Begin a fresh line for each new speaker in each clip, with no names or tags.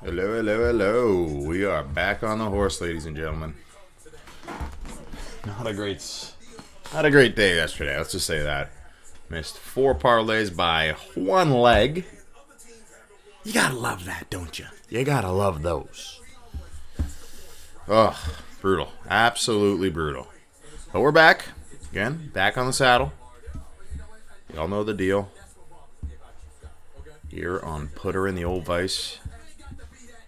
Hello, hello, hello. We are back on the horse, ladies and gentlemen. Not a great day yesterday. Let's just say that. Missed 4 parlays by 1 leg. You gotta love that, don't you? You gotta love those. Ugh, brutal. Absolutely brutal. But we're back. Again, back on the saddle. Y'all know the deal. Here on Putter in the OL'VICE.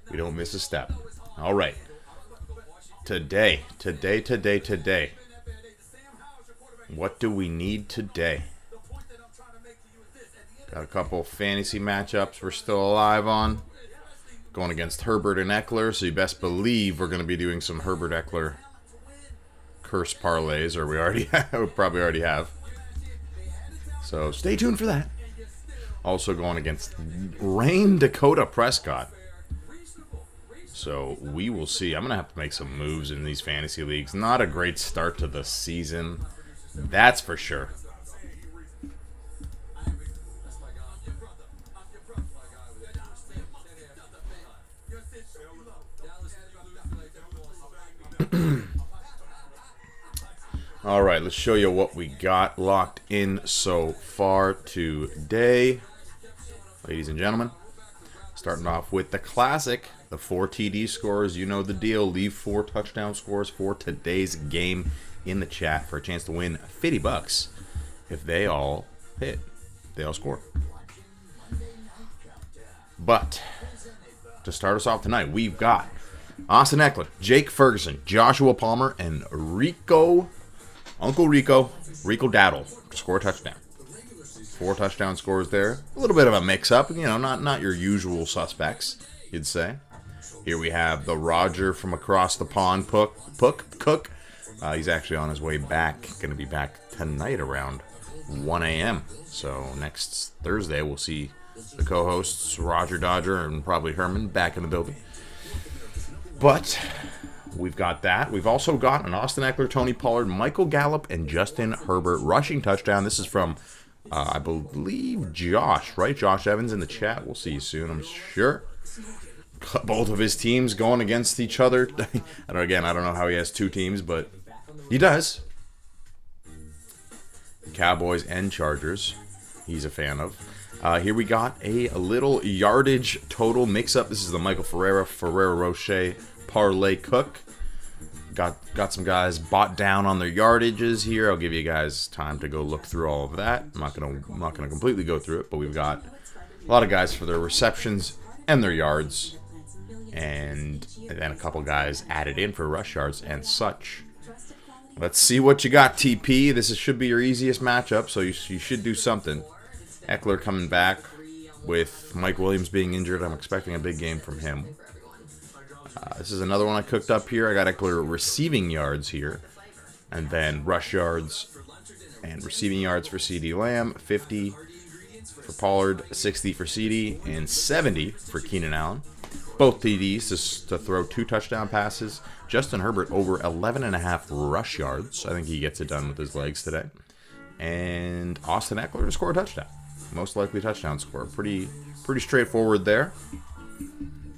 We don't miss a step. All right. Today. What do we need today? Got a couple fantasy matchups we're still alive on. Going against Herbert and Eckler, so you best believe we're going to be doing some Herbert Eckler curse parlays, or we probably already have. So stay tuned for that. Also going against Rain Dakota Prescott. So we will see. I'm going to have to make some moves in these fantasy leagues. Not a great start to the season. That's for sure. All right, let's show you what we got locked in so far today. Ladies and gentlemen, starting off with the classic. The 4 TD scores, you know the deal. Leave 4 touchdown scores for today's game in the chat for a chance to win $50 if they all hit. They all score. But to start us off tonight, we've got Austin Eckler, Jake Ferguson, Joshua Palmer, and Uncle Rico Daddle score a touchdown. 4 touchdown scores there. A little bit of a mix-up, not your usual suspects, you'd say. Here we have the Roger from across the pond, Cook. He's actually on his way back. Going to be back tonight around 1 a.m. So next Thursday we'll see the co-hosts Roger Dodger and probably Herman back in the building. But we've got that. We've also got an Austin Eckler, Tony Pollard, Michael Gallup, and Justin Herbert rushing touchdown. This is from, I believe, Josh, right? Josh Evans in the chat. We'll see you soon, I'm sure. Both of his teams going against each other. I don't know how he has 2 teams, but he does. Cowboys and Chargers. He's a fan of. Here we got a little yardage total mix-up. This is the Michael Ferrero Rocher Parlay Cook. Got some guys bought down on their yardages here. I'll give you guys time to go look through all of that. I'm not gonna completely go through it, but we've got a lot of guys for their receptions and their yards. And then a couple guys added in for rush yards and such. Let's see what you got, TP. This should be your easiest matchup, so you should do something. Eckler coming back with Mike Williams being injured. I'm expecting a big game from him. This is another one I cooked up here. I got Eckler receiving yards here. And then rush yards and receiving yards for CD Lamb. 50 for Pollard, 60 for CD, and 70 for Keenan Allen. Both TDs to throw 2 touchdown passes. Justin Herbert over 11.5 rush yards. I think he gets it done with his legs today. And Austin Eckler to score a touchdown. Most likely touchdown score. Pretty straightforward there.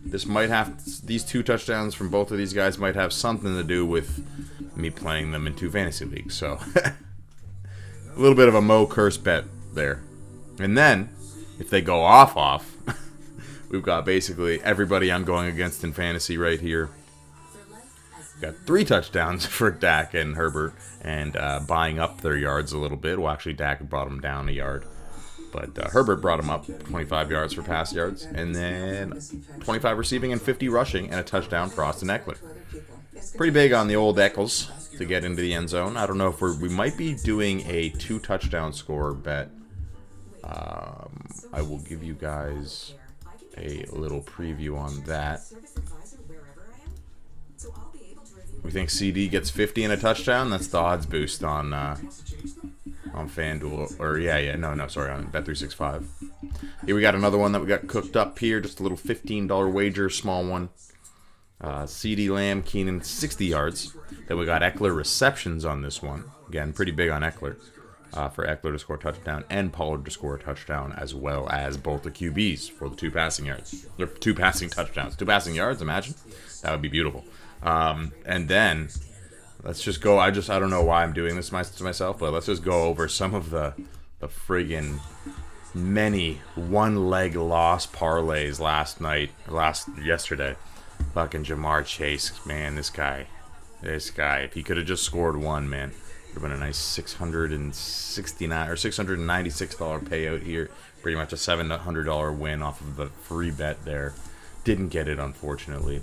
These 2 touchdowns from both of these guys might have something to do with me playing them in 2 fantasy leagues. So a little bit of a Mo curse bet there. And then if they go off. We've got basically everybody I'm going against in fantasy right here. Got 3 touchdowns for Dak and Herbert, and buying up their yards a little bit. Well, actually, Dak brought them down a yard. But Herbert brought them up 25 yards for pass yards, and then 25 receiving and 50 rushing, and a touchdown for Austin Eckler. Pretty big on the old Eccles to get into the end zone. I don't know if we might be doing a 2 touchdown score bet. I will give you guys a little preview on that. We think CD gets 50 and a touchdown. That's the odds boost on FanDuel, or on Bet365. Here we got another one that we got cooked up here. Just a little $15 wager, small one. CD Lamb, Keenan, 60 yards. Then we got Eckler receptions on this one. Again, pretty big on Eckler. for Eckler to score a touchdown and Pollard to score a touchdown, as well as both the QBs for the 2 passing yards. Or 2 passing touchdowns. 2 passing yards, imagine. That would be beautiful. And then, let's just go. I don't know why I'm doing this to myself, but let's just go over some of the friggin' many one-leg loss parlays yesterday. Fucking Jamar Chase, man, this guy. If he could have just scored one, man, would have been a nice $669 or $696 payout here. Pretty much a $700 win off of the free bet there. Didn't get it, unfortunately.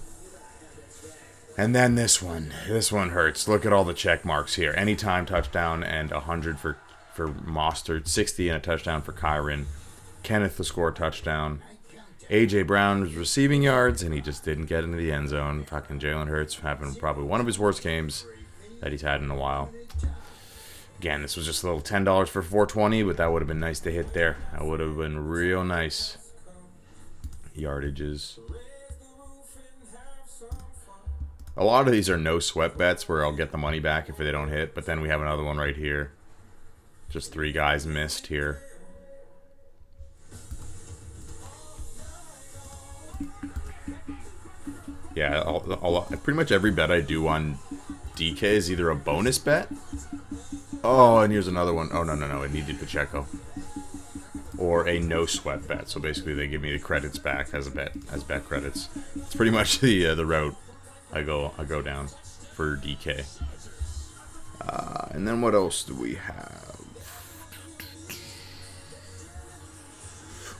And then this one hurts. Look at all the check marks here. Anytime touchdown and 100 for Mostert, 60 and a touchdown for Kyron. Kenneth to score a touchdown. A.J. Brown was receiving yards, and he just didn't get into the end zone. Fucking Jalen Hurts having probably one of his worst games that he's had in a while. Again, this was just a little $10 for 420, but that would have been nice to hit there. That would have been real nice. Yardages. A lot of these are no sweat bets where I'll get the money back if they don't hit, but then we have another one right here. Just 3 guys missed here. Yeah, pretty much every bet I do on DK is either a bonus bet. Oh, and here's another one. Oh, no. It needed Pacheco. Or a no sweat bet. So basically they give me the credits back as bet credits. It's pretty much the route I go down for DK. And then what else do we have?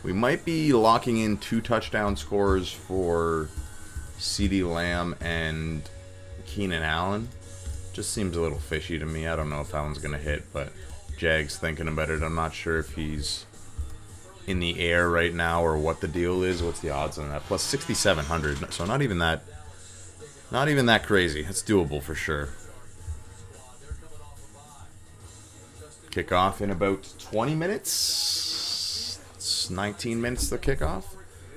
We might be locking in 2 touchdown scores for CeeDee Lamb and Keenan Allen. Just seems a little fishy to me. I don't know if that one's going to hit, but Jag's thinking about it. I'm not sure if he's in the air right now or what the deal is. What's the odds on that? Plus 6,700. So not even that crazy. It's doable for sure. Kickoff in about 20 minutes. It's 19 minutes to kickoff.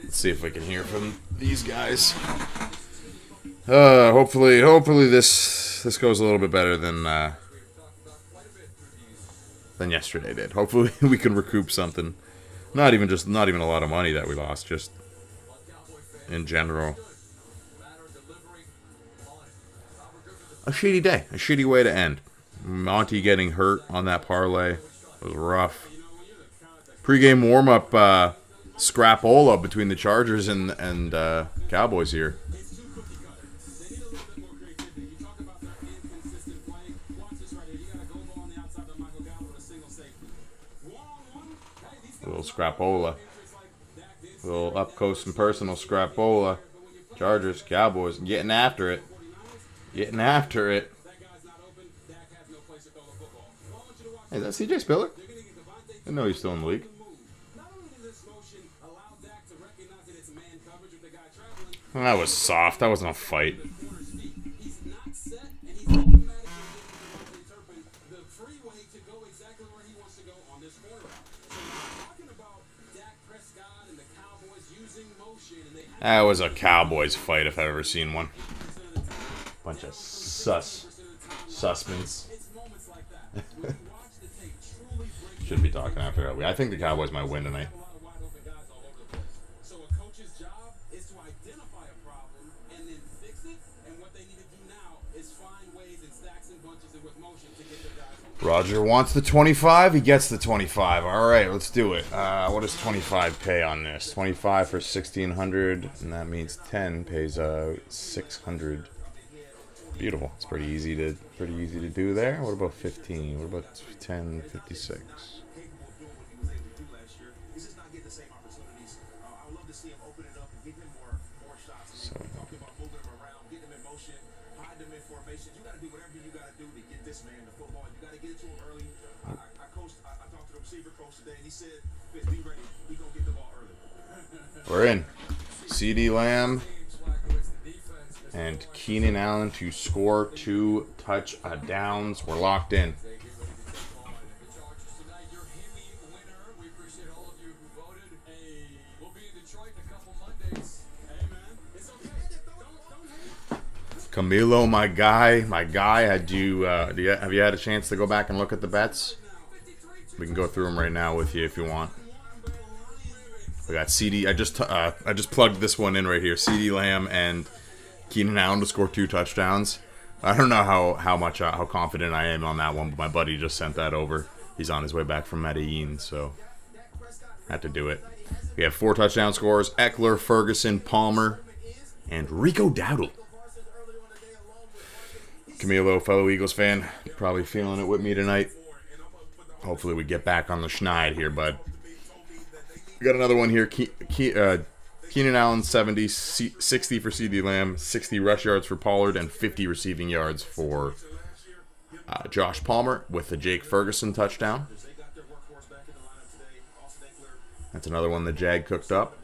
Let's see if we can hear from these guys. Hopefully this goes a little bit better than yesterday did. Hopefully we can recoup something. Not even a lot of money that we lost, just in general. A shitty day, a shitty way to end. Monty getting hurt on that parlay was rough. Pre-game warm-up scrapola between the Chargers and Cowboys here. A little scrapola. A little up-close and personal scrapola. Chargers, Cowboys, getting after it. Getting after it. Hey, is that CJ Spiller? I didn't know he's still in the league. Well, that was soft. That wasn't a fight. That was a Cowboys fight if I've ever seen one. Bunch of suspens. Should be talking after that. I think the Cowboys might win tonight. Roger wants the 25. He gets the 25. All right, let's do it. What does 25 pay on this? 25 for 1,600, and that means 10 pays 600. Beautiful. It's pretty easy to do there. What about 15? What about 10.56? We're in. CeeDee Lamb and Keenan Allen to score 2 touchdowns. We're locked in. Camilo, my guy. Have you had a chance to go back and look at the bets? We can go through them right now with you if you want. We got CD. I just plugged this one in right here. CD Lamb and Keenan Allen to score 2 touchdowns. I don't know how confident I am on that one, but my buddy just sent that over. He's on his way back from Medellin, so had to do it. We have 4 touchdown scores: Eckler, Ferguson, Palmer, and Rico Dowdle. Camilo, fellow Eagles fan, probably feeling it with me tonight. Hopefully we get back on the schneid here, bud. We got another one here. Keenan Allen, 60 for CD Lamb, 60 rush yards for Pollard, and 50 receiving yards for Josh Palmer with the Jake Ferguson touchdown. That's another one the Jag cooked up.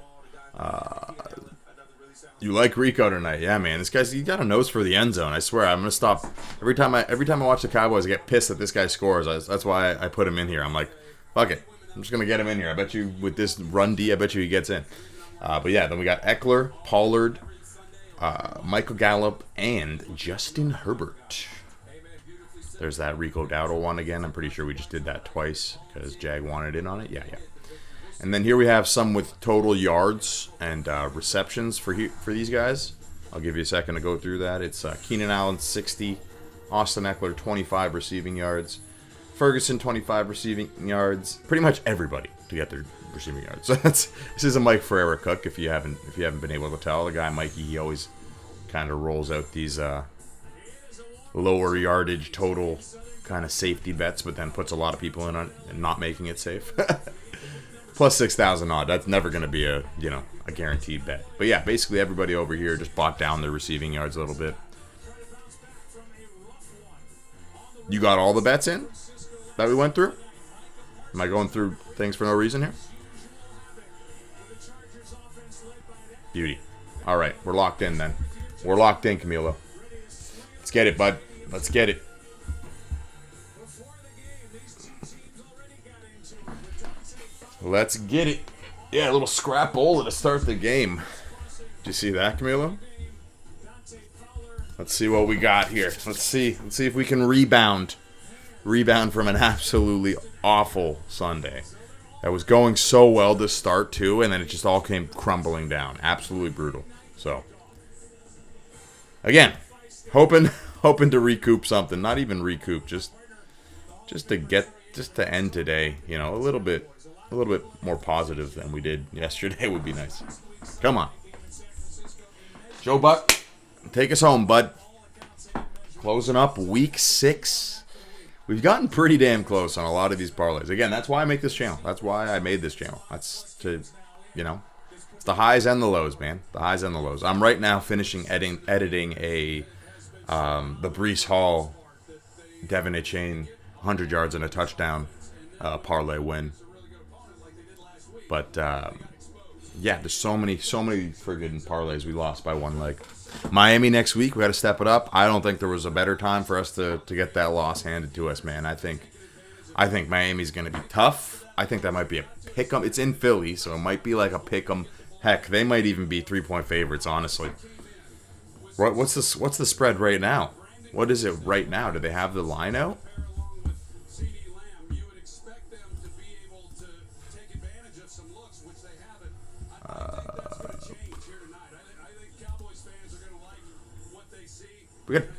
You like Rico tonight? Yeah, man. This guy's, he got a nose for the end zone. I swear, I'm gonna stop every time I watch the Cowboys. I get pissed that this guy scores. That's why I put him in here. I'm like, fuck it. I'm just gonna get him in here. I bet you with this run D, I bet you he gets in. But yeah, then we got Eckler, Pollard, Michael Gallup, and Justin Herbert. There's that Rico Dowdle one again. I'm pretty sure we just did that twice because Jag wanted in on it. Yeah. And then here we have some with total yards and receptions for these guys. I'll give you a second to go through that. It's Keenan Allen, 60. Austin Eckler, 25 receiving yards. Ferguson, 25 receiving yards. Pretty much everybody to get their receiving yards. So this is a Mike Ferreira cook. If you haven't been able to tell, the guy Mikey, he always kind of rolls out these lower yardage total kind of safety bets, but then puts a lot of people in on and not making it safe. Plus 6,000 odd. That's never going to be a guaranteed bet. But yeah, basically everybody over here just bought down their receiving yards a little bit. You got all the bets in that we went through? Am I going through things for no reason here? Beauty. All right, we're locked in then. We're locked in, Camilo. Let's get it, bud. Let's get it. Let's get it. Yeah, a little scrapola to start the game. Did you see that, Camilo? Let's see what we got here. Let's see if we can rebound from an absolutely awful Sunday. That was going so well to start too, and then it just all came crumbling down. Absolutely brutal. So, again, hoping to recoup something. Not even recoup, just to end today. You know, a little bit more positive than we did yesterday would be nice. Come on, Joe Buck, take us home, bud. Closing up week 6. We've gotten pretty damn close on a lot of these parlays. Again, that's why I make this channel. That's why I made this channel. That's to, it's the highs and the lows, man. The highs and the lows. I'm right now finishing editing the Breece Hall, Devin Achane, 100 yards and a touchdown parlay win. But yeah, there's so many friggin' parlays we lost by one leg. Miami next week, we got to step it up. I don't think there was a better time for us to get that loss handed to us, man. I think Miami's going to be tough. I think that might be a pick'em. It's in Philly, so it might be like a pick'em. Heck, they might even be 3-point favorites, honestly. What's the spread right now? What is it right now? Do they have the line out?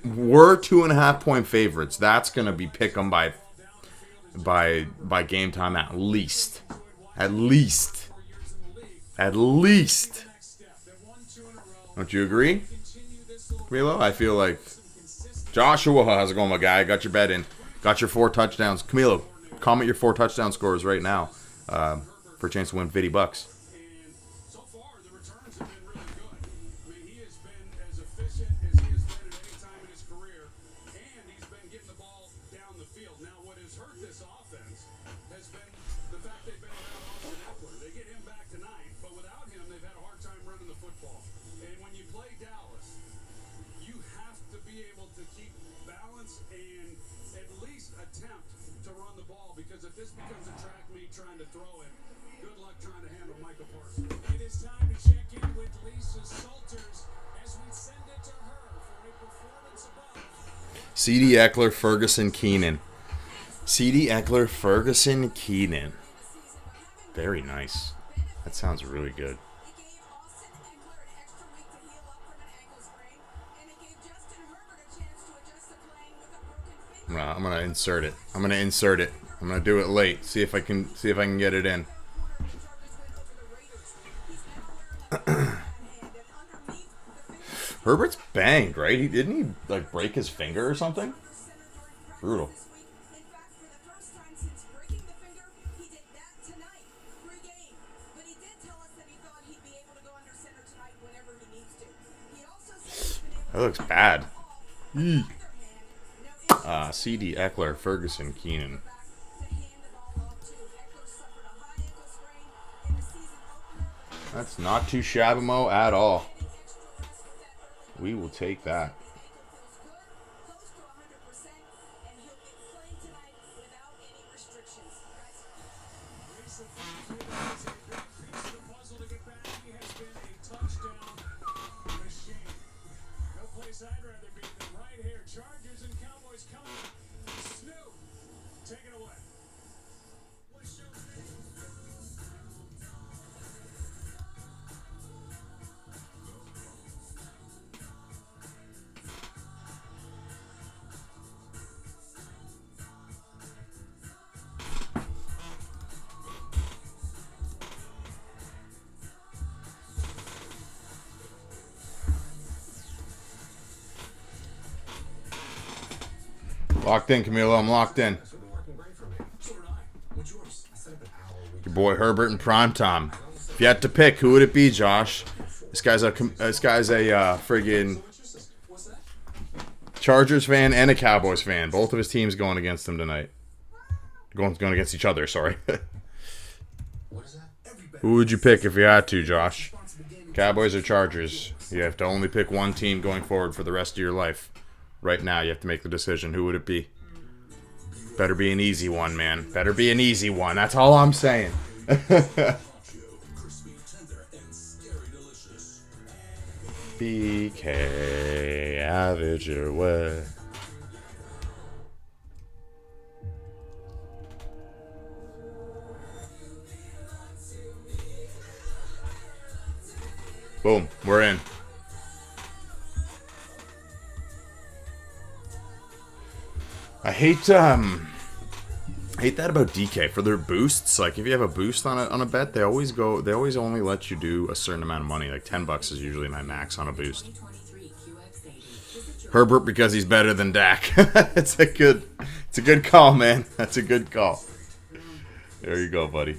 We're 2.5-point favorites. That's gonna be pick 'em by game time at least. At least. Don't you agree, Camilo? I feel like Joshua, how's it going, my guy? Got your bet in. Got your 4 touchdowns. Camilo, comment your 4 touchdown scores right now for a chance to win $50. CD Eckler, Ferguson, Keenan. C.D. Eckler, Ferguson, Keenan. Very nice. That sounds really good. I'm gonna insert it. I'm gonna do it late. See if I can get it in. Herbert's banged, right? Didn't he like break his finger or something? Brutal. That looks bad. C.D. Eckler, Ferguson, Keenan. That's not too shabby-mo at all. We will take that.
I'd rather be the right-hair Chargers and Cowboys coming. Snoop, take it away.
Locked in, Camilo. I'm locked in. Your boy Herbert in primetime. If you had to pick, who would it be, Josh? This guy's a friggin' Chargers fan and a Cowboys fan. Both of his teams going against him tonight. Going against each other. Sorry. Who would you pick if you had to, Josh? Cowboys or Chargers? You have to only pick one team going forward for the rest of your life. Right now, you have to make the decision. Who would it be? Better be an easy one, man. Better be an easy one. That's all I'm saying. BK, have it your way. Boom, we're in. I hate that about DK for their boosts. Like if you have a boost on a bet, they always only let you do a certain amount of money. Like $10 is usually my max on a boost. Herbert because he's better than Dak. It's a good call, man. That's a good call. There you go, buddy.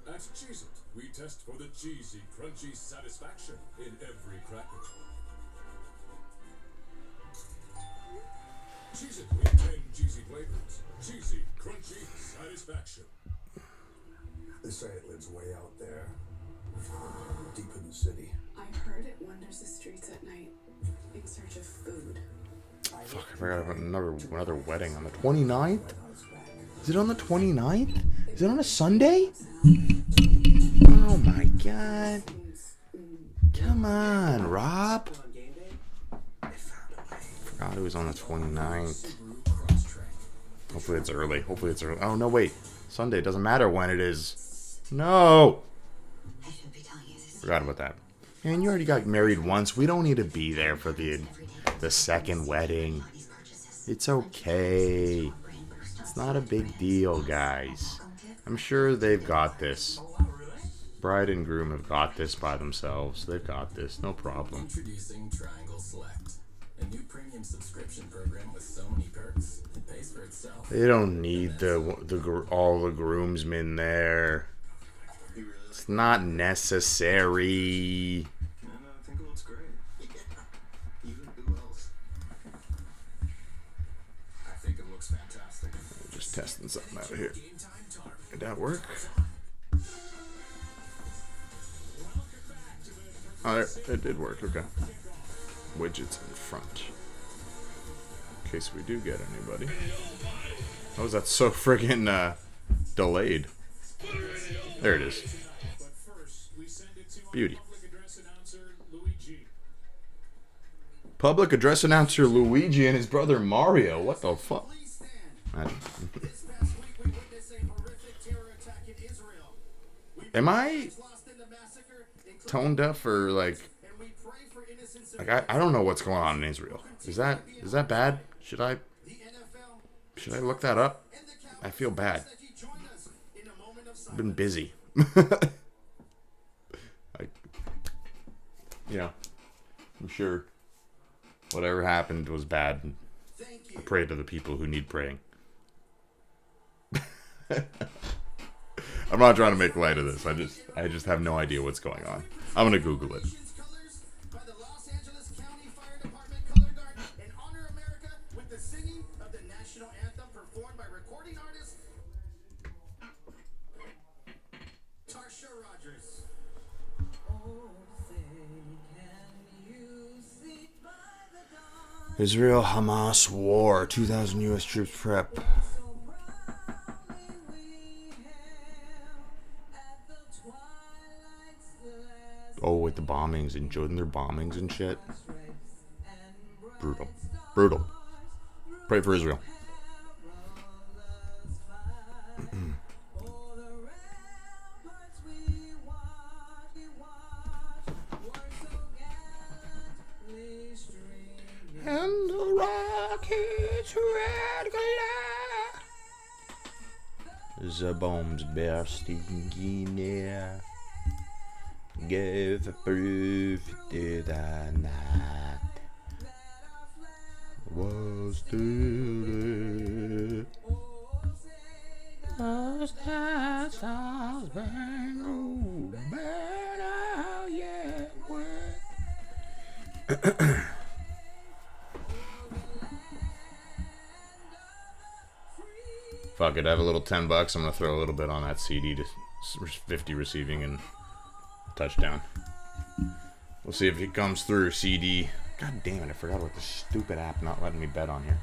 That's Cheez-It. We test for the cheesy, crunchy satisfaction in every cracker. Cheez-It with 10 cheesy flavors. Cheesy, crunchy satisfaction.
They say it lives way out there, deep in the city.
I've heard it wanders the streets at night in search of food.
Fuck, I forgot about another wedding on the 29th? Is it on the 29th? Is it on a Sunday? Oh my god. Come on, Rob. Forgot it was on the 29th. Hopefully it's early. Oh, no, wait. Sunday. Doesn't matter when it is. No. Forgot about that. Man, you already got married once. We don't need to be there for the second wedding. It's okay. It's not a big deal, guys. I'm sure they've got this. Bride and groom have got this by themselves. They've got this. No problem.
Introducing Triangle Select, a new premium subscription program with so many perks. It pays for itself.
They don't need all the groomsmen there. It's not necessary.
I think it looks great. Even who else? I think it looks fantastic.
Just testing something out here. Did that work? Oh, it did work. Okay. Widgets in front. In case we do get anybody. Oh, is that so friggin' delayed? There it is.
But first, we send it to our
Beauty.
public address announcer, Luigi.
Public address announcer Luigi and his brother Mario. What the fuck? Am I tone deaf or like I don't know what's going on in Israel. Is that bad? Should I look that up? I feel bad. I've been busy. I'm sure whatever happened was bad. I pray to the people who need praying. I'm not trying to make light of this. I just have no idea what's going on. I'm gonna Google it. Israel-Hamas war. 2,000 U.S. troops prep. Oh, with the bombings and Jordan, their bombings and shit. Brutal. Brutal. Pray for Israel. And the rockets red glare. The bombs bursting in air. Give proof to the night. Was to the stars burn, oh, burn out, yeah. Fuck it, I have a little $10. I'm gonna throw a little bit on that CD to 50 receiving and touchdown. We'll see if it comes through. CD. God damn it, I forgot about this stupid app not letting me bet on here.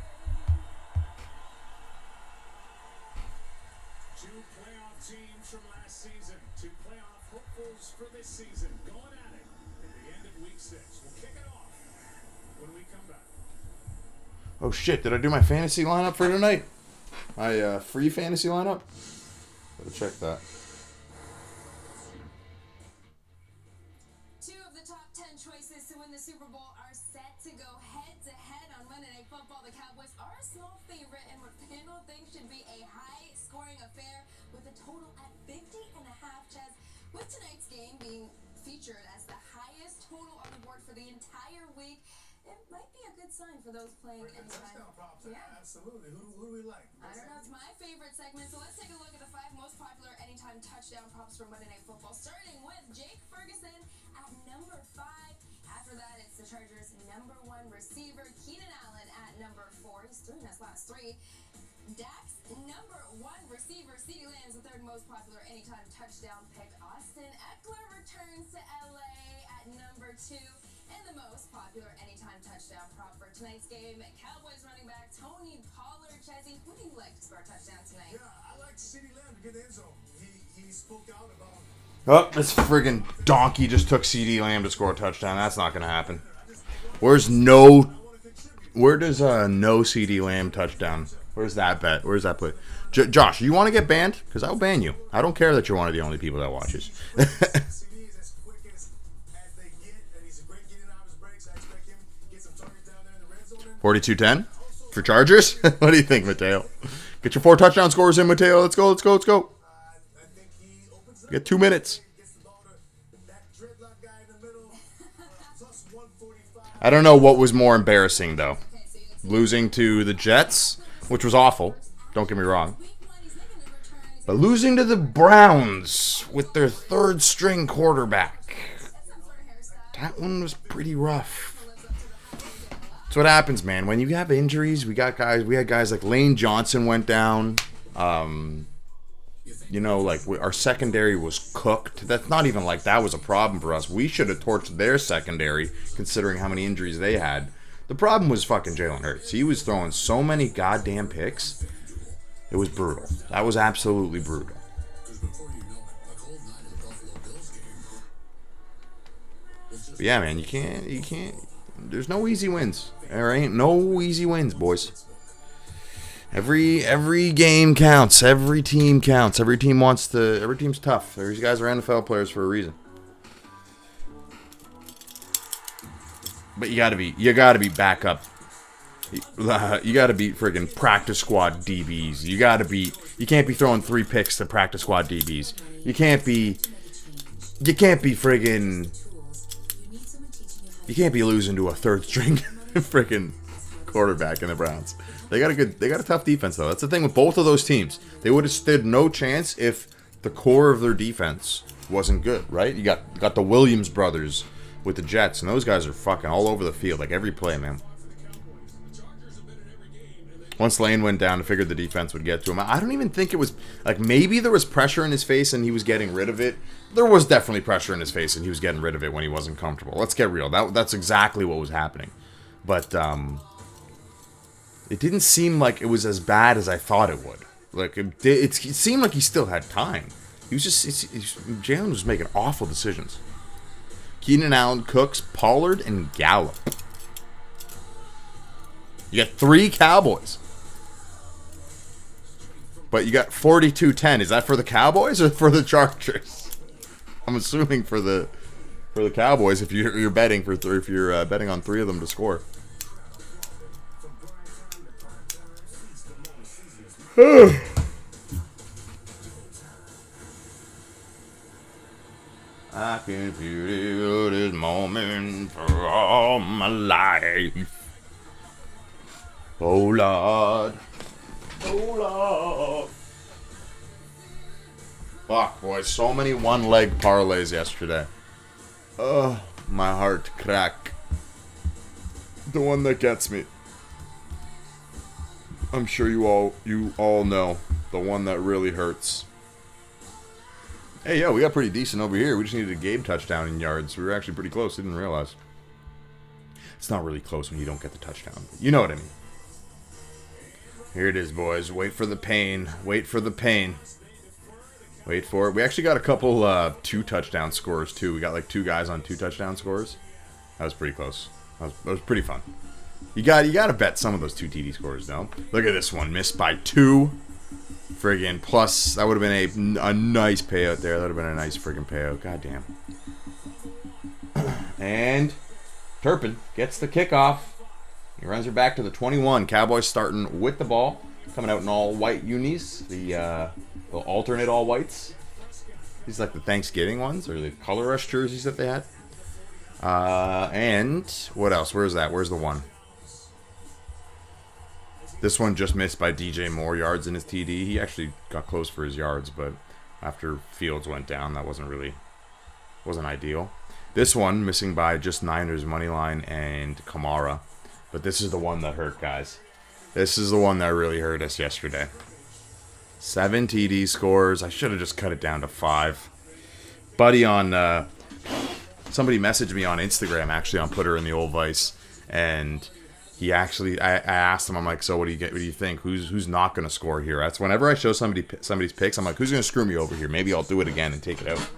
Two playoff teams from last season, two playoff hopefuls for this season, going at it at the end of week 6. We'll kick it off when we come back.
Oh shit, did I do my fantasy lineup for tonight? My free fantasy lineup? Gotta check that.
Two of the top 10 choices to win the Super Bowl are set to go head-to-head on Monday Night Football. The Cowboys are a small favorite, and what FanDuel thinks should be a high-scoring affair with a total at 50.5. Chaz, with tonight's game being featured as the highest total on the board for the entire week, it might be a good sign for those playing anytime.
Yeah, absolutely. Who do we like?
I don't know, it's my favorite segment, so let's take a look at the 5 most popular anytime touchdown props for Monday Night Football, starting with Jake Ferguson at number 5. After that, it's the Chargers' number 1 receiver, Keenan Allen at number 4. He's through in his last 3. Dak's number 1 receiver, CeeDee Lamb is the 3rd most popular anytime touchdown pick. Austin Eckler returns to LA at number 2. And the most popular anytime touchdown prop for tonight's game, Cowboys running back Tony Pollard. Chezzy, who do you like to score a touchdown tonight?
Yeah, I like CeeDee Lamb to get the end zone. He spoke out about.
Oh, this friggin' donkey just took CD Lamb to score a touchdown. That's not gonna happen. Where does no CD Lamb touchdown? Where's that bet? Where's that play? Josh, you want to get banned? Because I'll ban you. I don't care that you're one of the only people that watches.
CDs as quick as they get, and he's a great getting out of his breaks. I expect him to get some targets down there in the red zone.
42-10 for Chargers. What do you think, Mateo? Get your 4 touchdown scores in, Mateo. Let's go. Let's go. Let's go.
I think he opens up.
Get 2 minutes.
Gets the ball to that dreadlock guy in the middle. Plus 145.
I don't know what was more embarrassing, though. Losing to the Jets, which was awful. Don't get me wrong. But losing to the Browns with their 3rd string quarterback. That one was pretty rough. That's what happens, man. When you have injuries, we had guys like Lane Johnson went down. Our secondary was cooked. That's not even like that was a problem for us. We should have torched their secondary, considering how many injuries they had. The problem was fucking Jalen Hurts. He was throwing so many goddamn picks. It was brutal. That was absolutely brutal.
Because before you know it, a
But yeah, man, you can't. There's no easy wins. There ain't no easy wins, boys. Every game counts. Every team counts. Every team wants to. Every team's tough. These guys are NFL players for a reason. But you gotta be backup. You gotta beat friggin' practice squad DBs. You can't be throwing 3 picks to practice squad DBs. You can't be friggin'. You can't be losing to a third string friggin' quarterback in the Browns. They got a tough defense though. That's the thing with both of those teams. They would have stood no chance if the core of their defense wasn't good, right? You got the Williams brothers with the Jets, and those guys are fucking all over the field, like every play, man. Once Lane went down, I figured the defense would get to him. I don't even think it was, like, maybe there was pressure in his face and he was getting rid of it. There was definitely pressure in his face and he was getting rid of it when he wasn't comfortable. Let's get real. That's exactly what was happening. But it didn't seem like it was as bad as I thought it would. Like, it seemed like he still had time. He was just, Jalen was making awful decisions. Keenan Allen, Cooks, Pollard, and Gallup. You got 3 Cowboys. But you got 42-10. Is that for the Cowboys or for the Chargers? I'm assuming for the Cowboys if you're betting betting on 3 of them to score. I can feel this moment for all my life. Oh Lord. Oh Lord. Fuck, boys. So many one-leg parlays yesterday. Oh, my heart crack. The one that gets me. I'm sure you all know. The one that really hurts. Hey, yo, we got pretty decent over here. We just needed a Gabe touchdown in yards. We were actually pretty close. Didn't realize. It's not really close when you don't get the touchdown. You know what I mean. Here it is, boys. Wait for the pain. Wait for the pain. Wait for it. We actually got a couple 2-touchdown scores, too. We got like 2 guys on 2-touchdown scores. That was pretty close. That was pretty fun. You got to bet some of those 2 TD scores, though. Look at this one. Missed by 2. Friggin' plus, that would have been a nice payout there. That would have been a nice friggin' payout. God damn. And Turpin gets the kickoff. He runs her back to the 21. Cowboys starting with the ball. Coming out in all white unis. The alternate all whites. These like the Thanksgiving ones or the color rush jerseys that they had. And what else? Where's that? Where's the one? This one just missed by DJ Moore, yards in his TD. He actually got close for his yards, but after Fields went down, that wasn't ideal. This one missing by just Niners money line and Kamara. But this is the one that hurt, guys. This is the one that really hurt us yesterday. 7 TD scores. I should have just cut it down to 5. Buddy on somebody messaged me on Instagram, actually on Twitter in the OL'VICE, and he actually, I asked him, I'm like, so what do you think? Who's not going to score here? That's whenever I show somebody's picks, I'm like, who's going to screw me over here? Maybe I'll do it again and take it out.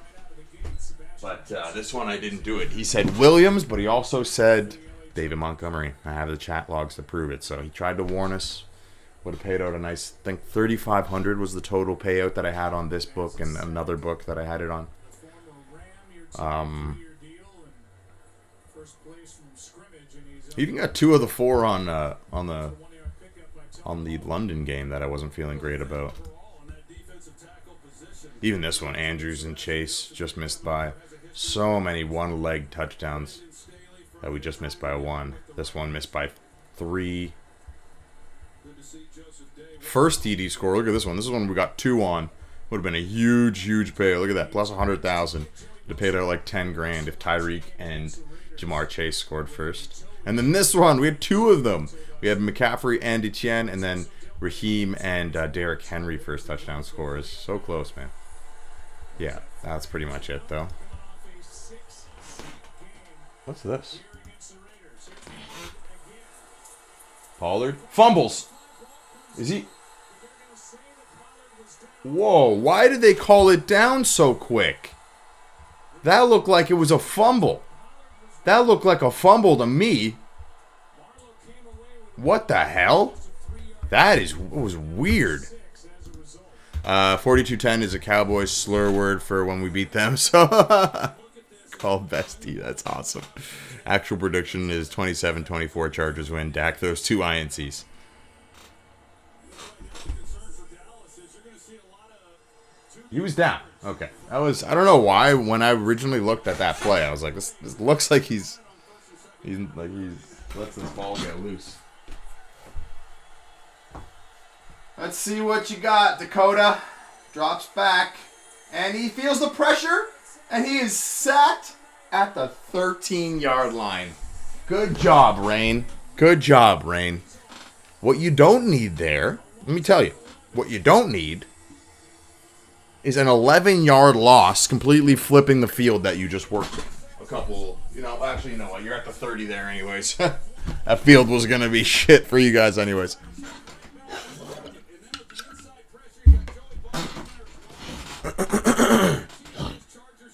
But this one I didn't do it. He said Williams, but he also said David Montgomery. I have the chat logs to prove it. So he tried to warn us. Would have paid out a nice, I think $3,500 was the total payout that I had on this book and another book that I had it on. He even got 2 of the 4 on the London game that I wasn't feeling great about. Even this one, Andrews and Chase just missed by. So many one-leg touchdowns that we just missed by 1. This one missed by 3. First TD score. Look at this one. This is one we got 2 on. Would have been a huge payout. Look at that, plus 100,000. To pay out like 10 grand if Tyreek and Jamar Chase scored first. And then this one, we had 2 of them. We had McCaffrey and Etienne, and then Raheem and Derrick Henry first touchdown scores. So close, man. Yeah, that's pretty much it, though. What's this? Pollard fumbles. Is he? Whoa! Why did they call it down so quick? That looked like it was a fumble. That looked like a fumble to me. What the hell? That was weird. 42-10 is a Cowboys slur word for when we beat them. So call bestie. That's awesome. Actual prediction is 27-24 Chargers win. Dak throws 2 INCs. He was down. Okay. I don't know why when I originally looked at that play, I was like, this looks like he's lets this ball get loose. Let's see what you got, Dakota. Drops back. And he feels the pressure. And he is sat at the 13-yard line. Good job, Rain. Good job, Rain. What you don't need there, let me tell you, what you don't need is an 11-yard loss completely flipping the field that you just worked with. A couple, actually, you know what? You're at the 30 there anyways. That field was going to be shit for you guys anyways.
Chargers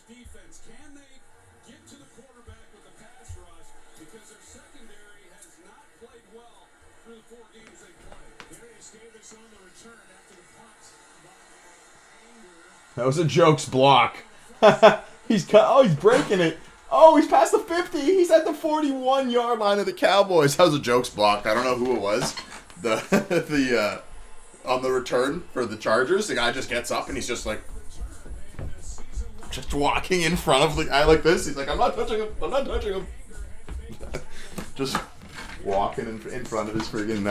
defense, can they get to the quarterback with a pass rush? Because their secondary has not played well through the 4 games they played. Darius Davis on the return after the punt by Anger.
That was a jokes block. He's breaking it. Oh, he's past the 50. He's at the 41-yard line of the Cowboys. That was a jokes block. I don't know who it was. The on the return for the Chargers, the guy just gets up and he's just like, just walking in front of the guy like this. He's like, I'm not touching him. I'm not touching him. Just walking in front of his friggin'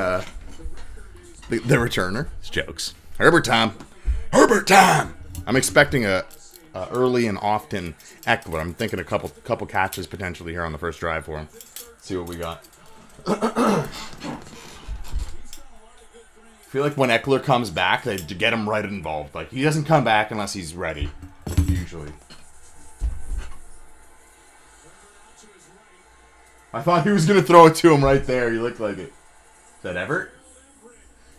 the returner. It's jokes. Herbert time. Herbert time. I'm expecting a early and often Eckler. I'm thinking a couple catches potentially here on the first drive for him. See what we got. I feel like when Eckler comes back, they get him right involved. Like, he doesn't come back unless he's ready, usually. I thought he was going to throw it to him right there. He looked like it. Is that Everett?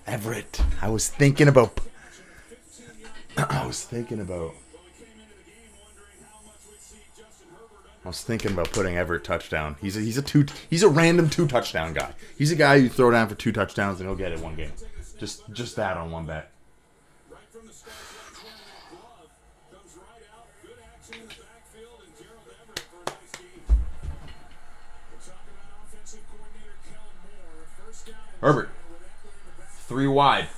Everett. I was thinking about putting Everett touchdown. He's a random 2 touchdown guy. He's a guy you throw down for 2 touchdowns and he'll get it one game. Just that on one bet.
Right from the start, glove comes right out. Good action in the backfield, and Gerald Everett for a nice game. We'll talk about offensive coordinator Kellen Moore. First down and
Herbert.
with Eckler in the back.
3 wide.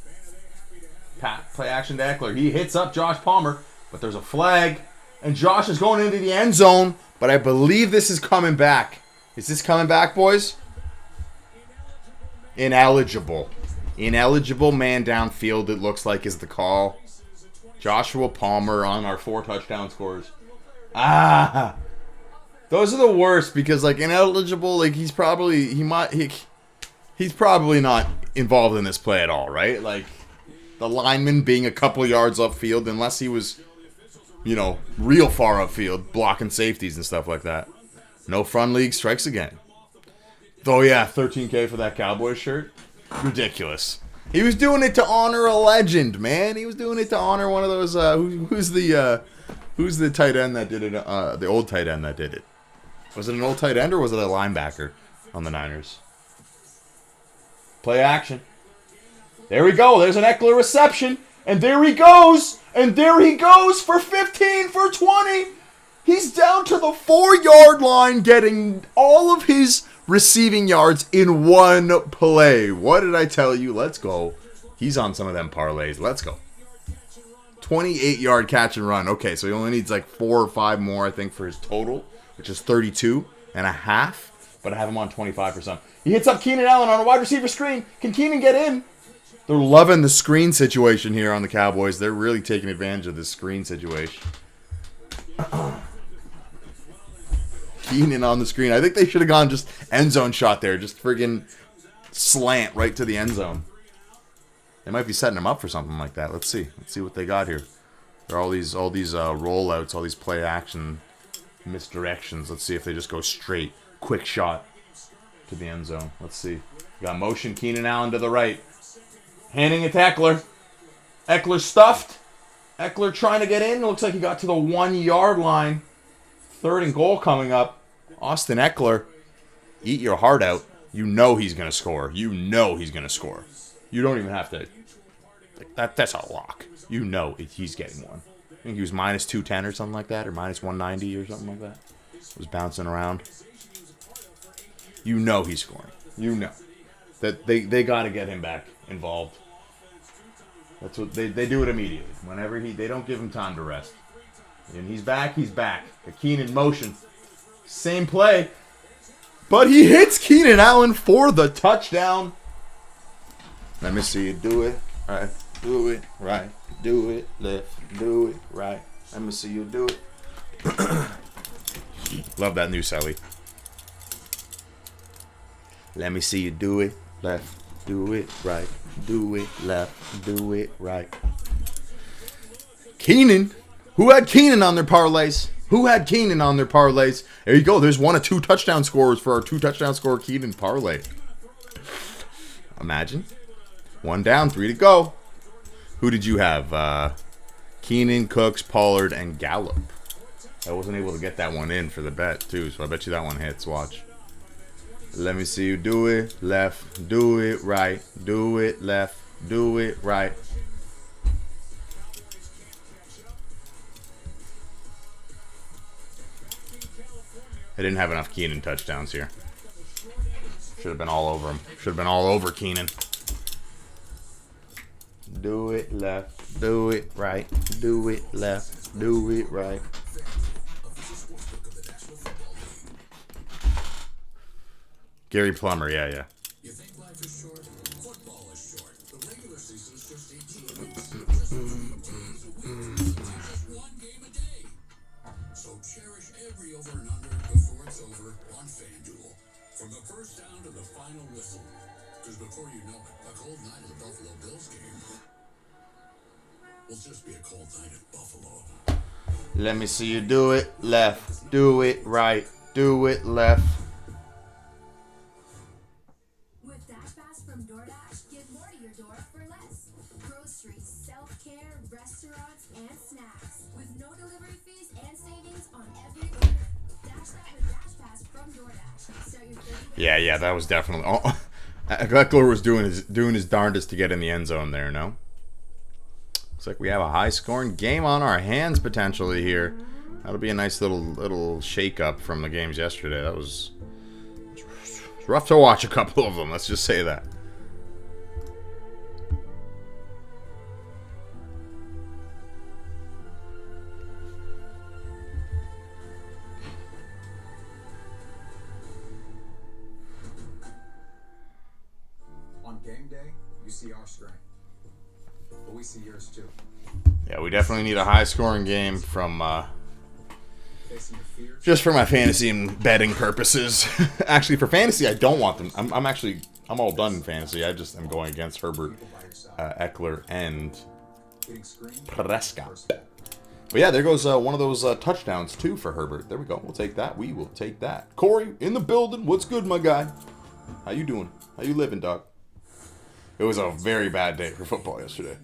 Man, are they happy to have
Play action to Eckler. He hits up Josh Palmer, but there's a flag. And Josh is going into the end zone, but I believe this is coming back. Is this coming back, boys? Ineligible. Ineligible man downfield, it looks like, is the call. Joshua Palmer on our 4 touchdown scores. Those are the worst because, like, ineligible, like, he's probably not involved in this play at all, right? Like, the lineman being a couple yards upfield, unless he was, real far upfield, blocking safeties and stuff like that. No front league, strikes again. Oh, yeah, $13K for that Cowboys shirt. Ridiculous. He was doing it to honor a legend, man. He was doing it to honor one of those. Who's the tight end that did it? The old tight end that did it. Was it an old tight end or was it a linebacker on the Niners? Play action. There we go. There's an Eckler reception, and there he goes, for 15 for 20. He's down to the 4-yard line, getting all of his receiving yards in one play. What did I tell you? Let's go. He's on some of them parlays. Let's go. 28-yard catch and run. Okay, so he only needs like 4 or 5 more, I think, for his total, which is 32 and a half. But I have him on 25%. He hits up Keenan Allen on a wide receiver screen. Can Keenan get in? They're loving the screen situation here on the Cowboys. They're really taking advantage of this screen situation. Keenan on the screen. I think they should have gone just end zone shot there. Just friggin' slant right to the end zone. They might be setting him up for something like that. Let's see. Let's see what they got here. There are all these rollouts, all these play action misdirections. Let's see if they just go straight. Quick shot to the end zone. Let's see. Got motion. Keenan Allen to the right. Handing it to Eckler. Eckler stuffed. Eckler trying to get in. Looks like he got to the 1-yard line. 3rd and goal coming up. Austin Eckler, eat your heart out. You know he's going to score. You know he's going to score. You don't even have to. That's a lock. You know he's getting one. I think he was minus 210 or something like that, or minus 190 or something like that. Was bouncing around. You know he's scoring. You know that they got to get him back involved. That's what they do it immediately. Whenever they don't give him time to rest. And he's back. He's back. The Keenan motion. Same play. But he hits Keenan Allen for the touchdown. Let me see you do it right. Do it right. Do it left. Do it right. Let me see you do it. Love that new Selly. Let me see you do it left. Do it right. Do it left. Do it right. Keenan. Who had Keenan on their parlays? Who had Keenan on their parlays? There you go. There's one of 2 touchdown scorers for our 2 touchdown score Keenan parlay. Imagine. 1 down, 3 to go. Who did you have? Keenan, Cooks, Pollard, and Gallup. I wasn't able to get that one in for the bet, too, so I bet you that one hits. Watch. Let me see you do it left. Do it right. Do it left. Do it right. I didn't have enough Keenan touchdowns here. Should have been all over him. Should have been all over Keenan. Do it left. Do it right. Do it left. Do it right. Gary Plummer, yeah.
You think life is short? Football is short. The regular season's just 18 weeks. Just 2 days a week. Just 1 game a day. So cherish every over and under before it's over on FanDuel. From the first down to the final whistle. Because before you know it, a cold night at the Buffalo Bills game will just be a cold night at Buffalo.
Let me see you do it left. Do it right. Do it left.
With DashPass from DoorDash, get more to your door for less. Groceries, self-care, restaurants, and snacks. With no delivery fees and savings on every order. Dash that with DashPass from DoorDash. Start your 30
Yeah, that was definitely. Oh, Eckler was doing his darndest to get in the end zone there, no? Looks like we have a high-scoring game on our hands potentially here. That'll be a nice little shake-up from the games yesterday. That was rough to watch a couple of them, let's just say that.
On game day, you see our strength. But we see yours too.
Yeah, we definitely need a high-scoring game from
Facing your fears.
just for my fantasy and betting purposes. Actually, for fantasy, I don't want them. I'm all done in fantasy. I'm going against Herbert,
People by yourself.
Eckler, and
Getting screened.
Prescott.
First step.
But yeah, there goes one of those touchdowns too for Herbert. There we go. We'll take that. We will take that. Corey in the building. What's good, my guy? How you doing? How you living, dog? It was a very bad day for football yesterday.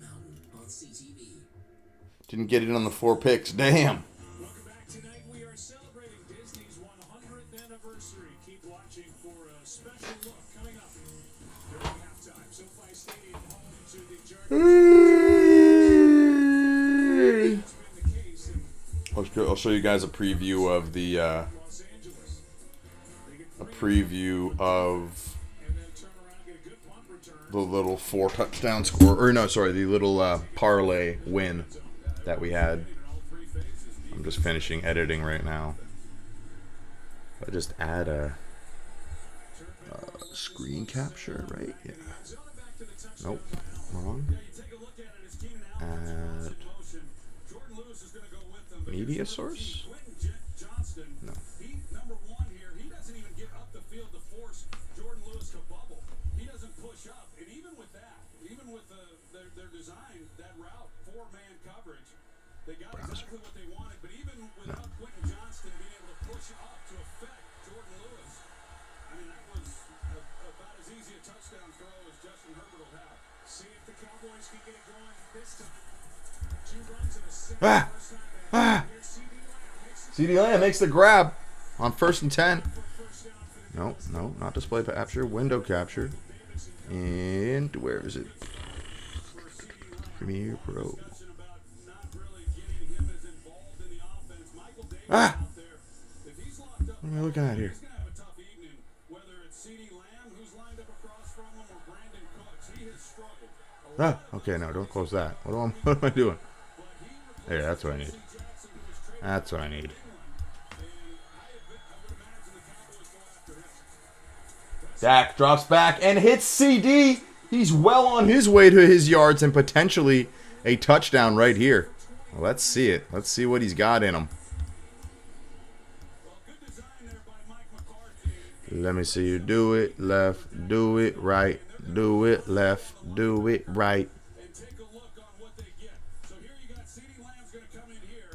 Didn't get it on the 4 picks. Damn.
Welcome back. Tonight we are celebrating Disney's 100th anniversary. Keep watching for a special look coming up during halftime. SoFi Stadium home to the Chargers. It's been the case in
I'll show you guys a preview of the
Los Angeles. They get
a preview of
and then turn around and get a good punt return.
the little 4 touchdown score, or no, sorry, the little parlay win that we had. I'm just finishing editing right now. I just add a screen capture, right? Yeah. Nope, wrong. Add media source. No.
He, number one here, he doesn't even get up the field to force Jordan Lewis to bubble. He doesn't push up. And even with that, even with their design, that route, 4-man coverage, they got exactly what they wanted. But even without Quentin Johnston being able to push up to affect Jordan Lewis, I mean, that was about as easy a touchdown throw as Justin Herbert will have. See if the Cowboys can get it going this time. 2 runs in a second.
Ah! CeeDee Lamb makes the grab. on 1st and 10. No, not display capture. Window capture. And where is it? Premiere Pro. Ah! What am I looking at here? Ah, okay, no, don't close that. What am I doing? There, that's what I need. That's what I need. Dak drops back and hits CD. He's well on his way to his yards and potentially a touchdown right here. Well, let's see it. Let's see what he's got in him. Let me see you do it left, do it right, do it left, do it right.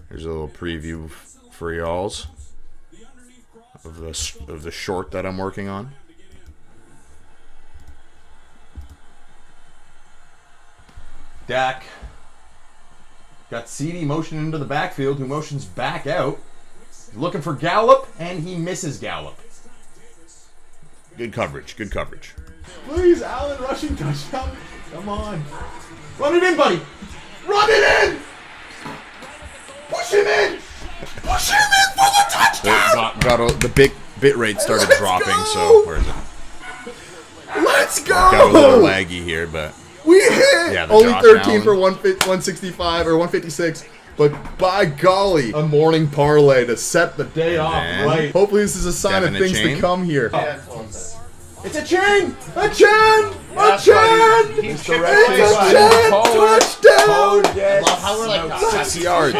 Here's a little preview for y'alls of the short that I'm working on. Dak got CD motion into the backfield, who motions back out. He's looking for Gallup, and he misses Gallup. Good coverage, good coverage. Please, Allen, rushing touchdown. Come on. Run it in, buddy. Run it in. Push him in. Push him in for the touchdown. The bit rate started dropping, so where is it? Let's go. Got a little laggy here, but we hit. Only 13 for 165 or 156. But by golly, a morning parlay to set the day off right. Hopefully this is a sign of things to come here. It's a chain! A chain! A chain! It's a chain! Touchdown!
How we're like
6 yards.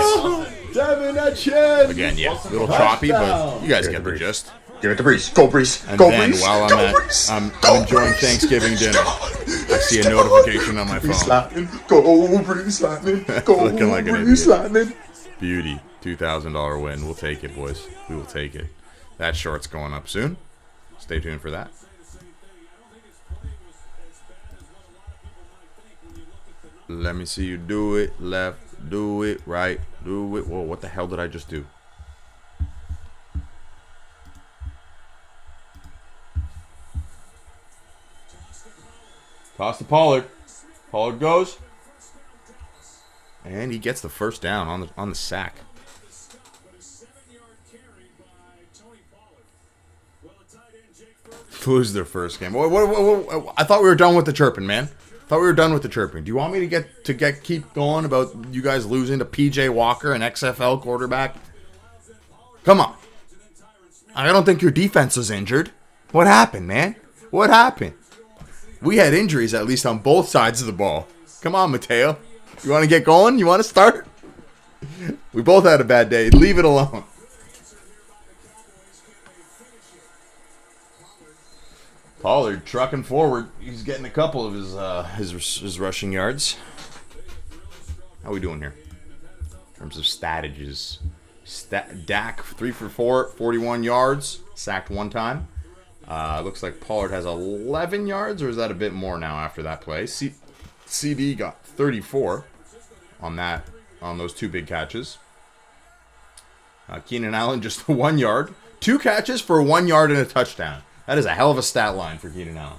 Devin, a chain!
Again, yeah, a little choppy, but you guys get the gist.
Give it to Breeze. Go, Breeze.
And
Go,
then
Breeze.
while I'm enjoying Thanksgiving dinner, I see a notification on my phone.
Go, Breeze Lightning. Go,
Looking like an
Breeze
idiot.
Lightning.
Beauty. $2,000 win. We'll take it, boys. We will take it. That short's going up soon. Stay tuned for that. Let me see you do it left, do it right, do it. Whoa, what the hell did I just do? Toss to Pollard. Pollard goes. And he gets the first down on the sack. Lose their first game. What, I thought we were done with the chirping, man. Thought we were done with the chirping. Do you want me to keep going about you guys losing to PJ Walker, an XFL quarterback? Come on. I don't think your defense was injured. What happened, man? What happened? We had injuries at least on both sides of the ball. Come on, Mateo. You want to get going? You want to start? We both had a bad day. Leave it alone. Pollard trucking forward. He's getting a couple of his rushing yards. How are we doing here? In terms of statages. Dak, 3 for 4, 41 yards. Sacked one time. Looks like Pollard has 11 yards, or is that a bit more now after that play? CD got 34 on those 2 big catches. Keenan Allen just 1 yard. 2 catches for 1 yard and a touchdown. That is a hell of a stat line for Keenan Allen.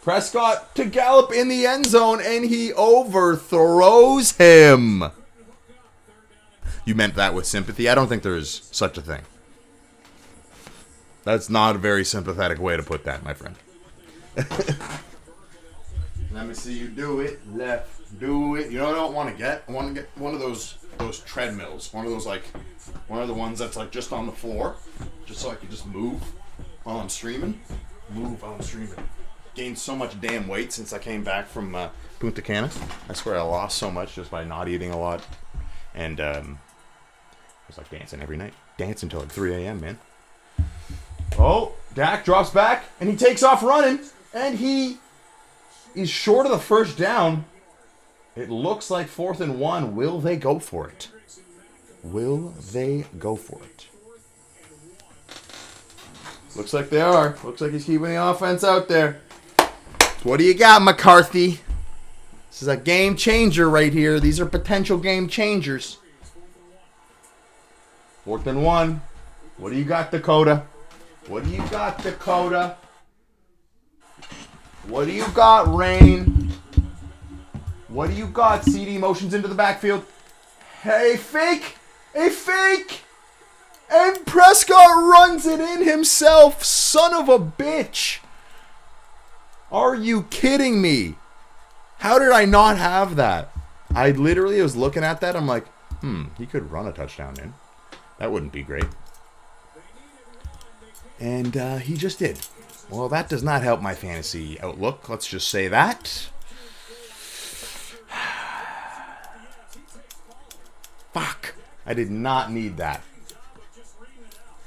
Prescott to Gallup in the end zone, and he overthrows him. You meant that with sympathy? I don't think there is such a thing. That's not a very sympathetic way to put that, my friend. Let me see you do it. Left, do it. You know what I don't want to get? I want to get one of those treadmills. One of the ones that's like just on the floor. Just so I can just move while I'm streaming. Gained so much damn weight since I came back from Punta Cana. I swear I lost so much just by not eating a lot. And I was like dancing every night. Dancing until like 3 a.m., man. Oh, Dak drops back, and he takes off running, and he is short of the first down. It looks like 4th and 1. Will they go for it? Will they go for it? Looks like they are. Looks like he's keeping the offense out there. What do you got, McCarthy? This is a game changer right here. These are potential game changers. 4th and 1. What do you got, Dakota? What do you got, Dakota? What do you got, Rain? What do you got? CD motions into the backfield. Hey, fake! A fake! And Prescott runs it in himself. Son of a bitch. Are you kidding me? How did I not have that? I literally was looking at that. I'm like, he could run a touchdown in. That wouldn't be great. And he just did. Well, that does not help my fantasy outlook. Let's just say that. Fuck. I did not need that.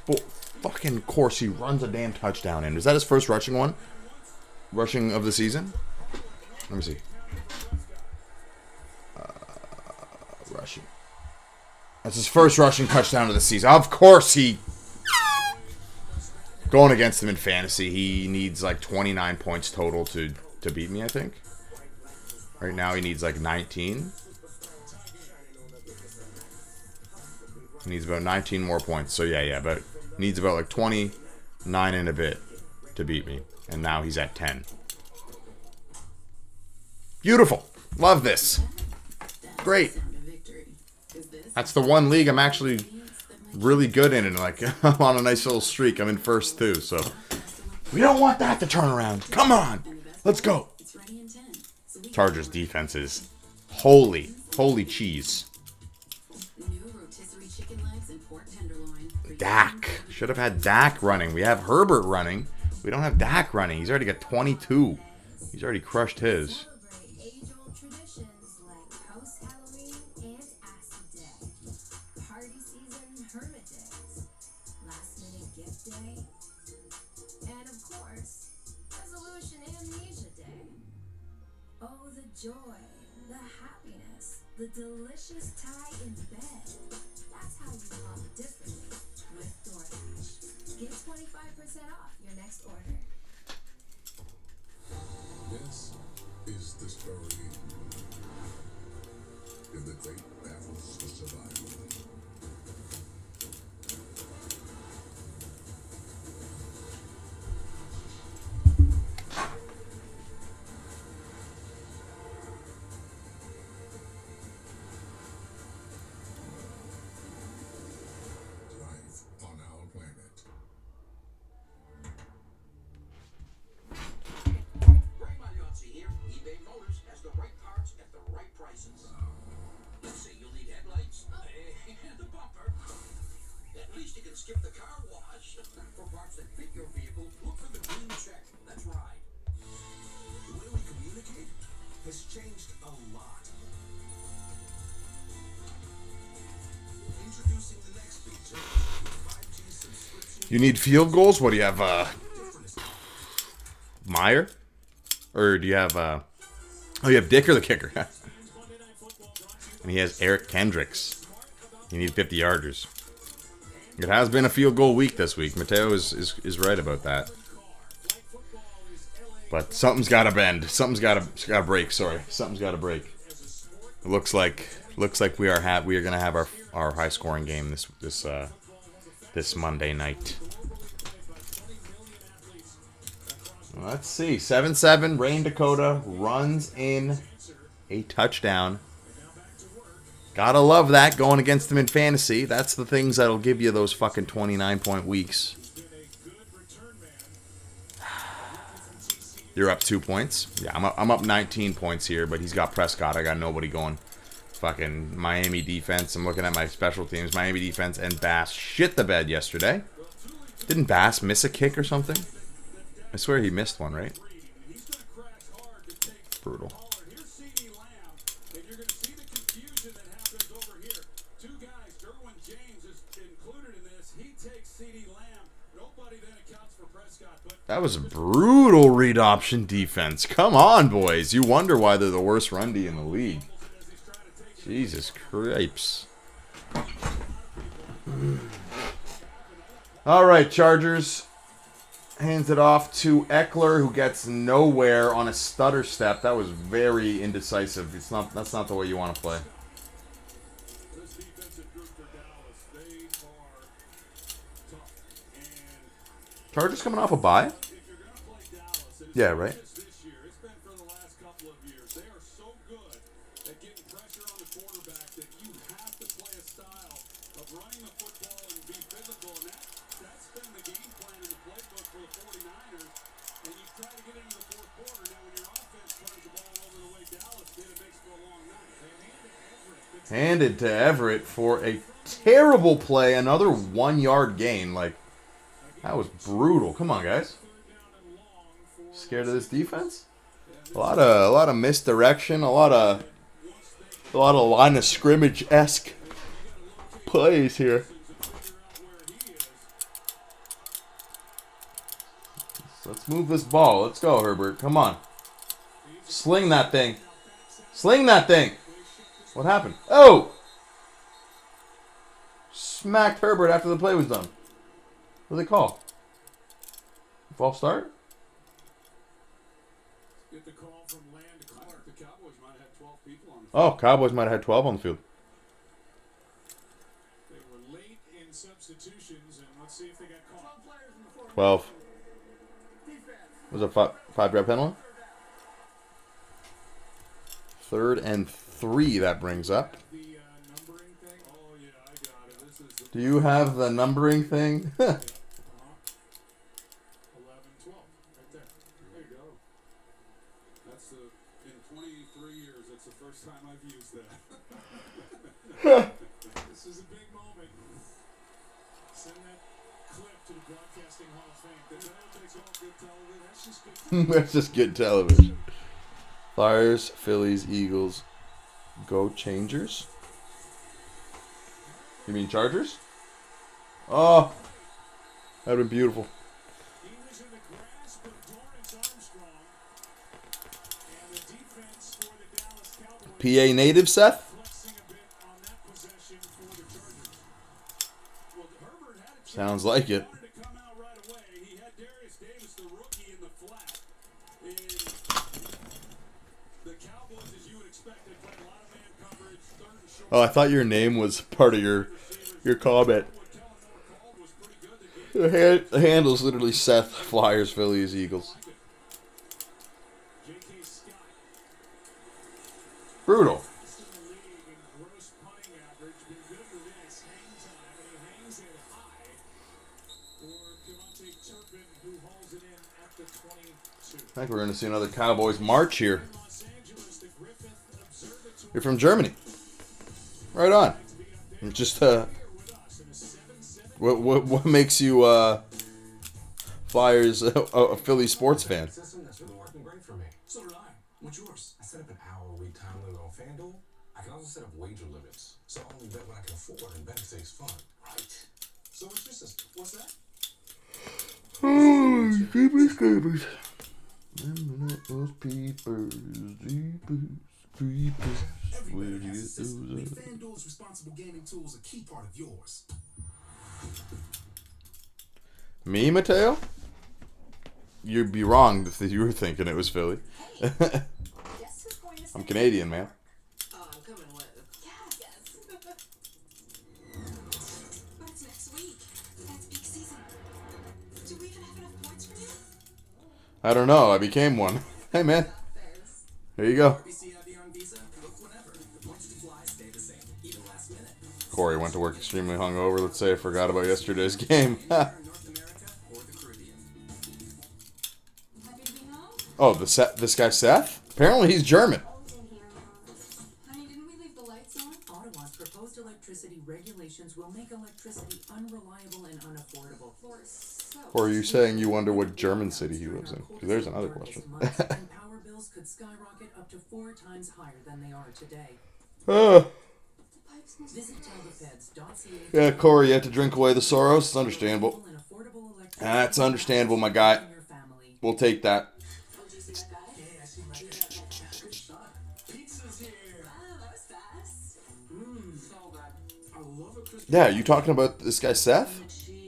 Oh, fucking course he runs a damn touchdown in. Is that his first rushing one? Rushing of the season? Let me see. Rushing. That's his first rushing touchdown of the season. Of course he... Going against him in fantasy, he needs like 29 points total to beat me, I think. Right now he needs like 19. He needs about 19 more points. So yeah, but needs about like 29 and a bit to beat me. And now he's at 10. Beautiful. Love this. Great. That's the one league I'm actually really good in. And like, I'm on a nice little streak. I'm in first too. So we don't want that to turn around. Come on. Let's go. Chargers defense is holy cheese. Dak. Should have had Dak running. We have Herbert running. We don't have Dak running. He's already got 22. He's already crushed his.
Age-old traditions like post-Halloween and acid day, party season hermit days, last-minute gift day, and of course, resolution amnesia day. Oh, the joy, the happiness, the delicious tie in bed. That's how you love differently with DoorDash. Get 25% off your next order.
This is the story of the great battles for survival. Life on our planet.
Ray Magliozzi here. eBay Motors has the right parts at the right prices. Let's say you'll need headlights and a bumper. At least you can skip the car wash. For parts that fit your vehicle, look for the green check. That's right.
The way we communicate has changed a lot. Introducing the next feature, 5G subscription.
You need field goals? What do you have, Meyer? Or do you have, oh, you have Dick or the kicker? And he has Eric Kendricks. You need 50-yarders. It has been a field goal week this week. Mateo is right about that. But something's got to bend. Something's got to break. Sorry, something's got to break. It looks like we are gonna have our high scoring game this Monday night. Let's see. 7-7. Rain Dakota runs in a touchdown. Gotta love that going against them in fantasy. That's the things that'll give you those fucking 29-point weeks. You're up 2 points. Yeah, I'm up 19 points here, but he's got Prescott. I got nobody going. Fucking Miami defense. I'm looking at my special teams. Miami defense and Bass shit the bed yesterday. Didn't Bass miss a kick or something? I swear he missed one, right? Brutal.
Here's CD Lamb, and you're going to see the confusion that happens over here. Two guys, Derwin James is included in this. He takes CD Lamb. Nobody then accounts for Prescott. But
That was a brutal read option defense. Come on, boys. You wonder why they're the worst run D in the league. Jesus Christ. All right, Chargers. Hands it off to Eckler, who gets nowhere on a stutter step. That was very indecisive. That's not the way you want to play.
this defensive group for Dallas, they are top
Chargers coming off a bye?
If you're going to play Dallas, and it's
Yeah,
not
right.
just this year, it's been for the last couple of years. They are so good at getting pressure on the quarterback that you have to play a style of running the football and be physical. And that's been the game plan in the playbook for the 49ers. And you try to get into the fourth quarter. Now, when your offense turns the ball over the way Dallas did, it makes for a long night.
Handed to Everett for a terrible play. Another 1-yard gain. Like, that was brutal. Come on, guys. Scared of this defense? A lot of misdirection. A lot of line of scrimmage-esque plays here. Let's move this ball. Let's go, Herbert. Come on. Sling that thing. Sling that thing. What happened? Oh! Smacked Herbert after the play was done. What do they call? False start?
Get the call from Land to Clark. The Cowboys might have had 12 people on the field.
Oh, Cowboys might have had 12 on the field.
They were late in substitutions, and let's see if they got caught.
12. Was it a 5-yard penalty? 3rd and 3 that brings up.
The numbering thing? Oh, yeah, I got it. This is the
Do you have the numbering thing?
11, 12. Right there. There you go. That's the, in 23 years, that's the first time I've used that. This is a big moment. Send that clip to the Broadcasting Hall of Fame. Because I don't think it's all good television. That's just good television.
That's just good television. Flyers, Phillies, Eagles. Go Changers? You mean Chargers? Oh, that'd been beautiful.
He was in the grasp of Dorrance Armstrong. And the defense for the Dallas Cowboys
PA native, Seth?
flexing a bit on that possession for the Chargers. Well, Herbert had a chance.
Sounds like it.
He wanted to come out right away. He had Darius Davis, the rookie, in the flat. And the Cowboys, as you would expect, they played a lot of man coverage, third and short.
Oh, I thought your name was part of your comment.
What Kellen Moore called was pretty good.
The handle's literally Seth, Flyers, Phillies, Eagles.
J.K. Scott
Brutal.
last in the league in gross punting average. Been good within his hang time, and he hangs it high for Devontae Turpin, who hauls it in at the 22.
I think we're going to see another Cowboys march here.
In Los Angeles, the Griffith Observatory
You're from Germany. Right on. Just
with us in a 7-7
what makes you Flyers a Philly sports fan?
System that's really working great for me. So did I. What's yours? I set up an hour-a-week time limit on FanDuel. I can also set up wager limits, so I only bet what I can afford, and betting stays fun. Right. So what's your system? What's that?
Creepers. Those peepers.
Everybody has a system. Make FanDuel's responsible gaming tools a key part of yours.
Me, Mateo? You'd be wrong if you were thinking it was Philly.
Guess who's going to
I'm
send
Canadian, man.
Oh, I'm coming with. Yes. But it's next week. That's peak season. Do we even have enough points for you?
I don't know. I became one. Hey, man.
Bears.
There you go.
BCID on Visa? Book whenever. The points to fly stay the same, even last minute.
Corey went to work extremely hungover. Let's say I forgot about yesterday's game.
North America or the Caribbean.
Happy to be home?
Oh, this guy Seth? Apparently he's German.
Honey, didn't we leave the lights on?
Ottawa's proposed electricity regulations will make electricity unreliable and unaffordable.
Floor is so.
Or are you saying you wonder what German city he lives in? Because there's another question.
And power bills could skyrocket up to 4 times higher than they are today. Visit telthefeds.ca.
Yeah, Corey, you have to drink away the sorrows. It's understandable. That's understandable, my guy. We'll take that.
Oh, do you see that guy?
Hey, I see my good shot. Pizza's here.
Wow, that was fast.
So good. I love a crispy.
Yeah, you talking about this guy Seth?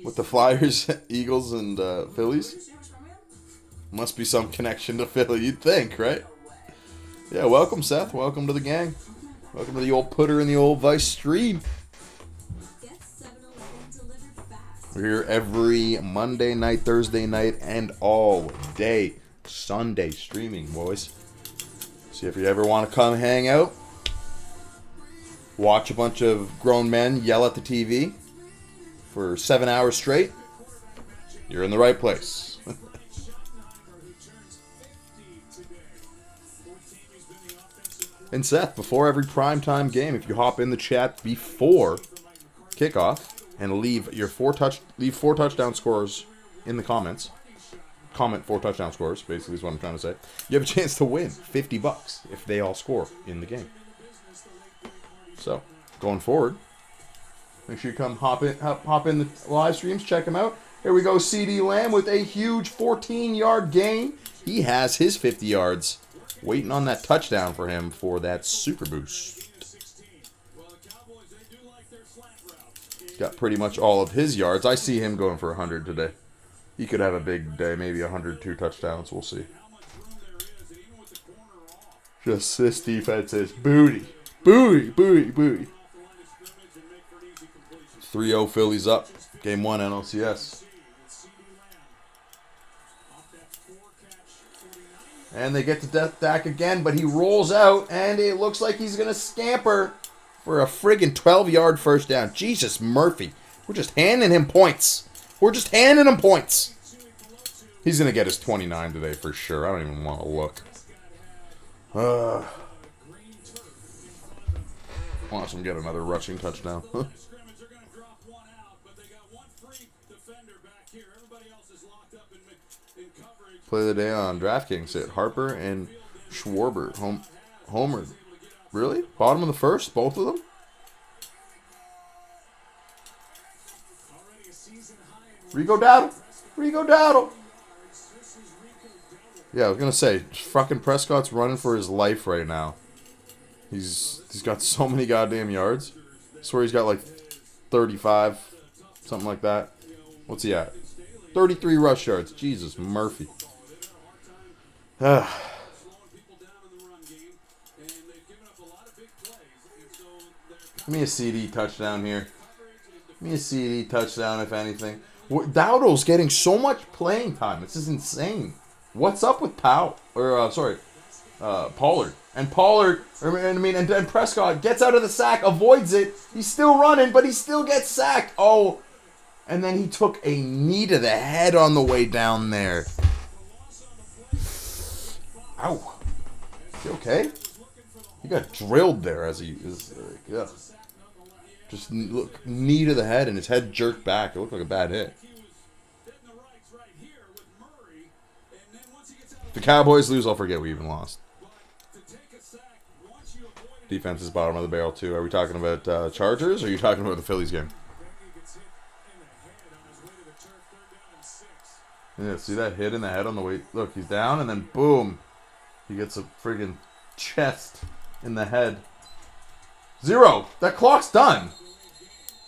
With the Flyers, Eagles, and Phillies? Must be some connection to Philly, you'd think, right? Yeah, welcome, Seth. Welcome to the gang. Welcome to the old putter in the OL'VICE stream.
Get 7-Eleven delivered fast.
We're here every Monday night, Thursday night, and all day Sunday streaming, boys. So if you ever want to come hang out, watch a bunch of grown men yell at the TV for 7 hours straight, you're in the right place. And Seth, before every primetime game, if you hop in the chat before kickoff and leave your four touchdown scores in the comments, comment 4 touchdown scores, basically is what I'm trying to say, you have a chance to win $50 if they all score in the game. So, going forward, make sure you come hop in the live streams, check them out. Here we go, CeeDee Lamb with a huge 14-yard gain. He has his 50 yards. Waiting on that touchdown for him for that super boost. Got pretty much all of his yards. I see him going for 100 today. He could have a big day, maybe 102 touchdowns. We'll see. Just this defense is booty. Booty, booty, booty. 3-0 Phillies up. Game 1 NLCS. And they get to Dak again, but he rolls out, and it looks like he's going to scamper for a friggin' 12-yard first down. Jesus, Murphy. We're just handing him points. We're just handing him points. He's going to get his 29 today for sure. I don't even want to look. Watch him get another rushing touchdown. Play of the day on DraftKings. Hit Harper and Schwarber. Homer. Really? Bottom of the first? Both of them? Rico Dowdle. Rico Dowdle. Yeah, I was going to say, fucking Prescott's running for his life right now. He's got so many goddamn yards. I swear he's got like 35. Something like that. What's he at? 33 rush yards. Jesus, Murphy. Give me a CD touchdown here. Give me a CD touchdown, if anything. Dowdle's getting so much playing time. This is insane. What's up with Pollard? And Pollard, and Prescott gets out of the sack, avoids it. He's still running, but he still gets sacked. Oh, and then he took a knee to the head on the way down there. Ow. Is he okay? He got drilled there as he is. Yeah. Just look, knee to the head, and his head jerked back. It looked like a bad hit. If the Cowboys lose, I'll forget we even lost. Defense is bottom of the barrel, too. Are we talking about Chargers, or are you talking about the Phillies game? Yeah, see that hit in the head on the way? Look, he's down, and then boom. He gets a friggin' chest in the head. 0. That clock's done.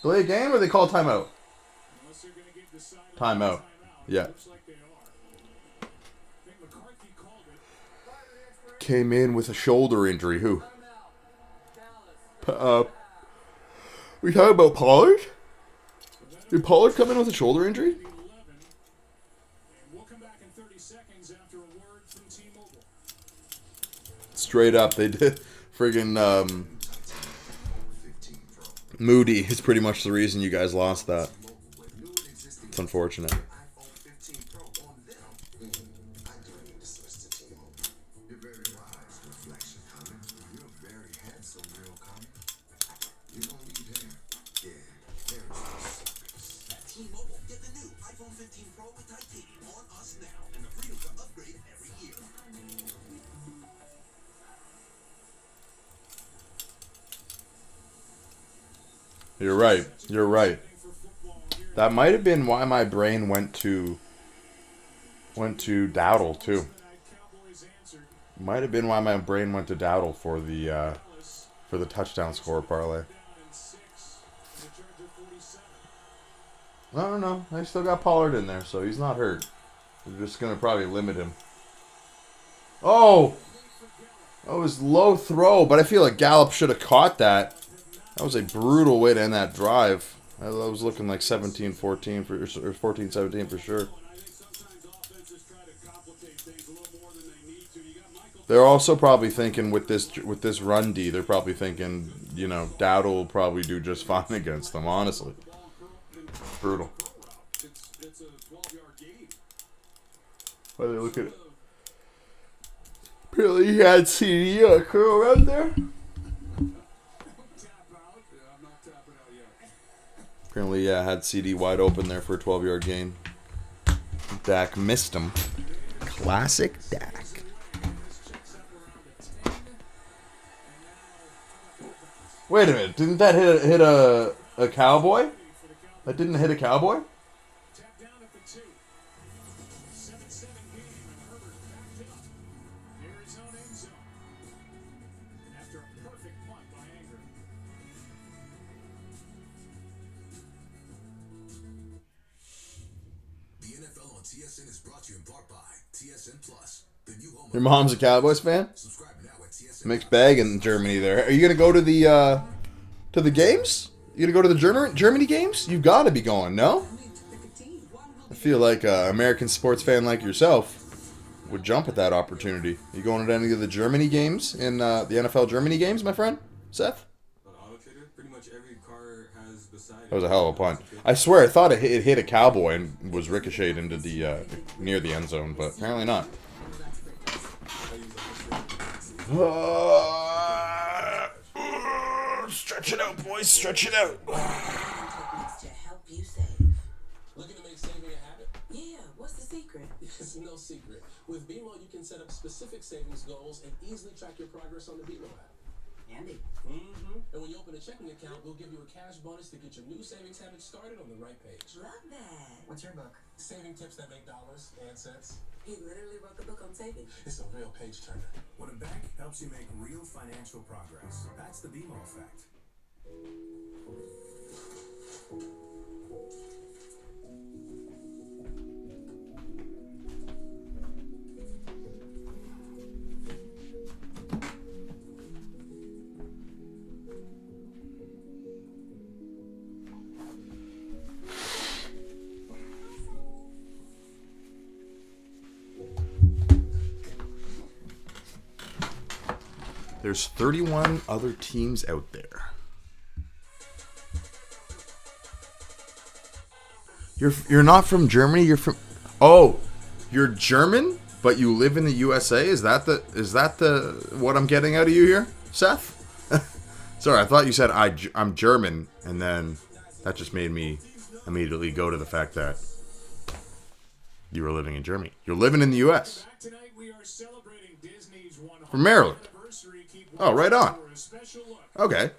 Delay a game, or they call a timeout? Timeout. Yeah. Came in with a shoulder injury. Who? We talking about Pollard? Did Pollard come in with a shoulder injury? Straight up, they did. Friggin' Moody is pretty much the reason you guys lost that. It's unfortunate. You're right. You're right. That might have been why my brain went to Dowdle too. Might have been why my brain went to Dowdle for the touchdown score parlay. No. They still got Pollard in there, so he's not hurt. They're just gonna probably limit him. Oh, that was low throw, but I feel like Gallup should have caught that. That was a brutal way to end that drive. I was looking like 17-14 for or 14-17 for sure. They're also probably thinking with this run D, they're probably thinking, you know, Dowdle will probably do just fine against them. Honestly, brutal.
It's a 12-yard gain.
Why they look at it? Apparently he had CD curl around there.
Tap out. Yeah, I'm not tapping out yet.
Apparently, yeah, had CD wide open there for a 12-yard gain. Dak missed him. Classic Dak. Wait a minute, didn't that hit a Cowboy? That didn't hit a Cowboy?
Tap down at the 2. 7-7 game, and Herbert backed up near his own end zone. After a perfect punt by Anger.
The NFL on TSN is brought to you in part by TSN Plus, the new home.
Your mom's a Cowboys fan?
Subscribe now at TSN.
Mixed bag in Germany there. Are you gonna go to the games? You gonna go to the Germany games? You gotta be going, no? I feel like an American sports fan like yourself would jump at that opportunity. You going to any of the Germany games in the NFL Germany games, my friend? Seth? That was a hell of a punt. I swear, I thought it hit a Cowboy and was ricocheted into the near the end zone, but apparently not. Stretch it out, boys. Stretch it out.
To help you save.
Looking to make saving a habit?
Yeah, what's the secret?
It's no secret. With BMO, you can set up specific savings goals and easily track your progress on the BMO app.
Andy.
Mm-hmm. And when you open a checking account, we'll give you a cash bonus to get your new savings habit started on the right page.
Love that. What's your book?
Saving tips that make dollars and cents.
He literally wrote the book on saving.
It's a real page turner.
When a bank helps you make real financial progress, that's the BMO effect.
There's 31 other teams out there. You're not from Germany. You're from you're German, but you live in the USA. Is that the what I'm getting out of you here, Seth? Sorry, I thought you said I'm German, and then that just made me immediately go to the fact that you were living in Germany. You're living in the US.
Tonight we are celebrating Disney's 100th
From Maryland.
anniversary. Keep
Oh, right on.
for a special look.
Okay.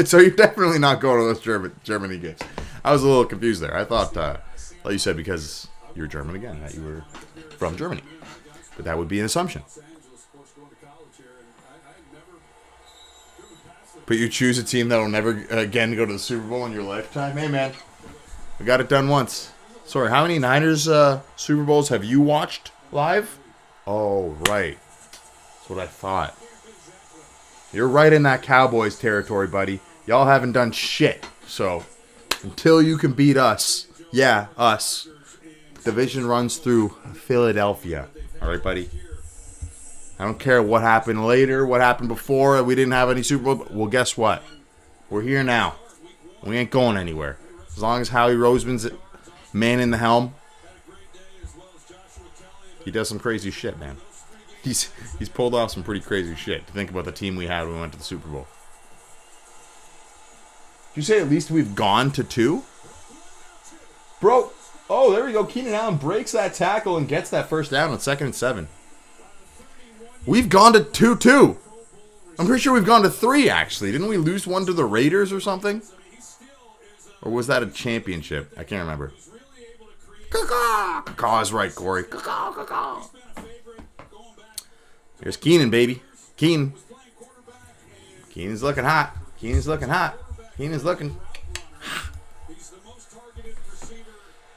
So you're definitely not going to those Germany games. I was a little confused there. I thought you said because you're German again, that you were from Germany. But that would be an assumption. But you choose a team that will never again go to the Super Bowl in your lifetime? Hey, man. I got it done once. Sorry, how many Niners Super Bowls have you watched live? Oh, right. That's what I thought. You're right in that Cowboys territory, buddy. Y'all haven't done shit. So, until you can beat us, yeah, us, division runs through Philadelphia. All right, buddy? I don't care what happened later, what happened before, we didn't have any Super Bowl. Well, guess what? We're here now. We ain't going anywhere. As long as Howie Roseman's man in the helm, he does some crazy shit, man. He's pulled off some pretty crazy shit. To think about the team we had when we went to the Super Bowl. Did you say at least we've gone to 2? Bro, oh, there we go. Keenan Allen breaks that tackle and gets that first down on 2nd and 7. We've gone to 2-2. I'm pretty sure we've gone to 3, actually. Didn't we lose one to the Raiders or something? Or was that a championship? I can't remember. Caw-caw. Caw is right, Corey. Caw-caw, caw-caw. Here's Keenan, baby. Keenan's looking hot. Keenan's looking hot. Keenan's looking.
He's the most targeted receiver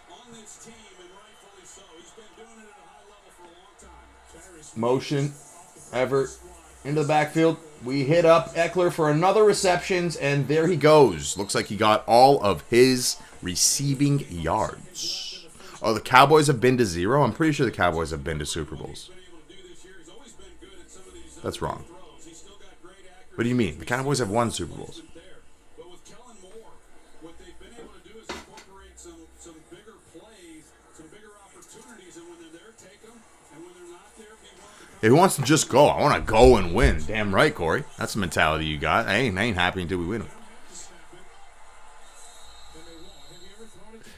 on this team, and rightfully so. He's been doing it at a high level for a long time.
Motion. Everett. into the backfield. We hit up Eckler for another receptions, and there he goes. Looks like he got all of his receiving yards. Oh, the Cowboys have been to 0? I'm pretty sure the Cowboys have been to Super Bowls. That's wrong. What do you mean? The Cowboys have won Super Bowls.
But with Kellen Moore, what they've been able to do is incorporate some bigger plays, some bigger opportunities, and when they're there, take them, and when they're not there, be willing to come.
If he wants to just go, I want to go and win. Damn right, Corey. That's the mentality you got. I ain't happy until we win them.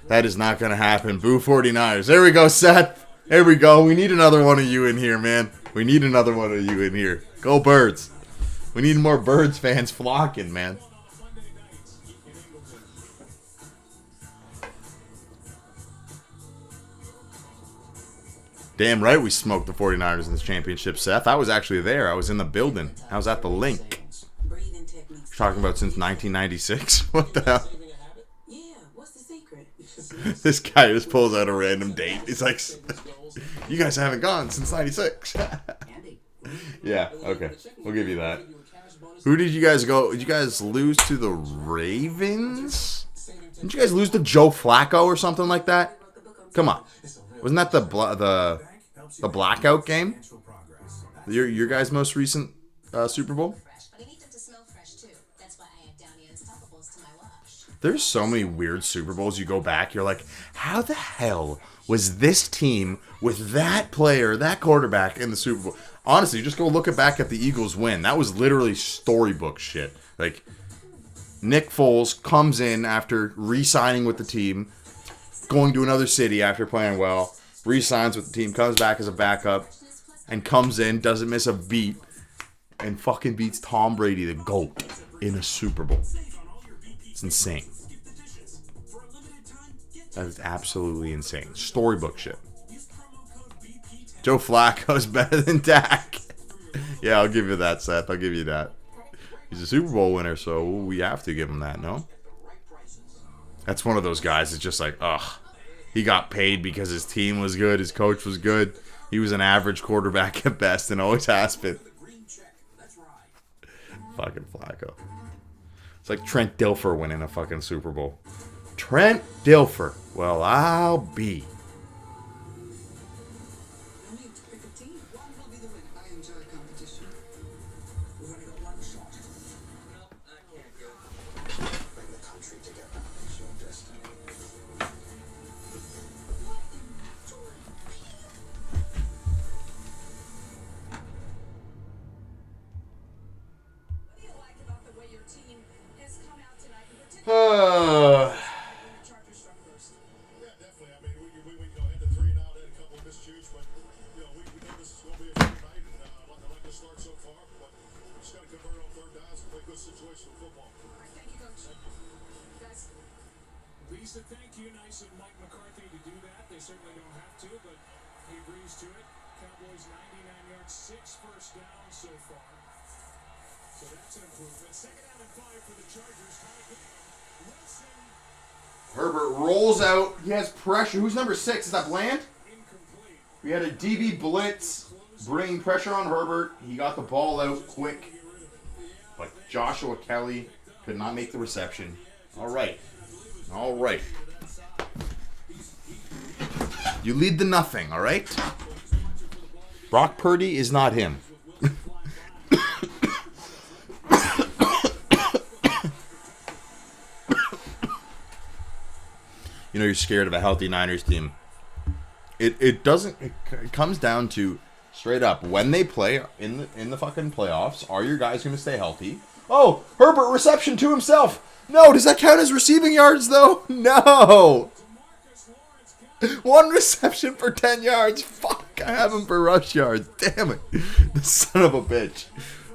That is not going to happen. Boo 49ers. There we go, Seth. There we go. We need another one of you in here, man. We need another one of you in here. Go Birds. We need more Birds fans flocking, man. Damn right we smoked the 49ers in this championship, Seth. I was actually there. I was in the building. I was at the link. You're talking about since 1996? What the hell?
Yeah, what's the secret?
This guy just pulls out a random date. He's like, you guys haven't gone since 96. Yeah, okay. We'll give you that. Who did you guys go? Did you guys lose to the Ravens? Didn't you guys lose to Joe Flacco or something like that? Come on. Wasn't that the blackout game? Your guys' most recent Super Bowl? There's so many weird Super Bowls. You go back, you're like, how the hell was this team with that player, that quarterback in the Super Bowl? Honestly, just go look back at the Eagles win. That was literally storybook shit. Like, Nick Foles comes in after re-signing with the team, going to another city after playing well, re-signs with the team, comes back as a backup, and comes in, doesn't miss a beat, and fucking beats Tom Brady, the GOAT, in a Super Bowl. It's insane. That is absolutely insane. Storybook shit. Joe Flacco's better than Dak. Yeah, I'll give you that, Seth. I'll give you that. He's a Super Bowl winner, so we have to give him that, no? That's one of those guys that's just like, ugh. He got paid because his team was good, his coach was good. He was an average quarterback at best and always has been. Fucking Flacco. It's like Trent Dilfer winning a fucking Super Bowl. Trent Dilfer. Well, I'll be.
Thank you, nice of Mike McCarthy to do that. They certainly don't have to, but he agrees to it. Cowboys 99 yards, 6 first downs so far. So that's an improvement. 2nd down and 5 for the Chargers. Wilson.
Herbert rolls out. He has pressure. Who's number 6? Is that Bland?
Incomplete.
We had a DB blitz bringing pressure on Herbert. He got the ball out quick. But Joshua Kelly could not make the reception. All right. All right. You lead the nothing, all right? Brock Purdy is not him. You know you're scared of a healthy Niners team. It comes down to straight up when they play in the fucking playoffs, are your guys going to stay healthy? Oh, Herbert reception to himself. No, does that count as receiving yards, though? No. 1 reception for 10 yards. Fuck, I have him for rush yards. Damn it. The son of a bitch.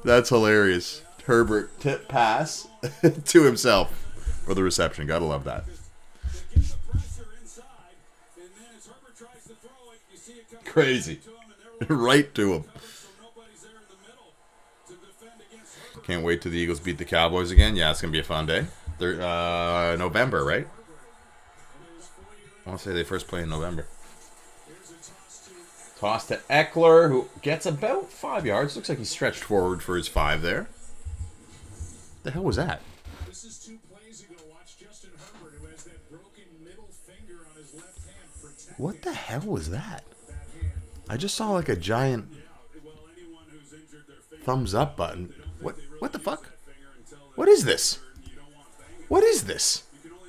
That's hilarious. Herbert tip pass to himself for the reception. Gotta love that. Crazy. Right to him. Can't wait till the Eagles beat the Cowboys again. Yeah, it's going to be a fun day. November, right? I want to say they first play in November. Toss to Eckler, who gets about 5 yards. Looks like he stretched forward for his 5 there. The hell was that?
This is 2 plays ago. Watch Justin Herbert, who has that broken middle finger on his left hand. Protecting
What the hell was that?
that hand.
I just saw like a giant
Well, anyone who's injured their finger,
thumbs up button. What the fuck?
finger until
What is this?
you don't want banging.
What is this?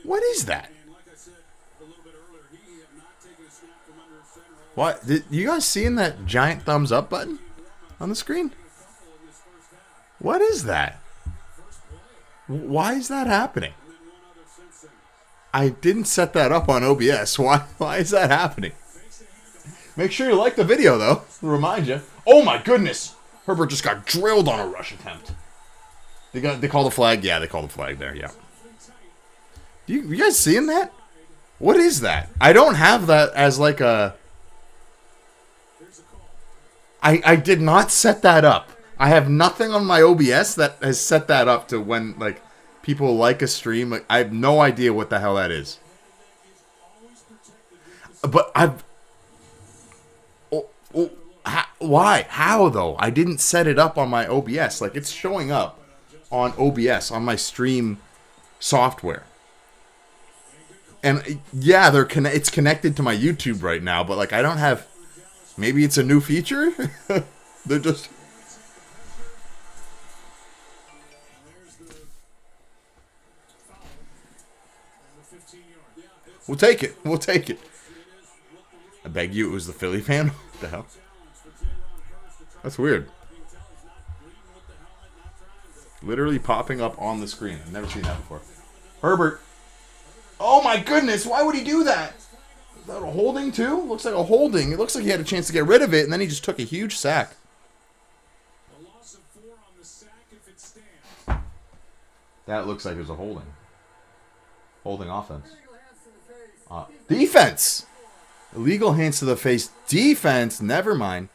What is that?
And like I said a little bit earlier, he had not taken a snap from under center.
What? Did you guys seeing that giant thumbs up button on the screen? What is that? Why is that happening? I didn't set that up on OBS. Why is that happening? Make sure you like the video, though. To remind you. Oh, my goodness. Herbert just got drilled on a rush attempt. They call the flag? Yeah, they call the flag there, yeah. You guys seeing that? What is that? I don't have that as like a... I did not set that up. I have nothing on my OBS that has set that up to when, like, people like a stream. Like, I have no idea what the hell that is. But I've... why? How, though? I didn't set it up on my OBS. Like, it's showing up on OBS, on my stream software. And, yeah, it's connected to my YouTube right now, but, like, I don't have... Maybe it's a new feature? They're just... We'll take it. We'll take it. I beg you, it was the Philly fan? What the hell? That's weird. Literally popping up on the screen. I've never seen that before. Herbert. Oh my goodness, why would he do that? Is that a holding too? Looks like a holding. It looks like he had a chance to get rid of it, and then he just took a huge sack. That looks like it was a holding. Holding offense. Defense! Illegal hands to the face. Defense. Never mind.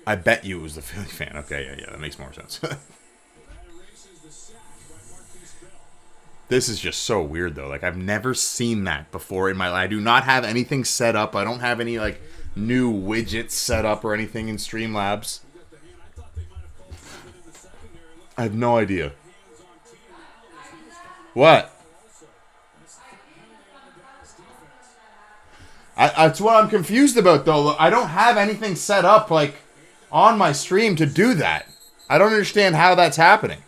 I bet you it was the Philly fan. Okay, yeah, that makes more sense. This is just so weird, though. Like, I've never seen that before in my life. I do not have anything set up. I don't have any, like, new widgets set up or anything in Streamlabs. I have no idea. What? That's what I'm confused about, though. I don't have anything set up, like, on my stream to do that. I don't understand how that's happening.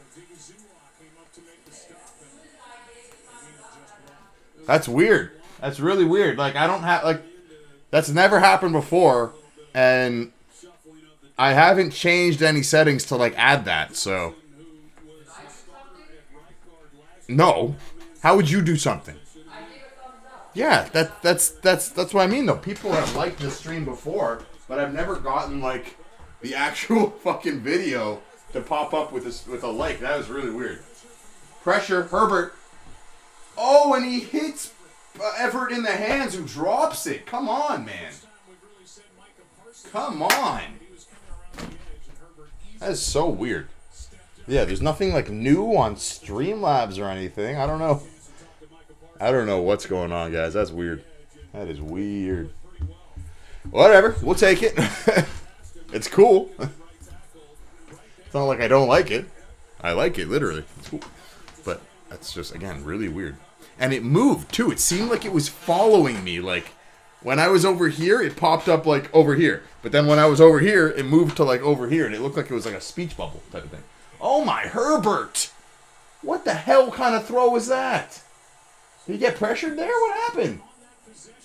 That's weird. That's really weird. Like, I don't have, like, that's never happened before, and I haven't changed any settings to, like, add that, so. No. How would you do something? Yeah, that's what I mean, though. People have liked this stream before, but I've never gotten, like, the actual fucking video to pop up with a like. That was really weird. Pressure, Herbert. Oh, and he hits Everett in the hands, who drops it. Come on, man. Come on. That is so weird. Yeah, there's nothing, like, new on Streamlabs or anything. I don't know. I don't know what's going on, guys. That's weird. That is weird. Whatever. We'll take it. It's cool. It's not like I don't like it. I like it, literally. It's cool. But that's just, again, really weird. And it moved, too. It seemed like it was following me. Like, when I was over here, it popped up, like, over here. But then when I was over here, it moved to, like, over here. And it looked like it was, like, a speech bubble type of thing. Oh, my Herbert! What the hell kind of throw was that? Did he get pressured there? What happened?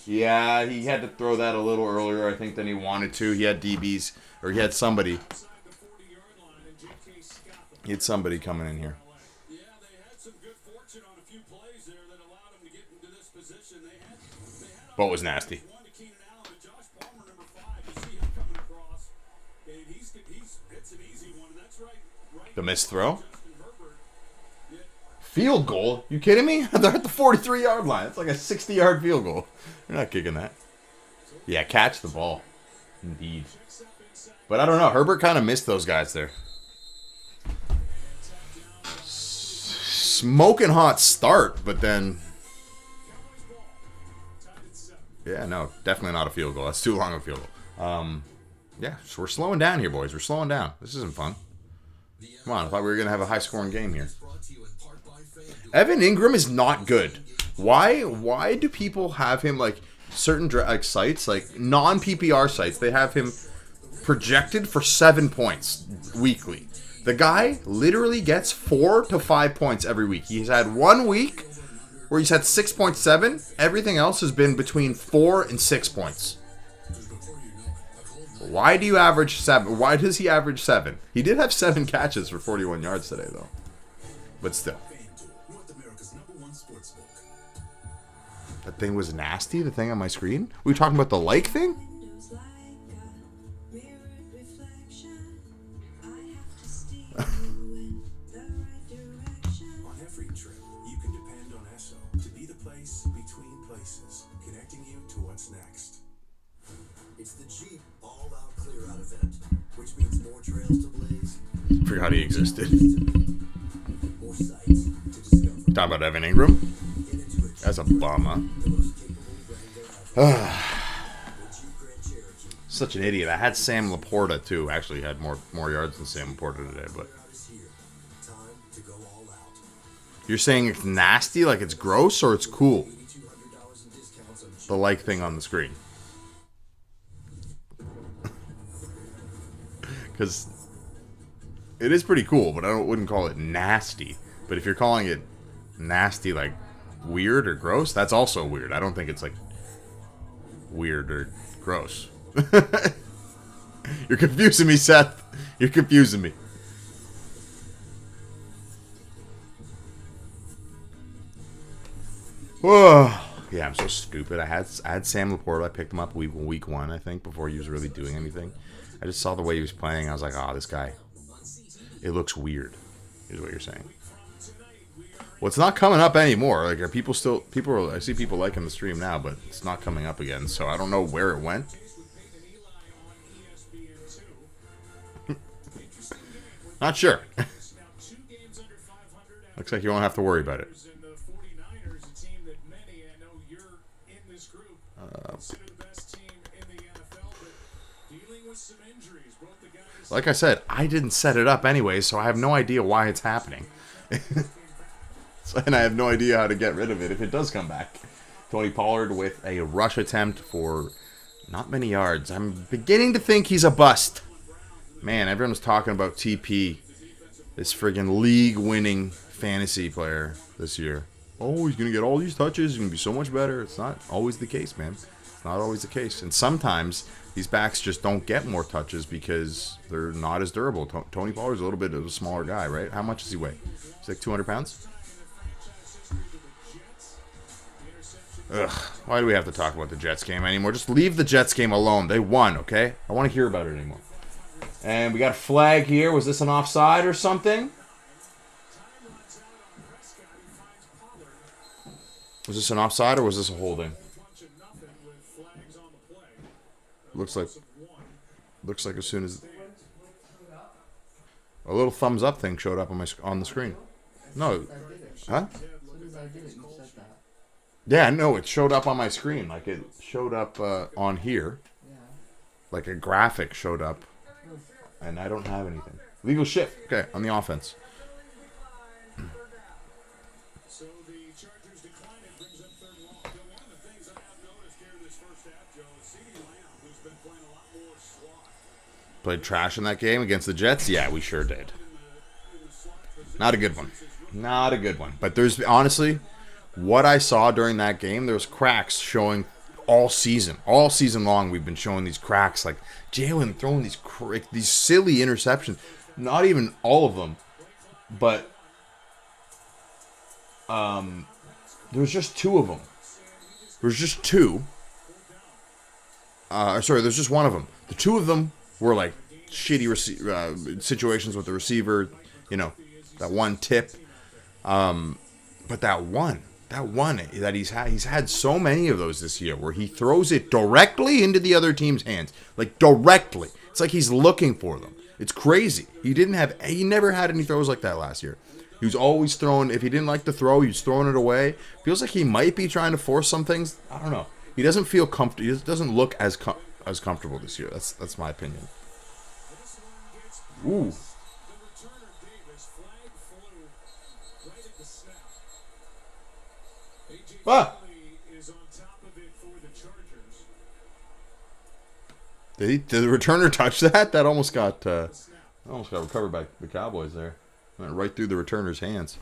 Yeah, he had to throw that a little earlier, I think, than he wanted to. He had DBs, or he had somebody. He had somebody coming in here. But it was nasty. The missed throw? Field goal? You kidding me? They're at the 43-yard line. It's like a 60-yard field goal. You're not kicking that. Yeah, catch the ball. Indeed. But I don't know. Herbert kind of missed those guys there. Smoking hot start, but then... Yeah, no, definitely not a field goal. That's too long a field goal. Yeah, so we're slowing down here, boys. We're slowing down. This isn't fun. Come on, I thought we were going to have a high-scoring game here. Evan Ingram is not good. Why do people have him, like, certain sites, like non-PPR sites, they have him projected for 7 points weekly. The guy literally gets 4 to 5 points every week. He's had 1 week where he's had 6.7. Everything else has been between 4 and 6 points. Why do you average 7? Why does he average 7? He did have 7 catches for 41 yards today, though. But still. That thing was nasty, the thing on my screen? Were we talking about the like thing?
On every trip, you can depend on Esso to be the place between places, connecting you to what's next.
It's the Jeep all-out clear-out event, which means more trails to blaze,
Forgot he existed.
more sights to discover.
Talking about Evan Ingram?
Get into it.
That's a bum, huh?
The most capable Wrangler outfit. The Jeep Grand Cherokee
Such an idiot. I had Sam Laporta, too. Actually, had more yards than Sam Laporta today, but...
is here. Time to go all out.
You're saying it's nasty, like it's gross, or it's cool?
$8,200 in discounts on Jeep.
The like thing on the screen. Because it is pretty cool, but I wouldn't call it nasty. But if you're calling it nasty, like weird or gross, that's also weird. I don't think it's like weird or gross. You're confusing me, Seth. You're confusing me. Whoa. Yeah, I'm so stupid. I had Sam Laporta. I picked him up week 1, I think, before he was really doing anything. I just saw the way he was playing. I was like, oh, this guy, it looks weird, is what you're saying. Well, it's not coming up anymore. Like, are people still, I see people liking the stream now, but it's not coming up again, so I don't know where it went. Not sure. Looks like you won't have to worry about it. Like I said, I didn't set it up anyway, so I have no idea why it's happening. And I have no idea how to get rid of it if it does come back. Tony Pollard with a rush attempt for not many yards. I'm beginning to think he's a bust. Man, everyone was talking about TP, this friggin' league-winning fantasy player this year. Oh, he's going to get all these touches. He's going to be so much better. It's not always the case, man. It's not always the case. And sometimes these backs just don't get more touches because they're not as durable. Tony Pollard's a little bit of a smaller guy, right? How much does he weigh? He's like 200 pounds? Ugh. Why do we have to talk about the Jets game anymore? Just leave the Jets game alone. They won, okay? I don't want to hear about it anymore. And we got a flag here. Was this an offside or something? Was this an offside or was this a holding? Looks like as soon as a little thumbs up thing showed up on the screen. No, huh? Yeah, no, it showed up on my screen. Like it showed up on here. Like a graphic showed up, and I don't have anything. Legal shift. Okay, on the offense.
So the Chargers decline it, brings up third and long. One of the things I have noticed here in this first half, Joe, is CeeDee Lamb, who's been playing a lot more slot.
Played trash in that game against the Jets? Yeah, we sure did. Not a good one. Not a good one. But there's, honestly, what I saw during that game, there was cracks showing all season. All season long, we've been showing these cracks. Like, Jalen throwing these silly interceptions. Not even all of them. But there's just 2 of them. There's just 2. Sorry, there's just 1 of them. The 2 of them were like shitty situations with the receiver. You know, that one tip. But that one that he's had so many of those this year where he throws it directly into the other team's hands. Like directly. It's like he's looking for them. It's crazy. He never had any throws like that last year. He was always throwing, if he didn't like the throw, he was throwing it away. Feels like he might be trying to force some things. I don't know. He doesn't feel comfortable. He doesn't look as comfortable this year. That's my opinion. Ooh. Ah. Did the returner touch that? That almost got recovered by the Cowboys there. Went right through the returner's hands.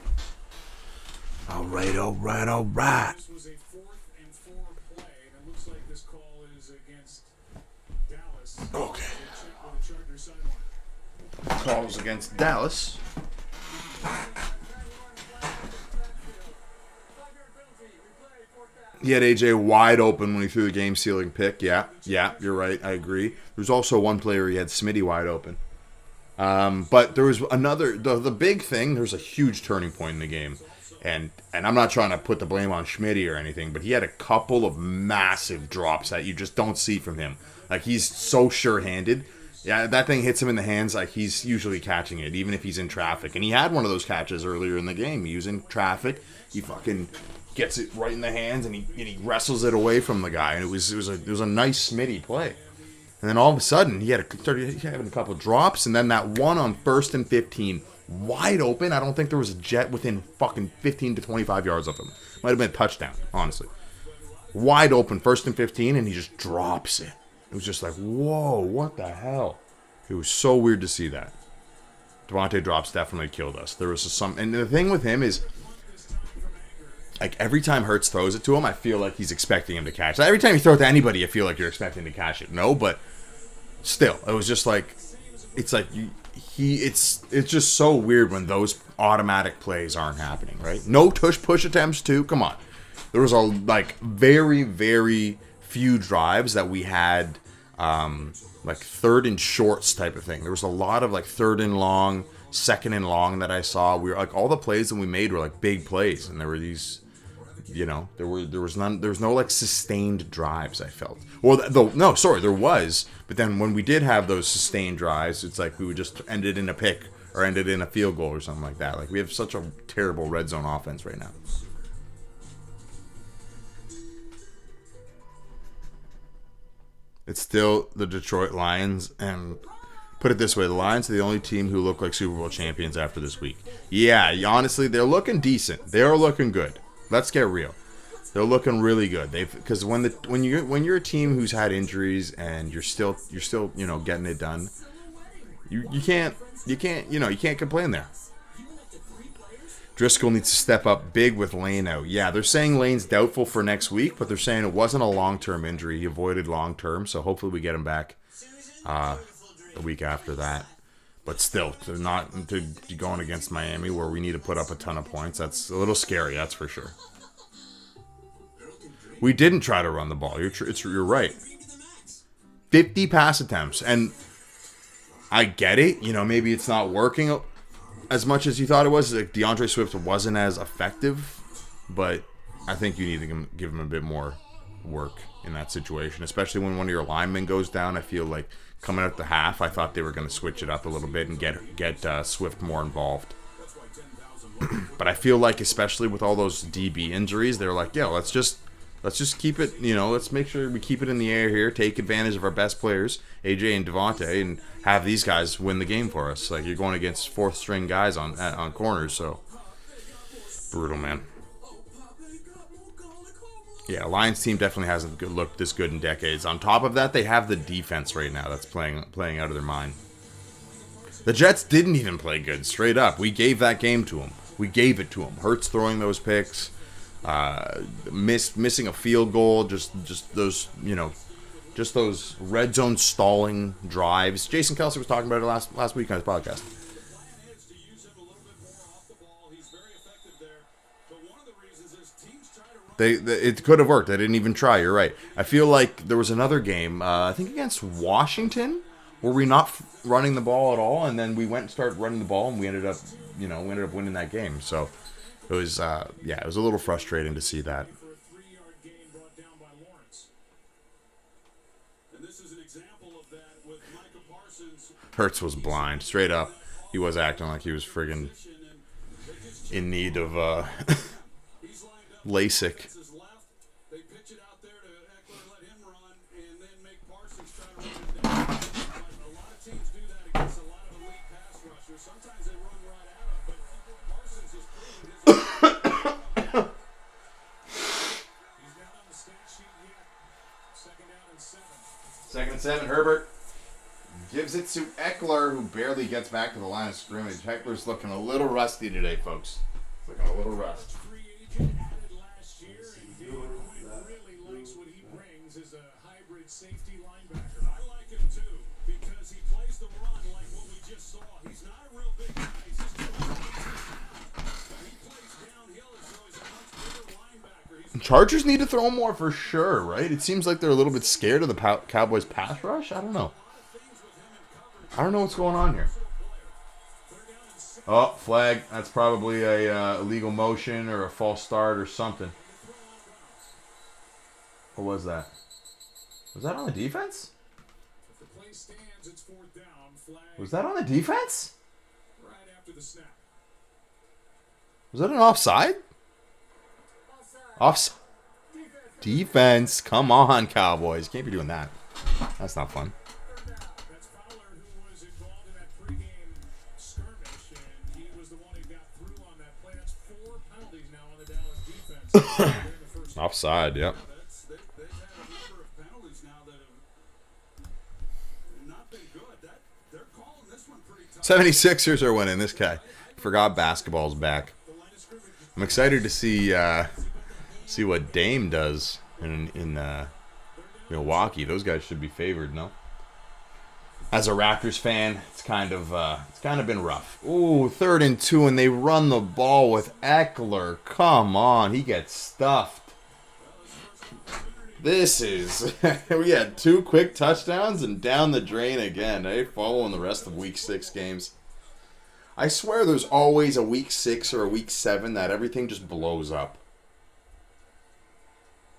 All right.
This was a 4th and 4 play, and it looks like this call is against Dallas.
Okay.
Check on the Chargers sideline.
Calls against Dallas. He had AJ wide open when he threw the game-sealing pick. Yeah, you're right. I agree. There's also one player he had Smitty wide open. But there was another. The big thing. There's a huge turning point in the game, and I'm not trying to put the blame on Schmitty or anything, but he had a couple of massive drops that you just don't see from him. Like, he's so sure-handed. Yeah, that thing hits him in the hands. Like, he's usually catching it, even if he's in traffic. And he had one of those catches earlier in the game. He was in traffic. He fucking gets it right in the hands, and he wrestles it away from the guy. And it was a nice Smitty play. And then all of a sudden, he started having a couple of drops, and then that one on 1st and 15, wide open. I don't think there was a jet within fucking 15 to 25 yards of him. Might have been a touchdown, honestly. Wide open, 1st and 15, and he just drops it. It was just like, whoa, what the hell? It was so weird to see that. Devontae drops definitely killed us. There was and the thing with him is, like, every time Hurts throws it to him, I feel like he's expecting him to catch it. Every time you throw it to anybody, I feel like you're expecting to catch it. No, but still, it was just like, it's like it's just so weird when those automatic plays aren't happening, right? No push attempts too. Come on, there was very, very few drives that we had, like 3rd and shorts type of thing. There was a lot of like 3rd and long, 2nd and long that I saw. We were like, all the plays that we made were like big plays, and there were these, there was no like sustained drives, I felt. Well, there was, but then when we did have those sustained drives, it's like we would just ended in a pick or ended in a field goal or something like that. Like, we have such a terrible red zone offense right now. It's still the Detroit Lions, and put it this way, the Lions are the only team who look like Super Bowl champions after this week. Yeah, honestly, they're looking decent. They're looking good. Let's get real. They're looking really good. Because when you're a team who's had injuries and you're still getting it done, you can't complain there. Driscoll needs to step up big with Lane out. Yeah, they're saying Lane's doubtful for next week, but they're saying it wasn't a long-term injury. He avoided long-term, so hopefully we get him back the week after that. But still, to going against Miami where we need to put up a ton of points, that's a little scary, that's for sure. We didn't try to run the ball. You're right. 50 pass attempts, and I get it. Maybe it's not working as much as you thought it was. Like, DeAndre Swift wasn't as effective, but I think you need to give him a bit more work in that situation, especially when one of your linemen goes down. I feel like coming out the half, I thought they were going to switch it up a little bit and get Swift more involved. But I feel like, especially with all those DB injuries, they're like, let's just keep it, let's make sure we keep it in the air here, take advantage of our best players, AJ and Devontae, and have these guys win the game for us. Like, you're going against 4th-string guys on corners, so brutal, man. Yeah, Lions team definitely hasn't looked this good in decades. On top of that, they have the defense right now that's playing out of their mind. The Jets didn't even play good, straight up. We gave that game to them. We gave it to them. Hurts throwing those picks, missing a field goal, just those red zone stalling drives. Jason Kelce was talking about it last week on his podcast. It could have worked. They didn't even try. You're right. I feel like there was another game, I think against Washington, where we not running the ball at all, and then we went and started running the ball, and we ended up winning that game. So it was, it was a little frustrating to see that. Hurts was blind, straight up. He was acting like he was friggin' in need of LASIK. Second and 7, Herbert gives it to Eckler, who barely gets back to the line of scrimmage. Eckler's looking a little rusty today, folks. Looking a little rust.
Free agent added last year, and David Quinn really likes what he brings as a hybrid safety linebacker. I like him too because he plays the run like what we just saw. He's not a real big guy. He's just he plays downhill as though he's a much bigger linebacker.
Chargers need to throw him more for sure, right? It seems like they're a little bit scared of the Cowboys pass rush. I don't know. I don't know what's going on here. Oh, flag. That's probably a illegal motion or a false start or something. What was that? Was that on the defense?
If the play stands, it's fourth down. Flag
Was that on the defense?
right after the snap.
Was that an offside? Offside. Defense. Come on, Cowboys. Can't be doing that. That's not fun.
That's Fowler, who was involved in that pregame skirmish, and he was the one who got through on that play. That's 4 penalties now on the Dallas defense. During the first
Offside, yep.
They've had a number of penalties now that have not been good. They're calling this one pretty tough.
76ers are winning. This guy. Forgot basketball's back. I'm excited to see what Dame does in Milwaukee. Those guys should be favored, no? As a Raptors fan, it's kind of been rough. Ooh, 3rd and 2, and they run the ball with Eckler. Come on, he gets stuffed. This is we had 2 quick touchdowns and down the drain again. Following the rest of Week 6 games. I swear there's always a Week 6 or a Week 7 that everything just blows up.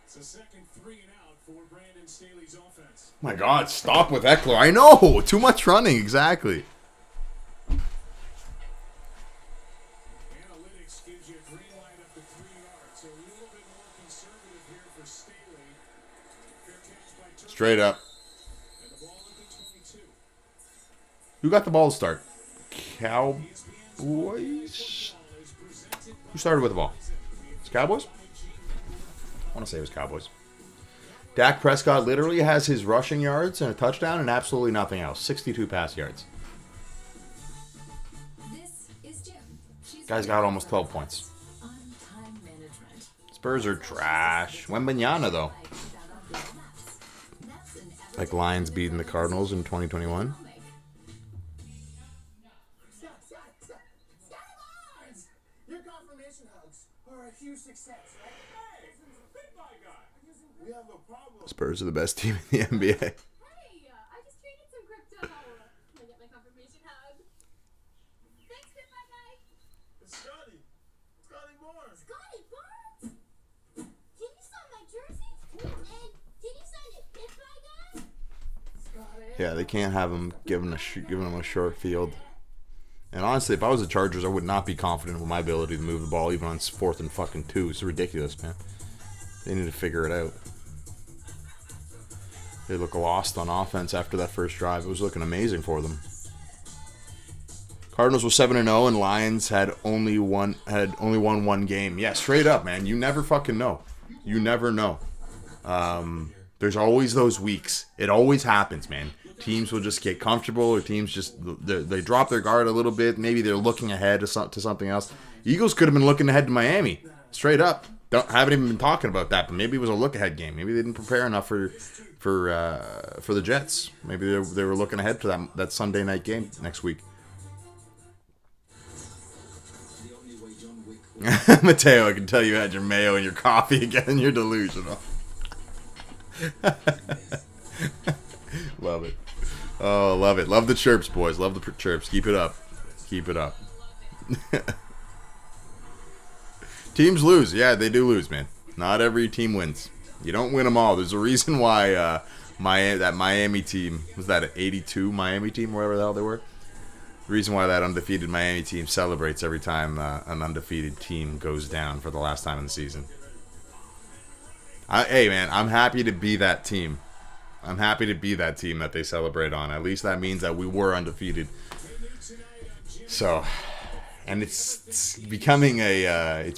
It's a second 3 and out for Brandon Staley's offense.
My God, stop with Eckler. I know. Too much running, exactly.
Analytics gives you a green light up to 3 yards, so a little bit more conservative here for Staley. Fair catch by Turner.
Straight up.
And the ball at the 22.
Who got the ball to start? Cowboys? Who started with the ball? It's Cowboys? I want to say it was Cowboys. Dak Prescott literally has his rushing yards and a touchdown and absolutely nothing else. 62 pass yards. Guy's got almost 12 points. Spurs are trash. Wembanyama, though. Like Lions beating the Cardinals in 2021.
Your confirmation hugs are a huge success, right? Hey, big guy. We have a problem.
Spurs are the best team in the NBA.
Hey, I just traded some crypto. Can I get my confirmation hug? Thanks, Goodbye Guy.
It's Scotty. Scotty Barnes.
Scotty Barnes? Can you sign my jersey? And can you sign it, Goodbye Guy?
Scotty.
Yeah, they can't have him giving him a short field. And honestly, if I was the Chargers, I would not be confident with my ability to move the ball even on 4th and fucking 2. It's ridiculous, man. They need to figure it out. They look lost on offense after that first drive. It was looking amazing for them. Cardinals were 7-0, and Lions had only won 1 game. Yeah, straight up, man. You never fucking know. You never know. There's always those weeks. It always happens, man. Teams will just get comfortable, or teams just they drop their guard a little bit. Maybe they're looking ahead to something else. Eagles could have been looking ahead to Miami, straight up. Haven't even been talking about that, but maybe it was a look-ahead game. Maybe they didn't prepare enough for the Jets. Maybe they were looking ahead to that Sunday night game next week. Mateo, I can tell you had your mayo and your coffee again. You're delusional. Love it. Oh, love it. Love the chirps, boys. Love the chirps. Keep it up. Keep it up. Teams lose. Yeah, they do lose, man. Not every team wins. You don't win them all. There's a reason why that Miami team, was that an 82 Miami team, wherever the hell they were? The reason why that undefeated Miami team celebrates every time an undefeated team goes down for the last time in the season. Hey, man, I'm happy to be that team. I'm happy to be that team that they celebrate on. At least that means that we were undefeated. So, and it's becoming a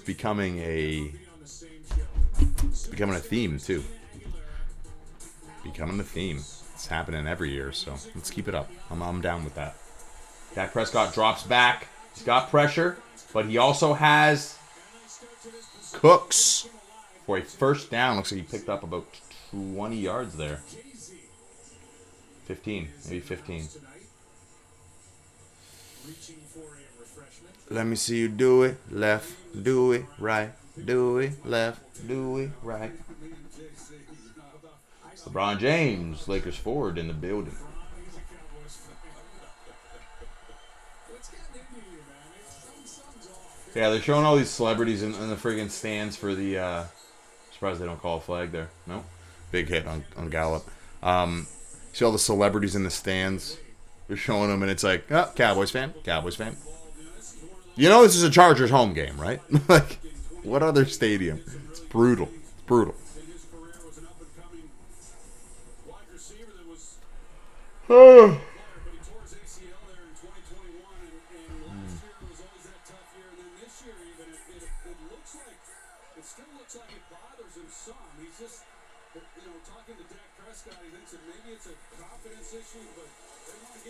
theme too. becoming the theme. It's happening every year, so let's keep it up. I'm down with that. Dak Prescott drops back. He's got pressure, but he also has Cooks for a first down. Looks like he picked up about 20 yards there. 15, maybe 15. Let me see you do it. Left, do it, right, do it, left, do it, right. LeBron James, Lakers forward in the building. Yeah, they're showing all these celebrities in the friggin' stands for the, surprised they don't call a flag there. No? Big hit on Gallup. See all the celebrities in the stands? They're showing them, and it's like, oh, Cowboys fan, Cowboys fan. You know this is a Chargers home game, right? Like, what other stadium? It's brutal. It's brutal. Oh.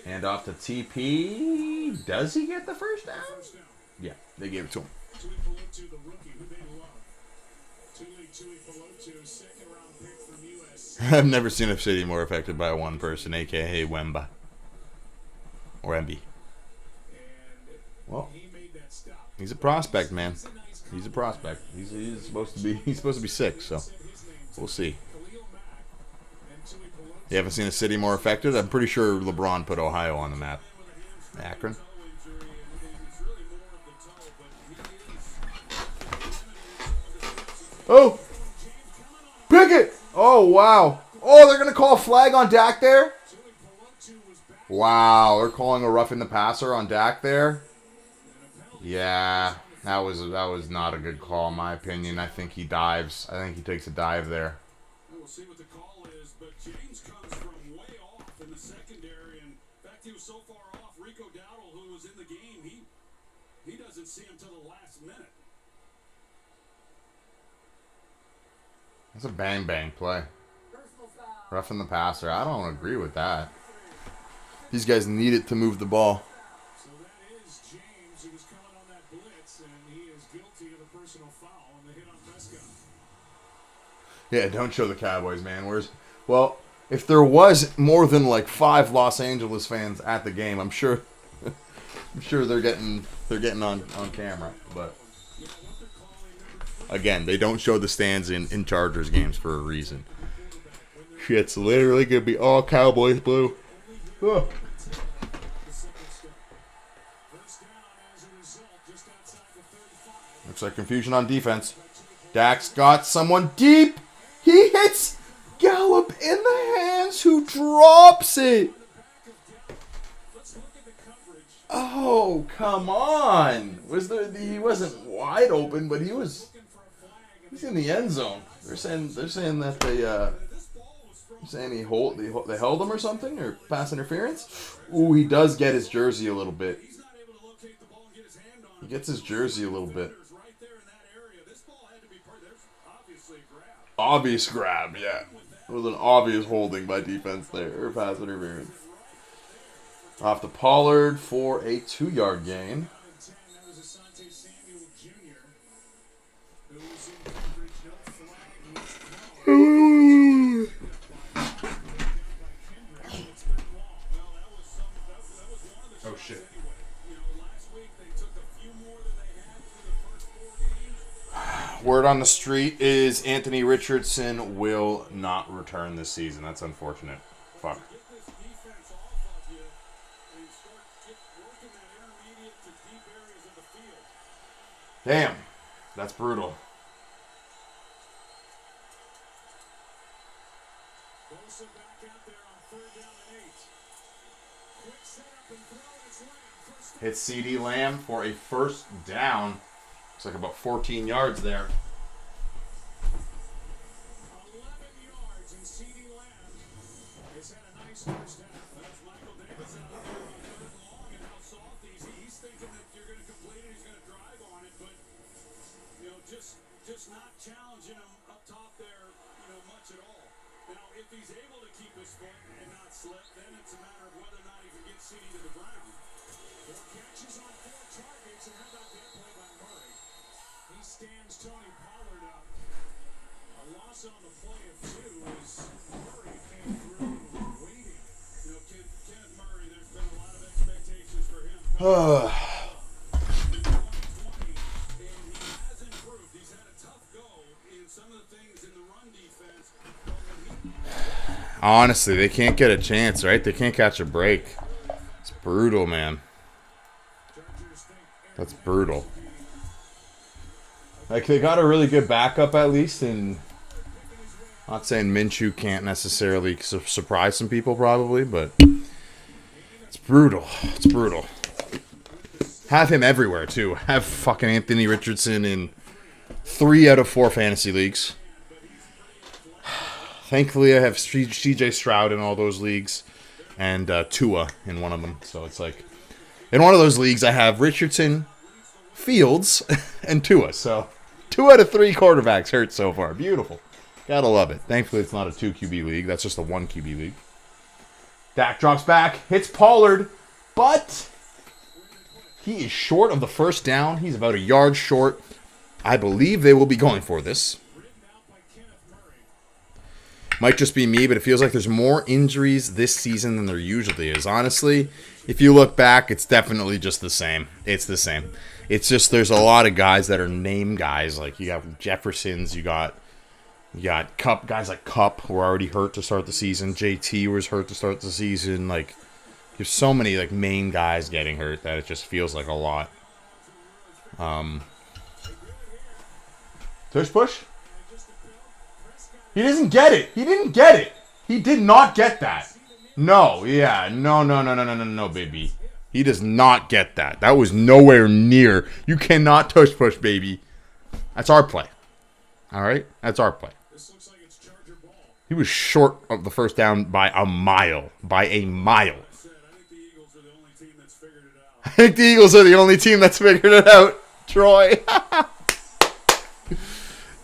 And off to TP. Does he get the first down? Yeah, they gave it to him. I've never seen a city more affected by one person, a.k.a. Wemba. Or Emby. Well, he's a prospect, man. He's a prospect. He's supposed to be 6, so we'll see. You haven't seen a city more affected? I'm pretty sure LeBron put Ohio on the map. Akron. Oh! Pickett! Oh, wow. Oh, they're going to call a flag on Dak there? Wow, they're calling a roughing the passer on Dak there? Yeah, that was not a good call, in my opinion. I think he dives. I think he takes a dive there.
We'll see what the call is, but James comes from way off in the secondary, and in fact, he was so far off, Rico Dowdle, who was in the game, he doesn't see him till the last minute.
That's a bang-bang play. Roughing the passer. I don't agree with that. These guys need it to move the ball.
So that is James, who was coming on that blitz, and he is guilty of a personal foul on the hit on Prescott.
Yeah, don't show the Cowboys, man. Well, if there was more than like 5 Los Angeles fans at the game, I'm sure they're getting on camera. But again, they don't show the stands in Chargers games for a reason. Shit's literally gonna be all Cowboys blue. Oh. Looks like confusion on defense. Dak's got someone deep. He hits Gallup in the hands, who drops it. Oh, come on. He wasn't wide open, but he's in the end zone. They're saying that they held him or something, or pass interference. Ooh, he does get his jersey a little bit. He gets his jersey a little bit. Obvious grab, yeah. It was an obvious holding by defense there, or pass interference. Off to Pollard for a 2-yard gain. Oh, shit. Word on the street is Anthony Richardson will not return this season. That's unfortunate. Fuck. Damn. That's brutal. Hit CD Lamb for a first down. Looks like about 14 yards there.
11 yards, and CD Lamb has had a nice first half. That's Michael Davis out there on third and long, and how soft he's thinking that you're going to complete it, he's going to drive on it, but just not challenging him up top there, much at all. Now, if he's able to keep his foot and not slip, then it's a matter of whether or not he can get CD to the ground. 4 catches on 4 targets, and how about that play by Murray? He stands Tony Pollard up. A loss on the play of 2 as Murray came through waiting. You know, Kenneth Murray, there's been a lot of expectations for him. In 2020, and he has improved. He's had a tough go in some of the things in the run defense. But when he
Honestly, they can't get a chance, right? They can't catch a break. It's brutal, man. That's brutal. Like, they got a really good backup at least, and I'm not saying Minshew can't necessarily surprise some people probably, but it's brutal. It's brutal. Have him everywhere, too. Have fucking Anthony Richardson in 3 out of 4 fantasy leagues. Thankfully, I have CJ Stroud in all those leagues and Tua in one of them. So it's like, in one of those leagues, I have Richardson, Fields, and Tua. So 2 out of 3 quarterbacks hurt so far. Beautiful. Gotta love it. Thankfully, it's not a 2 QB league. That's just a 1 QB league. Dak drops back, hits Pollard, but he is short of the first down. He's about a yard short. I believe they will be going for this. Might just be me, but it feels like there's more injuries this season than there usually is. Honestly, if you look back, it's definitely just the same. It's the same. It's just there's a lot of guys that are name guys. Like, you got Jeffersons, you got Cup, guys like Cup were already hurt to start the season. JT was hurt to start the season. Like, there's so many like main guys getting hurt that it just feels like a lot. Tush push? He doesn't get it. He didn't get it. He did not get that. No, yeah. No, baby. He does not get that. That was nowhere near. You cannot tush push, baby. That's our play. All right? That's our play. He was short of the first down by a mile. By a mile. I think the Eagles are the only team that's figured it out. Troy.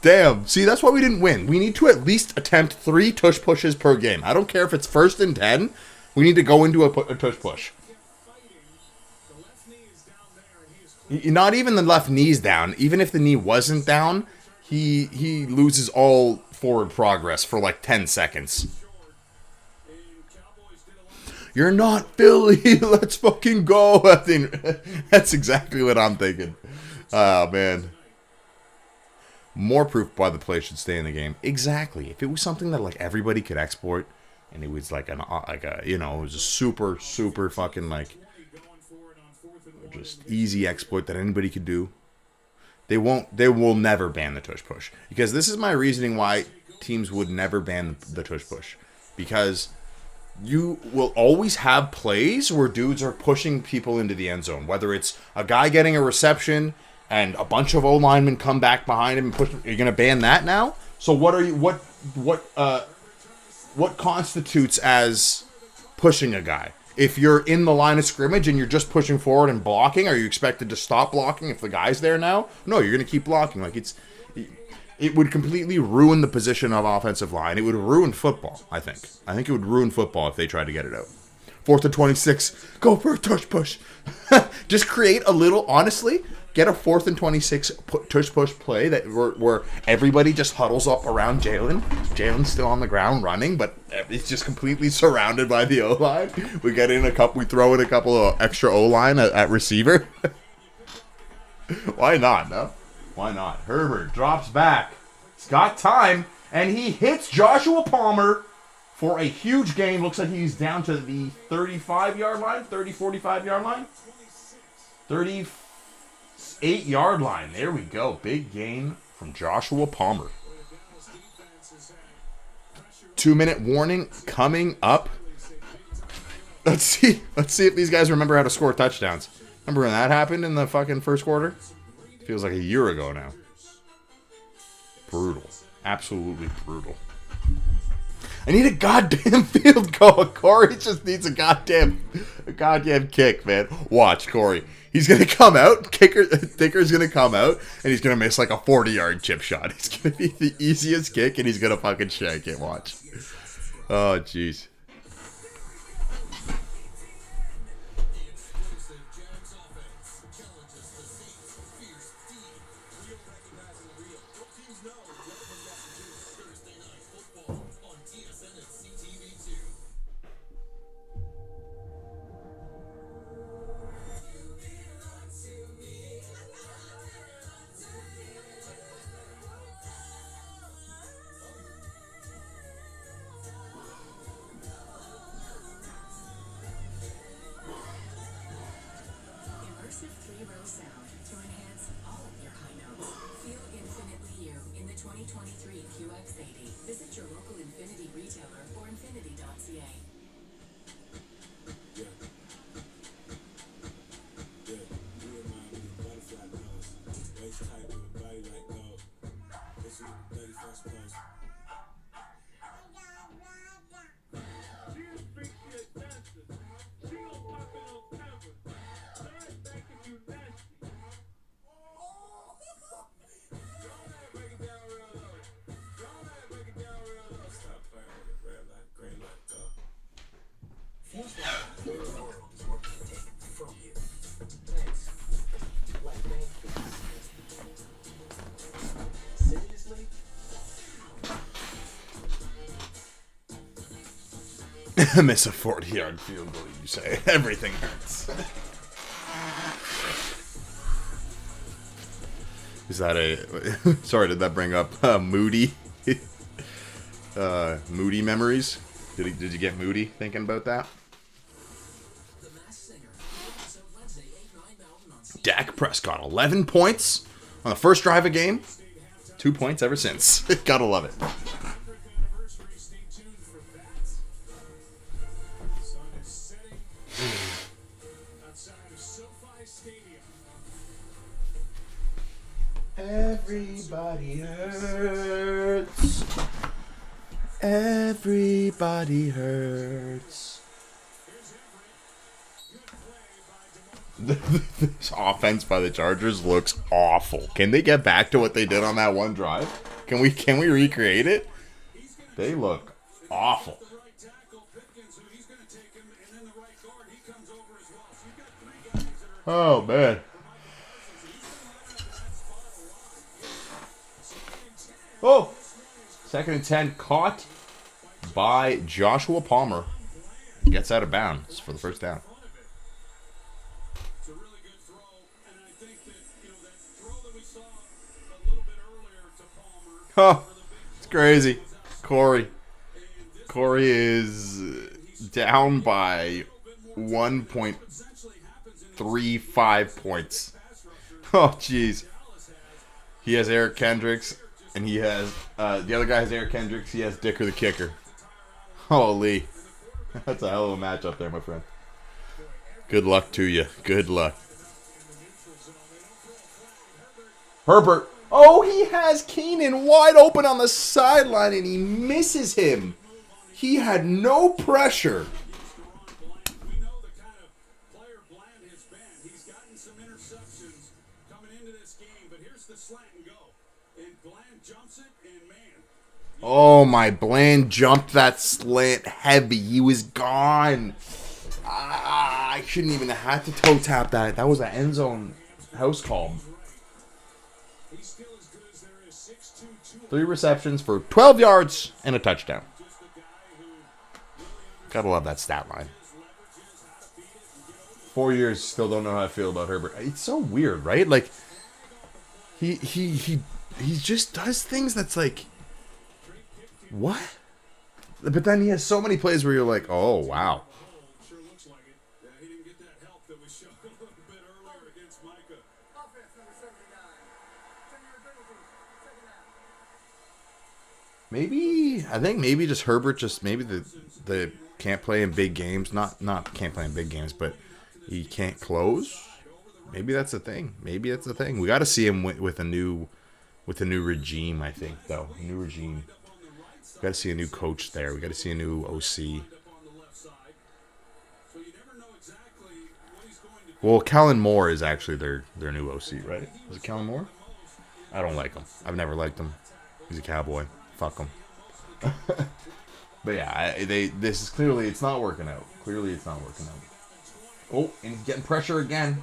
Damn. See, that's why we didn't win. We need to at least attempt 3 tush pushes per game. I don't care if it's 1st and 10. We need to go into a tush push. Not even the left knee's down. Even if the knee wasn't down, he loses all forward progress for like 10 seconds. You're not Philly. Let's fucking go. I think that's exactly what I'm thinking. Oh, man. More proof why the play should stay in the game. Exactly. If it was something that like everybody could export, and it was like it was a super fucking like just easy exploit that anybody could do. They will never ban the tush push, because this is my reasoning why teams would never ban the tush push, because you will always have plays where dudes are pushing people into the end zone, whether it's a guy getting a reception and a bunch of O-linemen come back behind him and push. You're gonna ban that now? So what constitutes as pushing a guy? If you're in the line of scrimmage and you're just pushing forward and blocking, are you expected to stop blocking if the guy's there now? No, you're gonna keep blocking. Like, it would completely ruin the position of offensive line. It would ruin football, I think. I think it would ruin football if they tried to get it out. 4th and 26. Go for a tush push. Just create a little, honestly, get a 4th and 26 tush push play that where everybody just huddles up around Jalen. Jalen's still on the ground running, but it's just completely surrounded by the O-line. We throw in a couple of extra O-line at receiver. Why not, no? Why not? Herbert drops back. He's got time, and he hits Joshua Palmer for a huge gain. Looks like he's down to the 35-yard line, 45-yard line. 38-yard line. There we go. Big gain from Joshua Palmer. 2-minute warning coming up. Let's see if these guys remember how to score touchdowns. Remember when that happened in the fucking first quarter? Feels like a year ago now. Brutal. Absolutely brutal. I need a goddamn field goal. Corey just needs a goddamn kick, man. Watch, Corey. He's going to come out. Kicker's going to come out, and he's going to miss like a 40-yard chip shot. It's going to be the easiest kick, and he's going to fucking shank it. Watch. Oh, jeez.
Immersive 3-row sound to enhance all of your high notes. Feel infinitely you in the 2023 QX80. Visit your local Infinity retailer or infinity.ca.
Miss a 40-yard field goal, you say. Everything hurts. Is that a... Sorry, did that bring up Moody? Moody memories? Did you get Moody thinking about that? Dak Prescott, 11 points on the first drive of game. 2 points ever since. Gotta love it. Everybody hurts. Everybody hurts. This offense by the Chargers looks awful. Can they get back to what they did on that one drive? Can we recreate it? They look awful. Oh man. Oh, 2nd and 10 caught by Joshua Palmer. Gets out of bounds for the first down.
It's a really good throw, and I think that, that throw that we saw a little bit earlier to Palmer.
Oh, it's crazy. Corey is down by 1.35 points. Oh, jeez. He has Eric Kendricks. And he has, the other guy has Eric Kendricks. He has Dicker the kicker. Holy. That's a hell of a matchup there, my friend. Good luck to you. Good luck. Herbert. Oh, he has Keenan wide open on the sideline, and he misses him. He had no pressure.
We know the kind of player Bland has been. He's gotten some interceptions coming into this game, but here's the slant and go. And Bland jumps it, and man.
Oh, my Bland jumped that slant heavy. He was gone. I shouldn't even have had to toe tap that. That was an end zone house call.
He's still as good as there is. 6'2",
3 receptions for 12 yards and a touchdown. Gotta love that stat line. 4 years, still don't know how I feel about Herbert. It's so weird, right? Like, he just does things that's like, what? But then he has so many plays where you're like, oh, wow.
sure looks like it. Yeah, he didn't get that help that we showed a little bit earlier against Micah.
Offense number 79. 10-yard penalty. Second down.
Maybe, I think maybe just Herbert maybe the can't play in big games. Not can't play in big games, but he can't close. Maybe that's a thing. Maybe that's a thing. We got to see him with a new regime, I think, though. A new regime. We got to see a new coach there. We got to see a new OC. Well, Kellen Moore is actually their new OC, right? Is it Kellen Moore? I don't like him. I've never liked him. He's a cowboy. Fuck him. But yeah, this is clearly, it's not working out. Clearly it's not working out. Oh, and he's getting pressure again.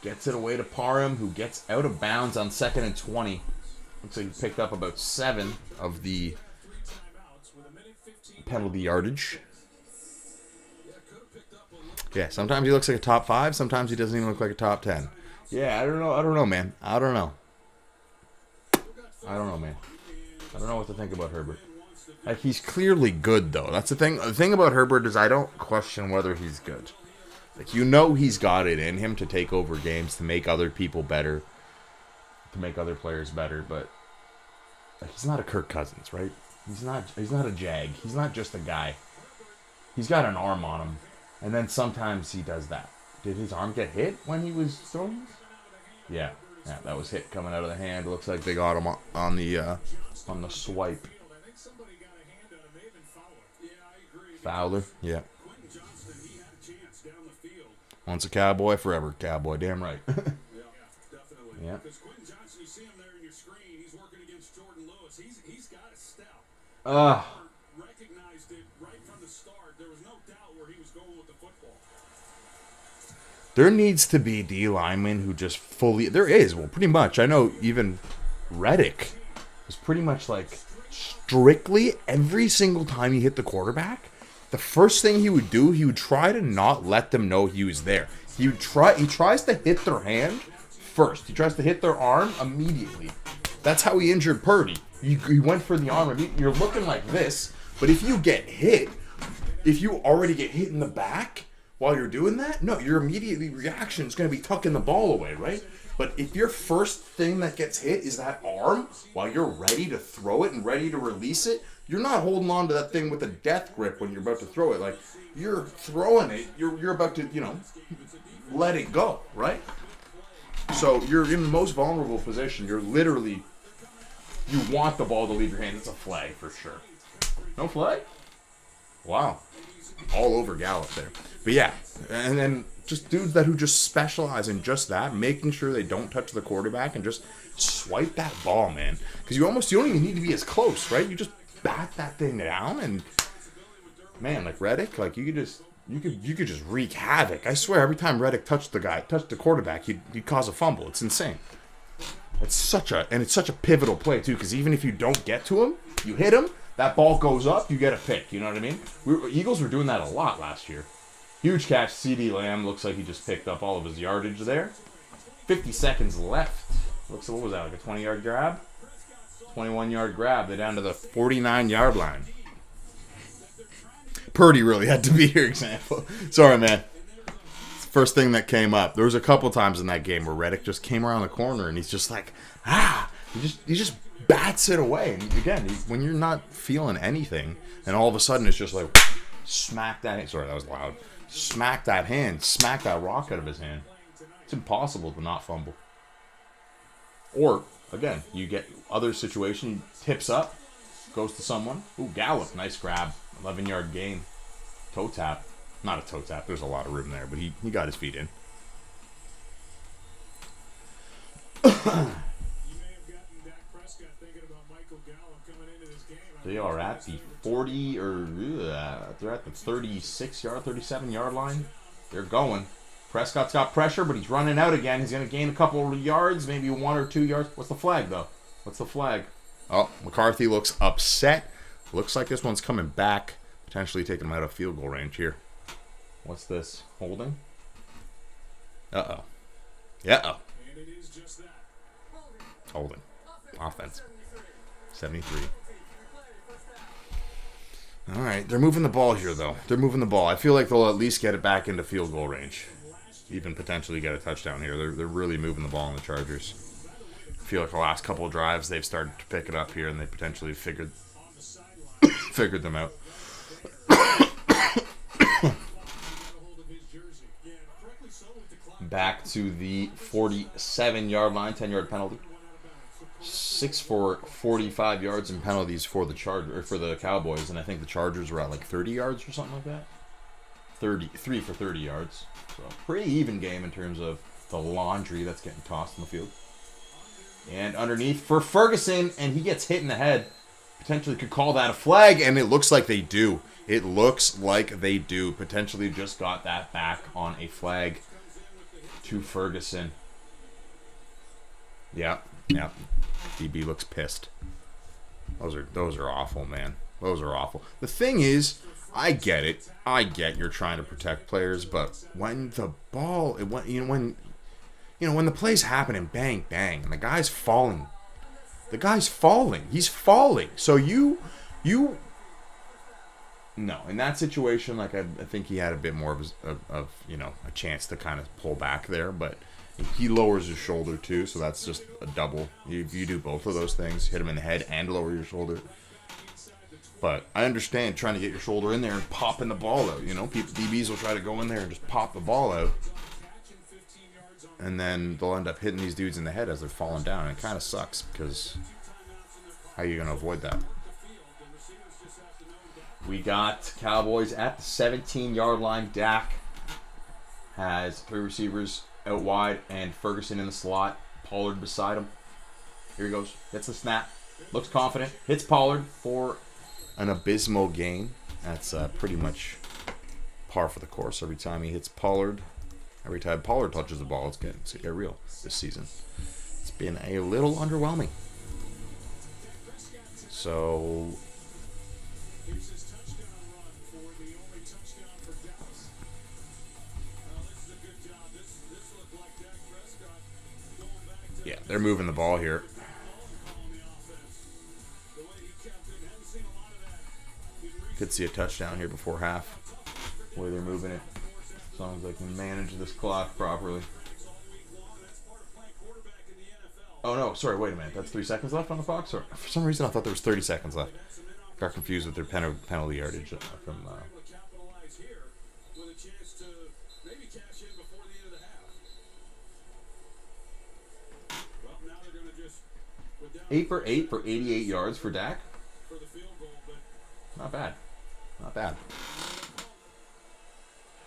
Gets it away to Parham, who gets out of bounds on 2nd and 20. Looks like he picked up about 7 of the penalty yardage. Yeah, sometimes he looks like a top 5. Sometimes he doesn't even look like a top 10. Yeah, I don't know, man. I don't know, man. I don't know what to think about Herbert. Like, he's clearly good, though. That's the thing. The thing about Herbert is I don't question whether he's good. Like, you know he's got it in him to take over games, to make other people better, to make other players better, but like, he's not a Kirk Cousins, right? He's not a Jag. He's not just a guy. He's got an arm on him, and then sometimes he does that. Did his arm get hit when he was throwing? Yeah, that was hit coming out of the hand. Looks like they got him on the swipe. Fowler, yeah. Once a Cowboy, forever Cowboy. Damn right.
Yeah, definitely.
Yeah.
Because Quentin Johnson, you see him there in your screen. He's working against Jordan Lewis. He's got a step. Recognized it right from the start. There was no doubt where he was going with the football.
There needs to be D linemen who just fully... There is. Well, pretty much. I know even Reddick was pretty much like strictly every single time he hit the quarterback, the first thing he would do, he would try to not let them know he was there. He tries to hit their hand first. He tries to hit their arm immediately. That's how he injured Purdy. He went for the arm. You're looking like this, but if you get hit, if you already get hit in the back while you're doing that, no, your immediate reaction is going to be tucking the ball away, right? But if your first thing that gets hit is that arm while you're ready to throw it and ready to release it, you're not holding on to that thing with a death grip when you're about to throw it. Like, you're throwing it, you're about to, let it go, right? So you're in the most vulnerable position. You're literally, you want the ball to leave your hand. It's a flag for sure. No flag? Wow. All over Gallup there. But yeah, and then just dudes who just specialize in just that, making sure they don't touch the quarterback and just swipe that ball, man. Because you don't even need to be as close, right? You just bat that thing down, and man, like Reddick, like you could just wreak havoc. I swear, every time Reddick touched the quarterback, he'd cause a fumble. It's insane. It's such a pivotal play too, because even if you don't get to him, you hit him, that ball goes up, you get a pick. You know what I mean? Eagles were doing that a lot last year. Huge catch, CeeDee Lamb. Looks like he just picked up all of his yardage there. 50 seconds left. What was that, like a 20-yard grab? 21-yard grab. They're down to the 49-yard line. Purdy really had to be your example. Sorry, man. First thing that came up. There was a couple times in that game where Reddick just came around the corner and he's just like, he just bats it away. And again, when you're not feeling anything, and all of a sudden it's just like, smack that. Sorry, that was loud. Smack that hand. Smack that rock out of his hand. It's impossible to not fumble. Or, again, you get other situation, tips up, goes to someone. Ooh, Gallup, nice grab. 11-yard gain. Toe tap. Not a toe tap. There's a lot of room there, but he got his feet in. They are at the 40 they're at the 37-yard line. They're going. Prescott's got pressure, but he's running out again. He's going to gain a couple of yards, maybe 1 or 2 yards. What's the flag, though? What's the flag? Oh, McCarthy looks upset. Looks like this one's coming back, potentially taking him out of field goal range here. What's this? Holding? Uh-oh. Yeah-oh. Holding. Offense. 73. All right, they're moving the ball here, though. They're moving the ball. I feel like they'll at least get it back into field goal range. Even potentially get a touchdown here. They're really moving the ball in the Chargers. I feel like the last couple of drives, they've started to pick it up here, and they potentially figured them out. Back to the 47-yard line, 10-yard penalty. 6 for 45 yards in penalties for the Cowboys, and I think the Chargers were at like 30 yards or something like that. 3 for 30 yards. So pretty even game in terms of the laundry that's getting tossed in the field. And underneath for Ferguson, and he gets hit in the head. potentially could call that a flag, and it looks like they do. It looks like they do. Potentially just got that back on a flag to Ferguson. Yeah. DB looks pissed. Those are awful, man. Those are awful. The thing is, I get it. I get you're trying to protect players, but when the ball, when the play's happening, bang, bang, and the guy's falling. The guy's falling. He's falling. So no, in that situation, like I think he had a bit more of a chance to kind of pull back there, but he lowers his shoulder too, so that's just a double. You do both of those things, hit him in the head and lower your shoulder. But I understand trying to get your shoulder in there and popping the ball out. DBs will try to go in there and just pop the ball out, and then they'll end up hitting these dudes in the head as they're falling down. And it kind of sucks because how are you going to avoid that? We got Cowboys at the 17-yard line. Dak has 3 receivers out wide and Ferguson in the slot. Pollard beside him. Here he goes. Hits the snap. Looks confident. Hits Pollard for an abysmal gain. That's pretty much par for the course. Every time he hits Pollard, every time Pollard touches the ball, it's getting real this season. It's been a little underwhelming. So yeah, they're moving the ball here. Could see a touchdown here before half. The way they're moving it. As long as they can manage this clock properly. Oh no, sorry, wait a minute. That's 3 seconds left on the clock? Sorry. For some reason I thought there was 30 seconds left. Got confused with their penalty yardage from Eight for 88 yards for Dak. Not bad. Not bad.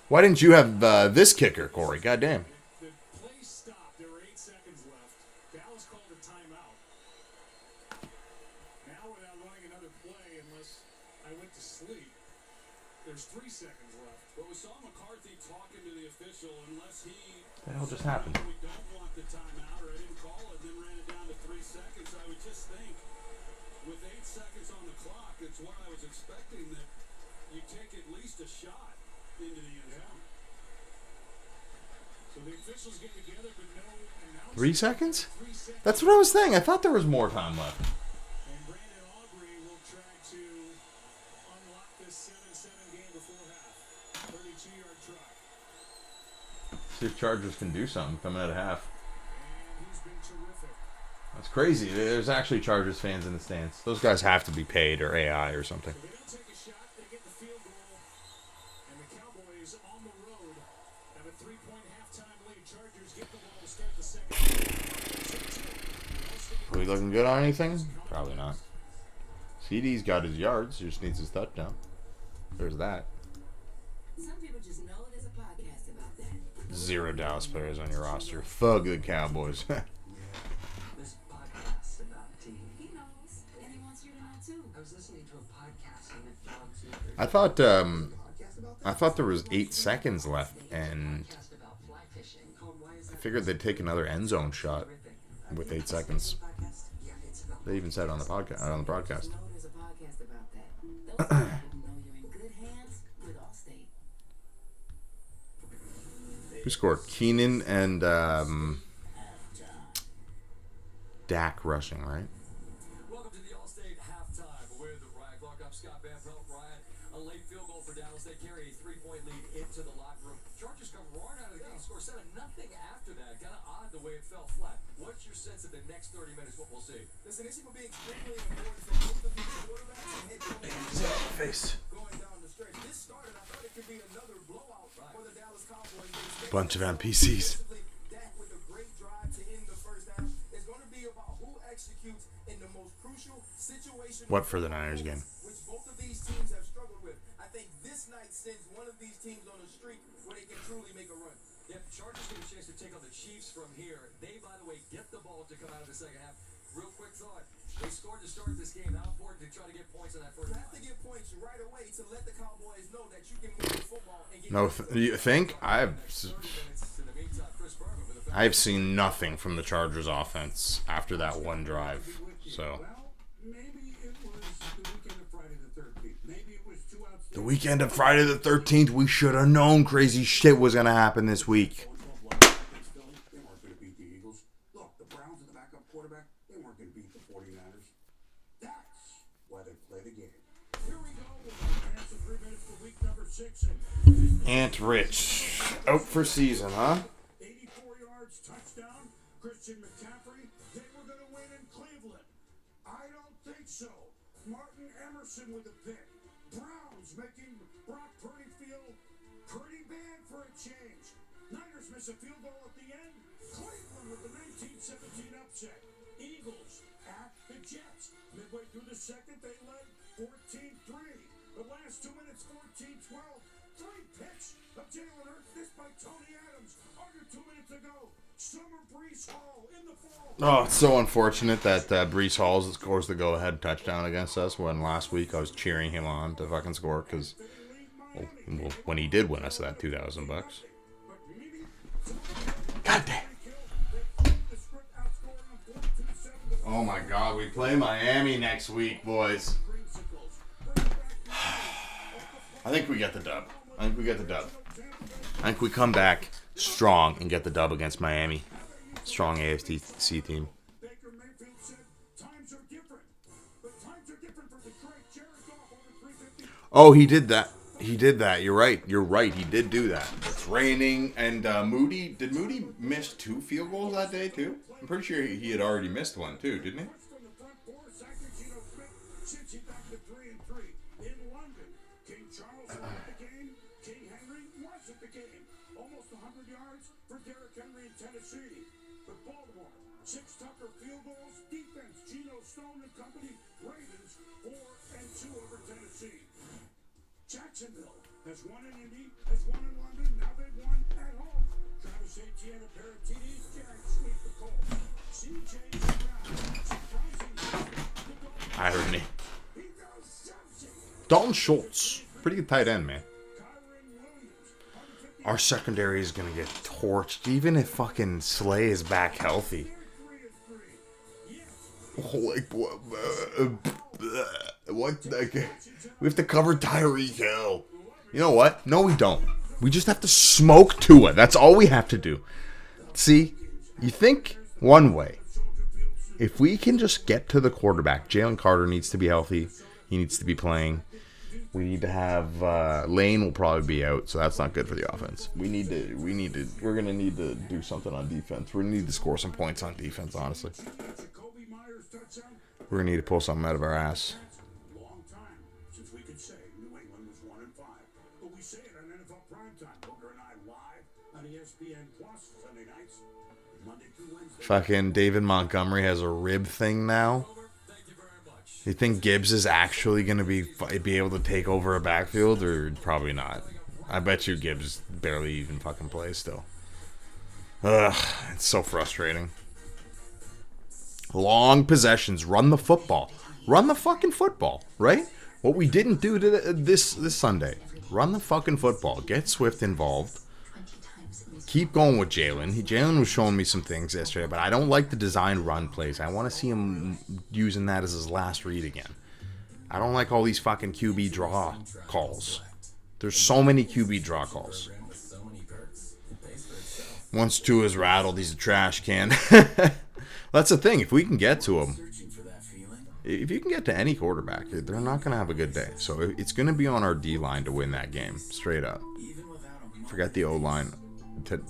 Why didn't you have this kicker, Corey? Goddamn.
The play stopped. There were 8 seconds left. Dallas called a timeout. Now without running another play, unless I went to sleep, there's 3 seconds left. But we saw McCarthy talking to the official, unless he...
What the hell just happened?
We don't want the timeout, or I didn't call it, then ran it down to 3 seconds. I would just think, with 8 seconds on the clock, it's what I was expecting, that you take at least a shot into the end zone. So the officials get together, but no announcement.
3 seconds? That's what I was saying. I thought there was more time left.
And Brandon Aubrey will try to unlock this 7-7 game before half. 32-yard try.
See if Chargers can do something coming out of half.
And he's been terrific.
That's crazy. There's actually Chargers fans in the stands. Those guys have to be paid or AI or something.
They don't take a shot, they get the field goal. And the Cowboys on the road have a 3-point halftime lead. Chargers get the ball to start the second.
Are we looking good on anything? Probably not. CD's got his yards. He just needs his touchdown. There's that.
Some people just know there's a podcast about that.
0 Dallas players on your roster. Fuck the Cowboys.
This podcast about TV.
He knows, and he wants you to know too.
I was listening to a podcast and it talks
I thought there was 8 seconds left, and
about fly fishing.
I figured they'd take another end zone shot with 8 seconds.
Yeah, it's about
They even said it on the podcast, on the broadcast.
Know there's a podcast about that. Those people know you're in good hands with Allstate.
Who scored? Keenan and Dak rushing, right?
Welcome to the Allstate halftime with Ryan Clark. I'm Scott Van Pelt. Ryan, a late field goal for Dallas. They carry a 3-point lead into the locker room. Chargers come roaring out of the game, score 7-0 after that. Kind of odd the way it fell flat. What's your sense of the next 30 minutes? What we'll see?
Listen, this will be extremely important for both of these quarterbacks and head coaches.
Face.
Going down the stretch. This started, I thought it could be another blowout for the Dallas Cowboys.
Bunch of NPCs.
Dak with a great drive to end the first half. It's going to be about who executes in the most crucial situation.
What for the Niners game?
Which both of these teams have struggled with. I think this night sends one of these teams on a streak where they can truly make a run.
If Chargers get a chance to take on the Chiefs from here, they, by the way, get the ball to come out of the second half. Real quick thought. They scored to start this game. How important to try to get points on that first
You have to get points right away to let the Cowboys know that you can move the football and get.
No, you think? I've seen nothing from the Chargers offense after that one drive. So
Maybe it was the weekend of Friday the 13th. Maybe it was two outstanding.
the weekend of Friday the 13th, we should have known crazy shit was gonna happen this week.
They weren't going to beat the Eagles. Look, the Browns and the backup quarterback, they weren't going to beat the 49ers. That's why they play the game. Here we go. We'll advance to 3 minutes for week number 6. And
Aunt Rich out for season, huh?
84 yards, touchdown. Christian McCaffrey. They were going to win in Cleveland. I don't think so. Martin Emerson with a pick. Browns making Brock Purdy feel pretty bad for a change. Niners miss a field goal at the end. Cleveland with the 1917 upset. Eagles at the Jets. Midway through the second, they led 14-3. The last 2 minutes, 14-12. 3 picks of Jalen Hurts, this by Tony Adams. Under 2 minutes ago. Summer Brees Hall in the fall.
Oh, it's so unfortunate that Brees Hall scores the go-ahead touchdown against us when last week I was cheering him on to fucking score because when he did win us that $2,000. God damn. Oh my God, we play Miami next week, boys. I think we get the dub. I think we come back strong and get the dub against Miami. Strong AFC team.
Baker Mayfield said times are different. But times are different for Detroit. Jared Goff over 350.
Oh, he did that. You're right. He did do that. It's raining. And Moody, did Moody miss 2 field goals that day too? I'm pretty sure he had already missed one too, didn't he?
From the front 4, Sacramento Smith shoots it back to 3-3. In London, King Charles was at the game. King Henry was at the game. Almost 100 yards for Derrick Henry in Tennessee. But Baltimore, 6 Tucker field goals. Defense, Geno Stone and company. Ravens, 4-2 over Tennessee. Jacksonville has won in Indy, has won in London. Now they've won at home. Travis Etienne, a pair of TDs. Jags sweep the Colts. CJ Stroud, surprisingly,
I heard me.
he goes something.
Dalton Schultz, pretty good tight end, man.
Kyron Williams,
Our secondary is gonna get torched, even if fucking Slay is back healthy.
3-3.
Oh, like what? We have to cover Tyreek Hill. You know what? No, we don't. We just have to smoke Tua. That's all we have to do. See, you think one way. If we can just get to the quarterback, Jalen Carter needs to be healthy. He needs to be playing. We need to have Lane will probably be out, so that's not good for the offense. We're gonna need to do something on defense. We're gonna need to score some points on defense, honestly.
Jacoby Myers touchdown.
We're gonna need to pull something out of our ass.
Long time since we could say New England was 1-5. But we say it on NFL Primetime. Booker and I live on ESPN Plus Sunday nights. Monday through Wednesday.
Fucking David Montgomery has a rib thing now. You think Gibbs is actually going to be able to take over a backfield, or probably not? I bet you Gibbs barely even fucking plays still. Ugh, it's so frustrating. Long possessions. Run the football. Run the fucking football, right? What we didn't do this Sunday. Run the fucking football. Get Swift involved. Keep going with Jalen. Jalen was showing me some things yesterday, but I don't like the design run plays. I want to see him using that as his last read again. I don't like all these fucking QB draw calls. There's so many QB draw calls. Once Tua is rattled, he's a trash can. That's the thing. If we can get to him, if you can get to any quarterback, they're not going to have a good day. So it's going to be on our D-line to win that game, straight up. Forget the O-line. To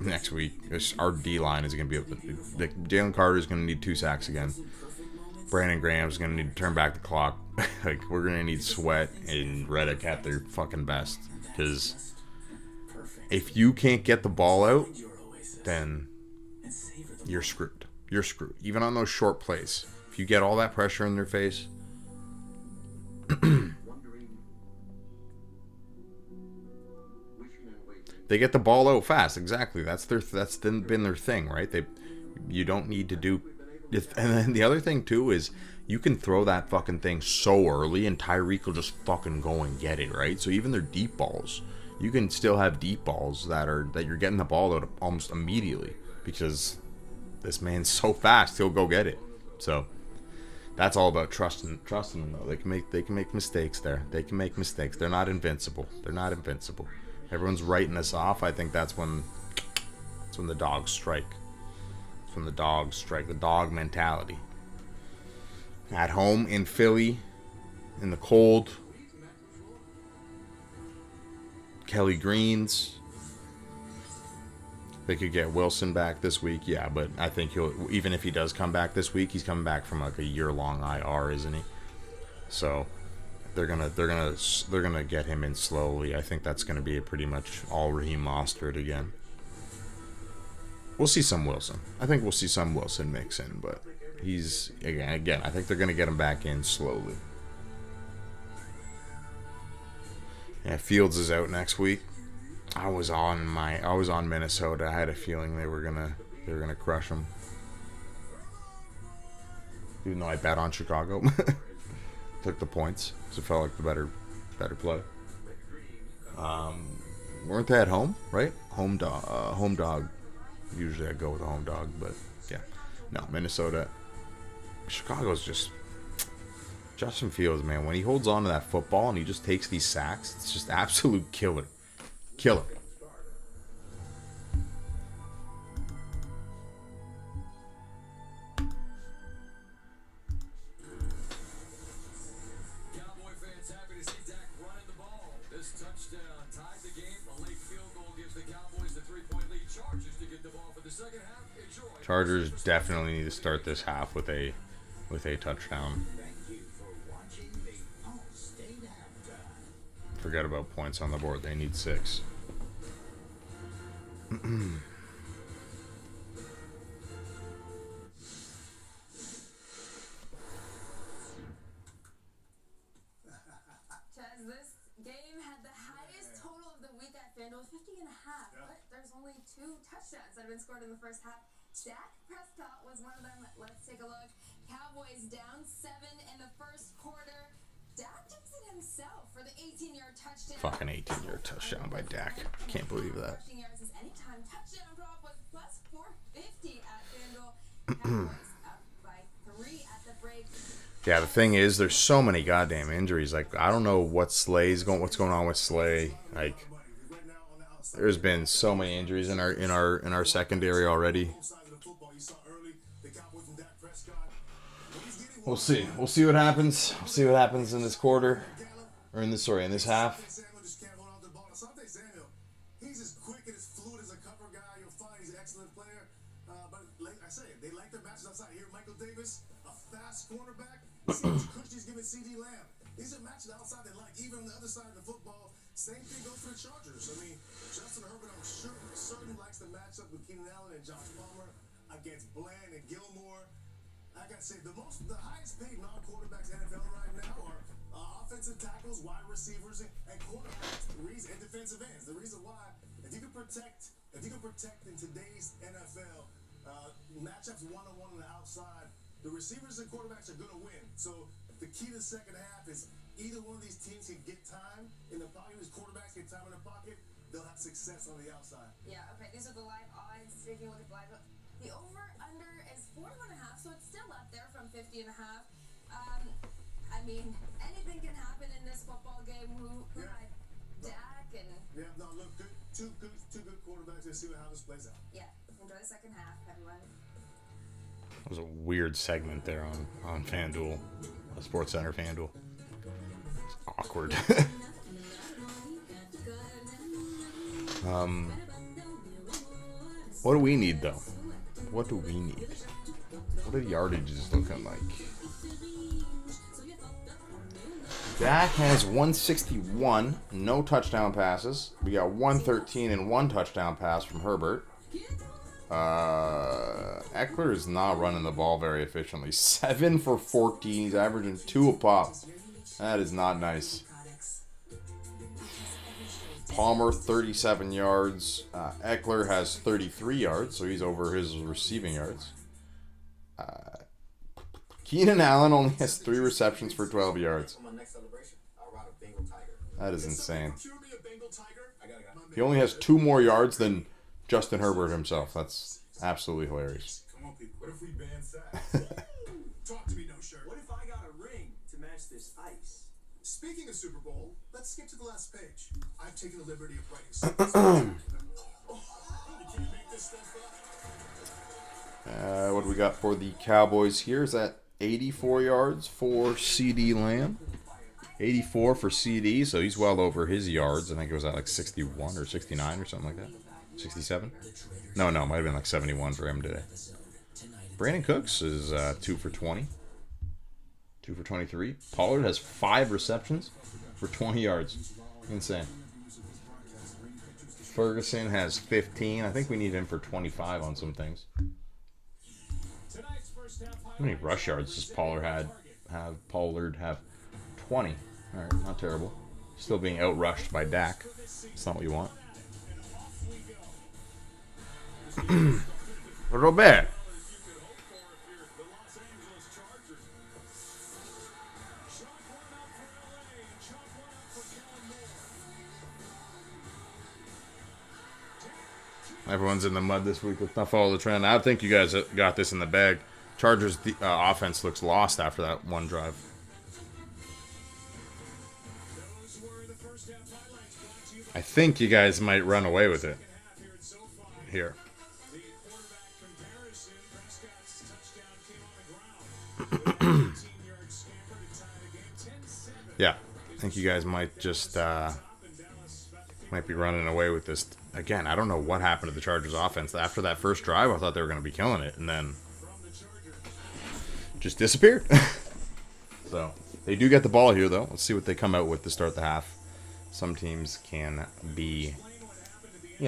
next week, our D-line is going to be able to. Jalen Carter is going to need 2 sacks again. Brandon Graham's going to need to turn back the clock. Like, we're going to need Sweat and Reddick at their fucking best. Because if you can't get the ball out, then you're screwed. You're screwed. Even on those short plays. If you get all that pressure in their face. They get the ball out fast. Exactly. That's been their thing, right? You don't need to do And then the other thing too is you can throw that fucking thing so early, and Tyreek will just fucking go and get it, right? So even their deep balls, you can still have deep balls that you're getting the ball out almost immediately because this man's so fast, he'll go get it. So that's all about trusting them though. They can make mistakes there. They can make mistakes. They're not invincible. They're not invincible. Everyone's writing us off. I think that's when the dogs strike. It's when the dogs strike. The dog mentality. At home in Philly, in the cold. Kelly Greens. They could get Wilson back this week, yeah, but I think even if he does come back this week, he's coming back from like a year-long IR, isn't he? So they're gonna get him in slowly. I think that's gonna be a pretty much all Raheem Mostert again. We'll see some Wilson. I think we'll see some Wilson mix in, but he's again. I think they're gonna get him back in slowly. Yeah, Fields is out next week. I was on Minnesota. I had a feeling they were gonna crush them. Even though I bet on Chicago, took the points, so it felt like the better play. Weren't they at home, right? Home dog. Usually I go with a home dog, but yeah, no, Minnesota. Chicago's just Justin Fields, man. When he holds on to that football and he just takes these sacks, it's just absolute killer. Killer.
Cowboy fans happy to see Dak running the ball. This touchdown tied the game. A late field goal gives the Cowboys the 3-point lead. Chargers to get the ball for the second half. Enjoy.
Chargers definitely need to start this half with a touchdown. Forget about points on the board. They need 6.
Chaz, this game had the highest total of the week at FanDuel, 50.5. But there's only 2 touchdowns that have been scored in the first half. Dak Prescott was one of them. Let's take a look. Cowboys down 7 in the first quarter. Dak takes it himself for the 18-yard touchdown.
Fucking 18-yard touchdown by Dak. Can't believe that.
Rushing yards, his anytime touchdown prop was plus 450 at FanDuel. Cowboys up by 3 at the break.
Yeah, the thing is, there's so many goddamn injuries. Like, I don't know what's going on with Slay. Like, there's been so many injuries in our secondary already. We'll see. We'll see what happens. We'll see what happens in this quarter, or in this half.
He's as quick and as fluid as a cover guy. You'll find he's an excellent player. But like I say, they like their matches outside here. Michael Davis, a fast cornerback. He's giving CD Lamb. These are matches outside they like. Even on the other side of the football, same thing goes for the Chargers. I mean, Justin Herbert, I'm sure, certainly likes the matchup with Keenan Allen and Josh Palmer against Bland and Gilmore. I gotta say, the highest paid non-quarterbacks in the NFL right now are offensive tackles, wide receivers, and quarterbacks. And defensive ends. The reason why, if you can protect in today's NFL matchups one-on-one on the outside, the receivers and quarterbacks are gonna win. So the key to the second half is either one of these teams can get time in the pocket. These quarterbacks get time in the pocket, they'll have success on the outside.
Yeah. Okay. These are the live odds. Taking a look at the live. The over/under is 41.5, so it's still up there from 50.5. I mean, anything can happen in this football game. Who had Dak and
Look, two good quarterbacks. Let's see how this plays out.
Yeah, enjoy the second half, everyone.
That was a weird segment there on FanDuel, SportsCenter FanDuel. It's awkward. What do we need though? What do we need? What are the yardages looking like? Dak has 161, no touchdown passes. We got 113 and 1 touchdown pass from Herbert. Eckler is not running the ball very efficiently. 7 for 14. He's averaging 2 a pop. That is not nice. Palmer, 37 yards. Eckler has 33 yards, so he's over his receiving yards. Keenan Allen only has 3 receptions for 12 yards.
For my next celebration, I'll ride a Bengal tiger.
That is insane.
Procure me a Bengal tiger.
I gotta go.
He only has 2 more yards than Justin Herbert himself. That's absolutely hilarious.
Come on, people. What if we ban sex? Talk to me, no shirt.
What if I got a ring to match this ice?
Speaking of Super Bowl, let's skip to the last page. I've taken the liberty of writing something. You can't make this stuff up.
What do we got for the Cowboys here? Is that 84 yards for CD Lamb? 84 for CD, so he's well over his yards. I think it was at like 61 or 69 or something like that. 67? No, it might have been like 71 for him today. Brandon Cooks is 2 for 20. 2 for 23. Pollard has 5 receptions for 20 yards. Insane. Ferguson has 15. I think we need him for 25 on some things. How many rush yards does Pollard have 20. All right, not terrible. Still being outrushed by Dak. That's not what you want. Robert. Everyone's in the mud this week. Let's not follow the trend. I think you guys got this in the bag. Chargers offense looks lost after that one drive. I think you guys might run away with it here. Yeah, I think you guys might just might be running away with this. Again, I don't know what happened to the Chargers offense. After that first drive, I thought they were going to be killing it, and then just disappeared. So, they do get the ball here, though. Let's see what they come out with to start the half. Some teams can be, we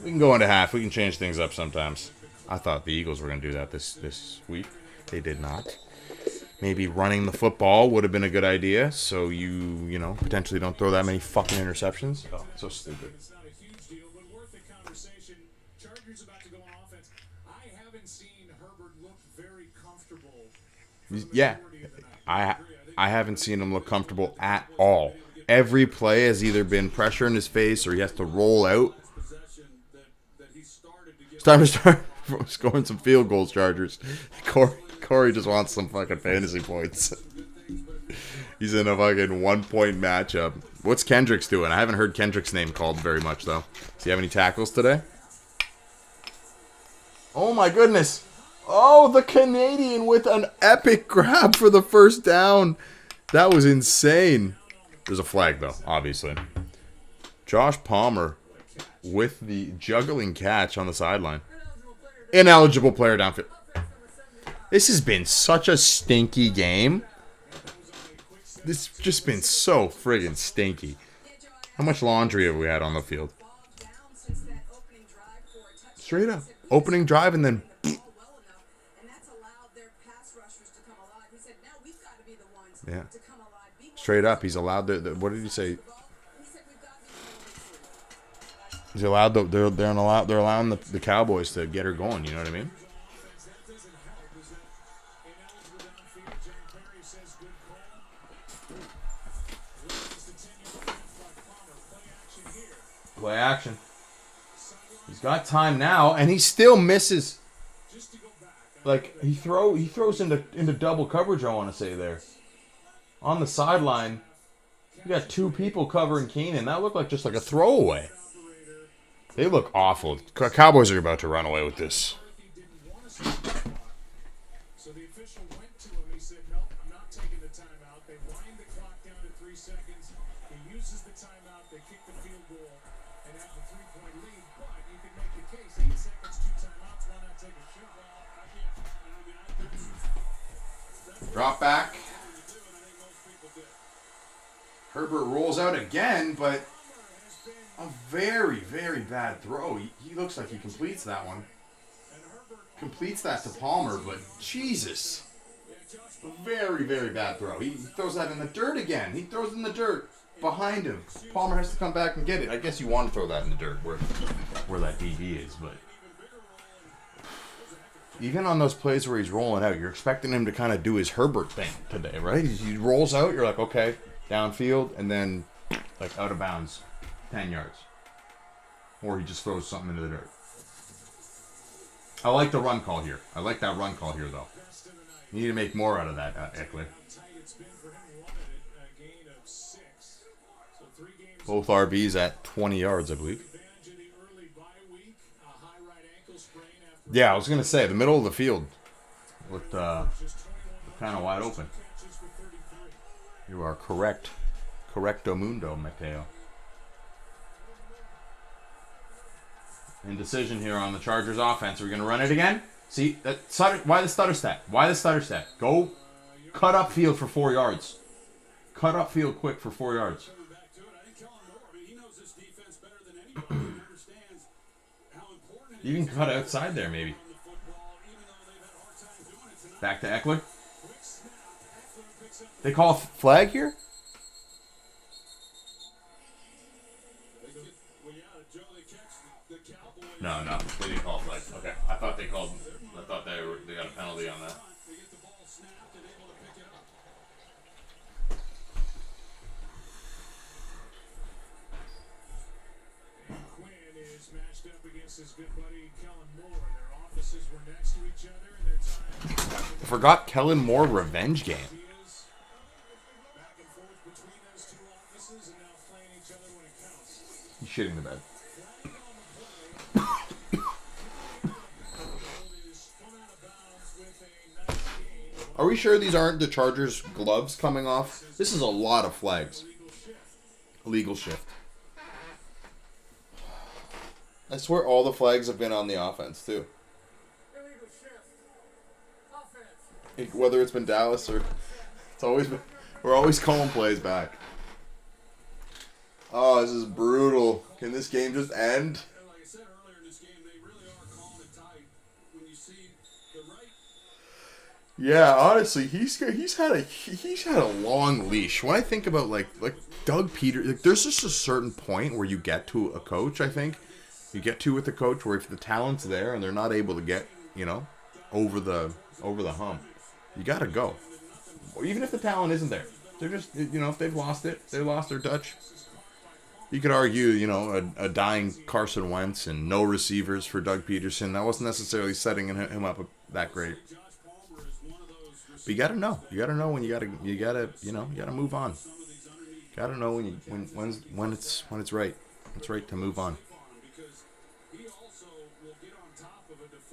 can go into half. We can change things up sometimes. I thought the Eagles were going to do that this week. They did not. Maybe running the football would have been a good idea, so you potentially don't throw that many fucking interceptions. Oh, so stupid.
It's not a huge deal, but worth the conversation. Chargers about to go on offense. I haven't seen Herbert look very comfortable.
Yeah, I haven't seen him look comfortable at all. Every play has either been pressure in his face or he has to roll out. It's time to start scoring some field goals, Chargers. Corey just wants some fucking fantasy points. He's in a fucking 1-point matchup. What's Kendricks doing? I haven't heard Kendricks' name called very much, though. Does he have any tackles today? Oh, my goodness. Oh, the Canadian with an epic grab for the first down. That was insane. There's a flag, though, obviously. Josh Palmer with the juggling catch on the sideline. Ineligible player downfield. This has been such a stinky game. This has just been so friggin' stinky. How much laundry have we had on the field? Straight up. Opening drive and then... Yeah. Straight up. He's allowed to... What did he say? He's allowed... They're allowing the Cowboys to get her going. You know what I mean? Play action. He's got time now, and he still misses. Like he throws into double coverage. I want to say there, on the sideline, you got 2 people covering Keenan. That looked like just like a throwaway. They look awful. Cowboys are about to run away with this.
So the official went to him. He said, "Nope, I'm not taking the timeout." They wind the clock down to 3 seconds. He uses the timeout. They kick the field goal and have the 3-point lead. But you can make the case: 8 seconds, 2 timeouts. Why not take a shot?
Drop back. Herbert rolls out again, but a very, very bad throw. He looks like he completes that one. Completes that to Palmer, but Jesus. A very, very bad throw. He throws that in the dirt again. He throws it in the dirt behind him. Palmer has to come back and get it. I guess you want to throw that in the dirt where that DB is, but even on those plays where he's rolling out, you're expecting him to kind of do his Herbert thing today, right? He rolls out, you're like, okay, downfield, and then like out of bounds, 10 yards. Or he just throws something into the dirt. I like the run call here. I like that run call here, though. You need to make more out of that, Eckler. Both RBs at 20 yards, I believe. Yeah, I was going to say, the middle of the field looked kind of wide open. You are correct. Correcto mundo, Mateo. Indecision here on the Chargers offense. Are we going to run it again? See, why the stutter step? Why the stutter step? Go cut up field for 4 yards. Cut up field quick for 4 yards. You can cut outside there, maybe. Back to Eckler. They call a flag here? No, they didn't call a flag. Okay, I thought they got a penalty on that. I forgot Kellen Moore revenge game. He's shitting the bed. Are we sure these aren't the Chargers gloves coming off? This is a lot of flags. Illegal shift. I swear all the flags have been on the offense, too. Whether it's been Dallas or... We're always calling plays back. Oh, this is brutal. Can this game just end? Yeah, honestly, he's had a long leash. When I think about like Doug Peter, like, there's just a certain point where you get to a coach. I think you get to with the coach where if the talent's there and they're not able to get over the hump, you gotta go. Or even if the talent isn't there, they're just if they've lost it, they lost their touch. You could argue a dying Carson Wentz and no receivers for Doug Peterson. That wasn't necessarily setting him up that great. But you gotta know. You gotta know when you gotta move on. You gotta know when it's right. It's right to move on.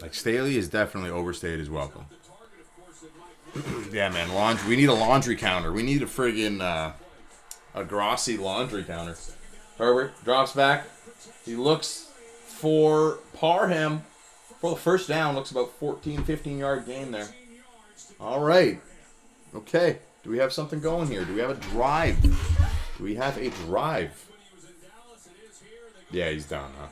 Like Staley is definitely overstayed his welcome. Yeah, man. We need a laundry counter. We need a friggin' a Grossi laundry counter. Herbert drops back. He looks for Parham for the first down. Looks about 14, 15-yard gain there. All right. Okay. Do we have something going here? Do we have a drive? Yeah, he's down, huh?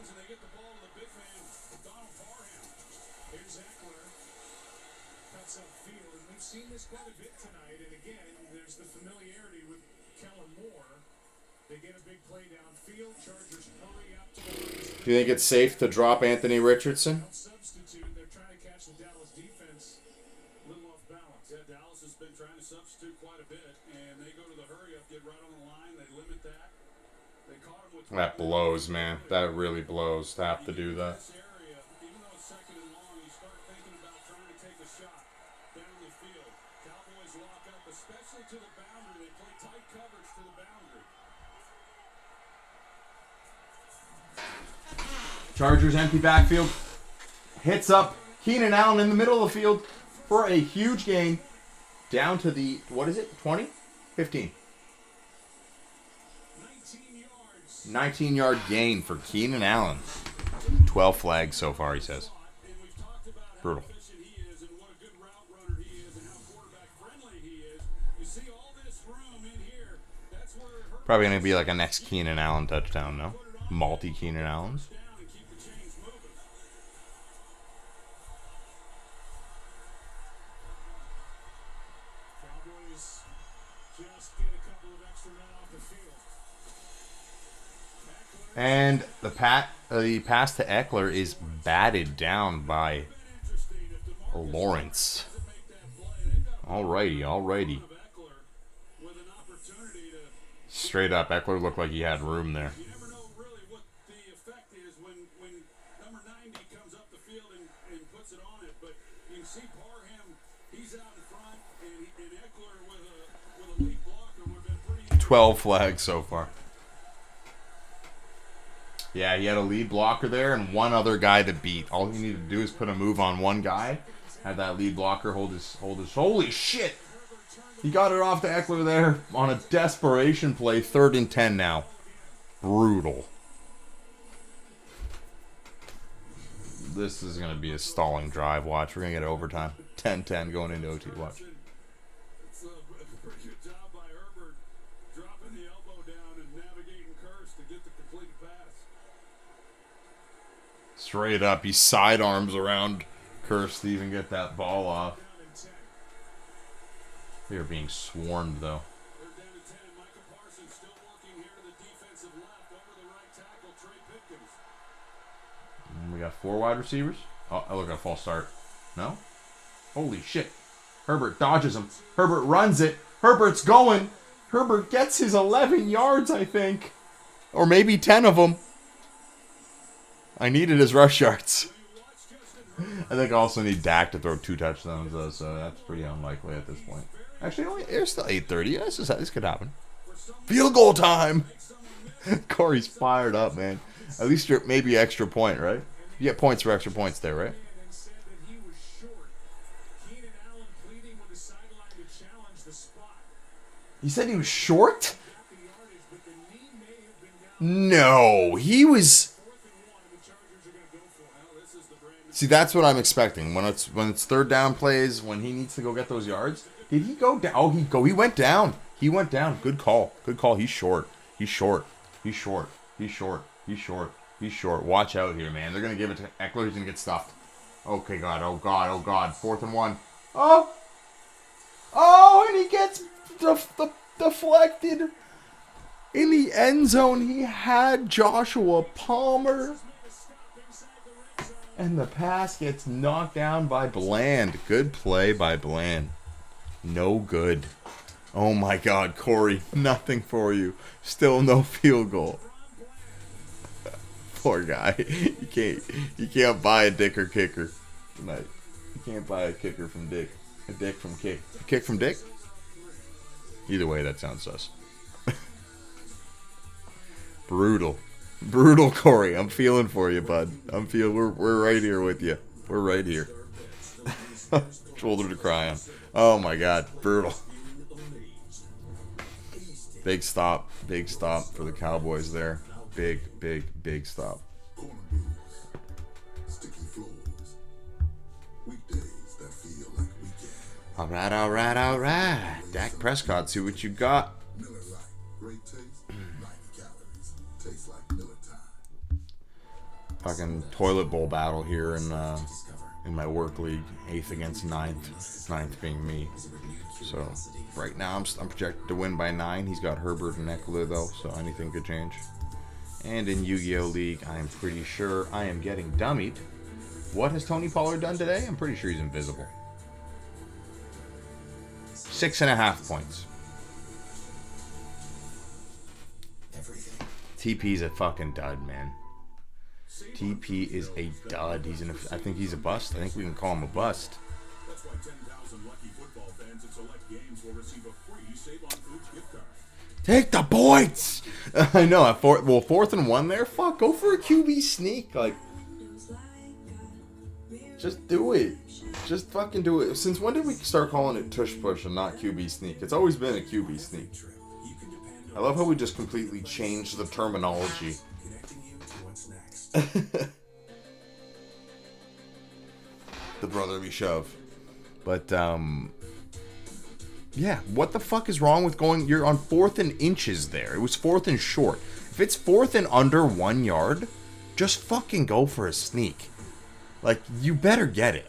Do you think it's safe to drop Anthony Richardson? That blows, man. That really blows to have to do that. Chargers empty backfield. Hits up Keenan Allen in the middle of the field for a huge gain. Down to the, 20? 15. 19-yard gain for Keenan Allen. 12 flags so far, he says. Brutal. Probably going to be like a next Keenan Allen touchdown, no? Multi-Keenan Allens. And the pass to Eckler is batted down by Lawrence. Alrighty. Straight up, Eckler looked like he had room there.
You never know really what the effect is when number 90 comes up the field and puts it on it. But you can see Parham, he's out in front, and Eckler with a lead blocker would have been pretty...
12 flags so far. Yeah, he had a lead blocker there and one other guy to beat. All he needed to do is put a move on one guy. Have that lead blocker hold his holy shit! He got it off to Eckler there on a desperation play. 3rd and 10 now. Brutal. This is going to be a stalling drive. Watch. We're going to get overtime. 10-10 going into OT. Watch.
It's a pretty good job by Herbert dropping the elbow down and navigating Curse to get the complete pass.
Straight up. He sidearms around Curse to even get that ball off. They are being swarmed, though.
They're down to 10, and Michael Parsons still working here to the defensive left over the right tackle, Trey Pipkins.
And we got 4 wide receivers. Oh, I look at a false start. No? Holy shit. Herbert dodges him. Herbert runs it. Herbert's going. Herbert gets his 11 yards, I think. Or maybe 10 of them. I needed his rush yards. I think I also need Dak to throw 2 touchdowns, though, so that's pretty onlikely at this point. Actually, it's still 8:30. Yeah, this could happen. Field goal time! Corey's fired up, man. At least you're maybe extra point, right? You get points for extra points there, right? He said he was short? No, he was... See, that's what I'm expecting. When it's 3rd down plays, when he needs to go get those yards. Did he go down? Oh, he went down. He went down. Good call. He's short. Watch out here, man. They're gonna give it to Eckler. He's gonna get stuffed. Okay, God. Oh God. 4th and 1. Oh, and he gets deflected in the end zone. He had Joshua Palmer. And the pass gets knocked down by Bland. Good play by Bland. No good. Oh my God, Corey. Nothing for you. Still no field goal. Poor guy. You can't buy a Dick or kicker tonight. You can't buy a kicker from Dick. A Dick from Kick. A kick from Dick? Either way, that sounds sus. Brutal, Corey. I'm feeling for you, bud. We're right here with you. We're right here. Shoulder to cry on. Oh my God, brutal. Big stop for the Cowboys there. Big stop. All right. Dak Prescott, see what you got. Fucking toilet bowl battle here in my work league. 8th against 9th. 9th being me. So right now I'm projected to win by 9. He's got Herbert and Eckler though, so anything could change. And in Yu-Gi-Oh! League, I am pretty sure I am getting dummied. What has Tony Pollard done today? I'm pretty sure he's invisible. 6.5 points. TP's a fucking dud, man. TP is a dud. I think he's a bust. I think we can call him a bust.
That's why 10,000 lucky football fans at select games will receive a free Save on Foods gift card.
Take the points. I know. 4th and 1 there. Fuck, go for a QB sneak. Like, just do it. Just fucking do it. Since when did we start calling it tush push and not QB sneak? It's always been a QB sneak. I love how we just completely changed the terminology. The brotherly shove. But, yeah, what the fuck is wrong with going... You're on 4th and inches there. It was 4th and short. If it's 4th and under 1 yard, just fucking go for a sneak. Like, you better get it.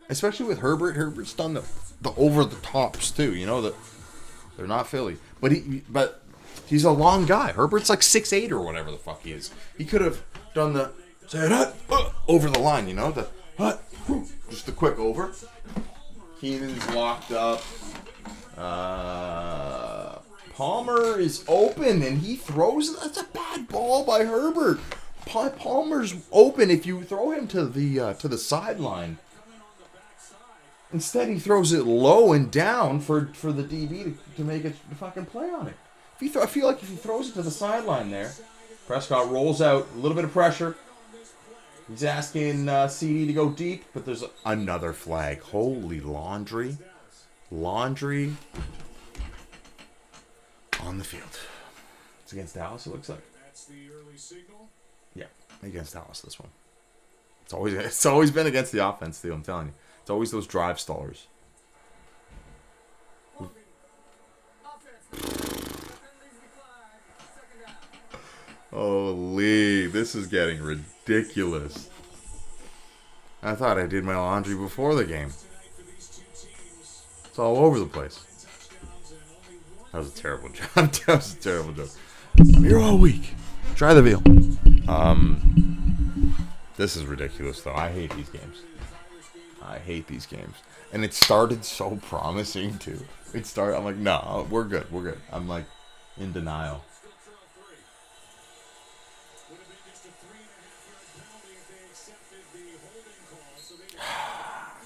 Especially with Herbert. Herbert's done the over-the-tops, too. You know, that they're not Philly. But he's a long guy. Herbert's like 6'8" or whatever the fuck he is. He could have done the... over the line, you know? Just a quick over. Keenan's locked up. Palmer is open, and he throws. That's a bad ball by Herbert. Palmer's open if you throw him to the sideline. Instead, he throws it low and down for the DB to make a fucking play on it. I feel like if he throws it to the sideline there, Prescott rolls out, a little bit of pressure. He's asking CD to go deep, but there's another flag. Holy laundry. Laundry on the field. It's against Dallas, it looks like.
That's the early signal.
Yeah, against Dallas, this one. It's always been against the offense, too, I'm telling you. It's always those drive stallers. Holy, this is getting ridiculous. I thought I did my laundry before the game. It's all over the place. That was a terrible job. That was a terrible joke. I'm here all week. Try the veal. This is ridiculous, though. I hate these games. I hate these games. And it started so promising, too. I'm like, no, we're good. We're good. I'm like in denial.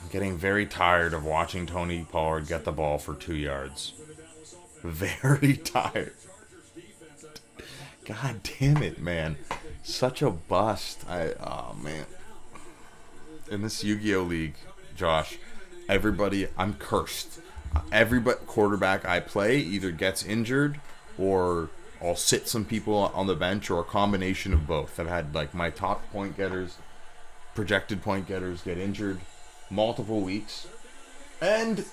I'm getting very tired of watching Tony Pollard get the ball for 2 yards. Very tired. God damn it, man. Such a bust. Oh, man. In this Yu-Gi-Oh! League, Josh, I'm cursed. Every quarterback I play either gets injured or I'll sit some people on the bench or a combination of both. I've had like my top point getters, projected point getters get injured multiple weeks. And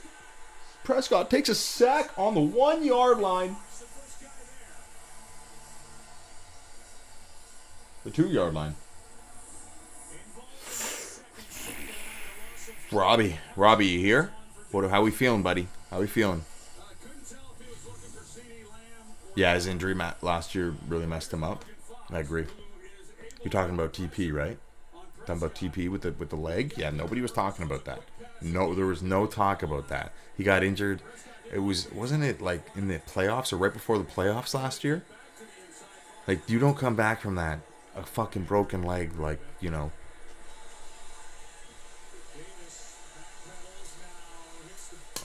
Prescott takes a sack on the 1 yard line. The 2 yard line. Robbie, you here? How we feeling, buddy? How we feeling? Yeah, his injury last year really messed him up. I agree. You're talking about TP, right? Talking about TP with the leg? Yeah, nobody was talking about that. No, there was no talk about that. He got injured. Wasn't it like in the playoffs or right before the playoffs last year? Like, you don't come back from that a fucking broken leg, like, you know.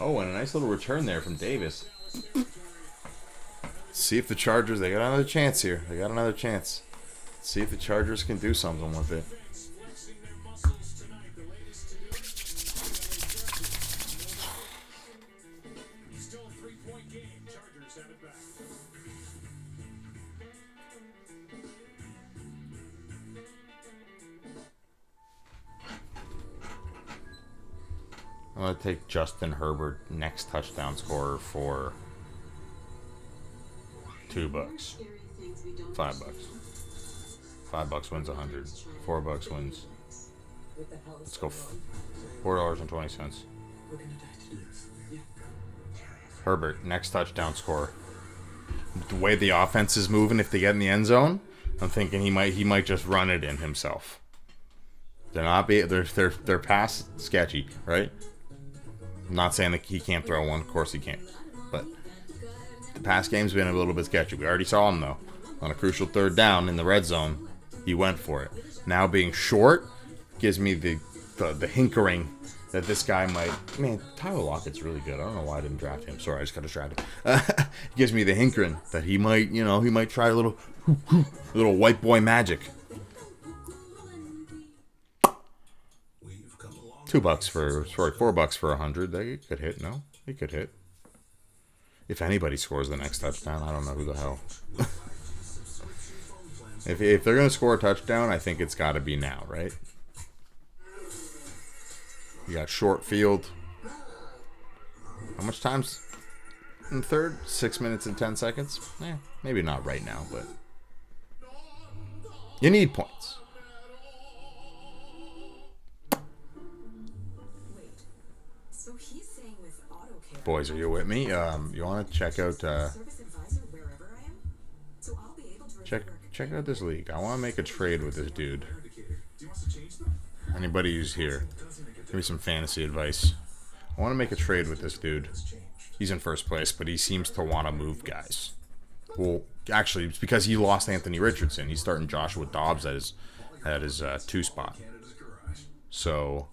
Oh, and a nice little return there from Davis. See if the Chargers, they got another chance here. They got another chance. See if the Chargers can do something with it. I'm going to take Justin Herbert next touchdown scorer for $2. $5. $5 wins 100. $4 wins. Let's go $4.20. Herbert next touchdown scorer. The way the offense is moving, if they get in the end zone, I'm thinking he might just run it in himself. They're pass sketchy, right? I'm not saying that he can't throw one. Of course he can't. But the pass game's been a little bit sketchy. We already saw him, though. On a crucial third down in the red zone, he went for it. Now being short gives me the hinkering that this guy might... Man, Tyler Lockett's really good. I don't know why I didn't draft him. Sorry, I just got distracted. Gives me the hinkering that he might try a little white boy magic. $4 for 100. They could hit. No, he could hit. If anybody scores the next touchdown, I don't know who the hell. If they're gonna score a touchdown, I think it's got to be now, right? You got short field. How much time's in third? 6 minutes and 10 seconds. Maybe not right now, but you need points. Boys, are you with me? You want to check out check out this league. I want to make a trade with this dude. Anybody who's here. Give me some fantasy advice. I want to make a trade with this dude. He's in first place, but he seems to want to move guys. Well, actually, it's because he lost Anthony Richardson. He's starting Joshua Dobbs at his 2 spot. So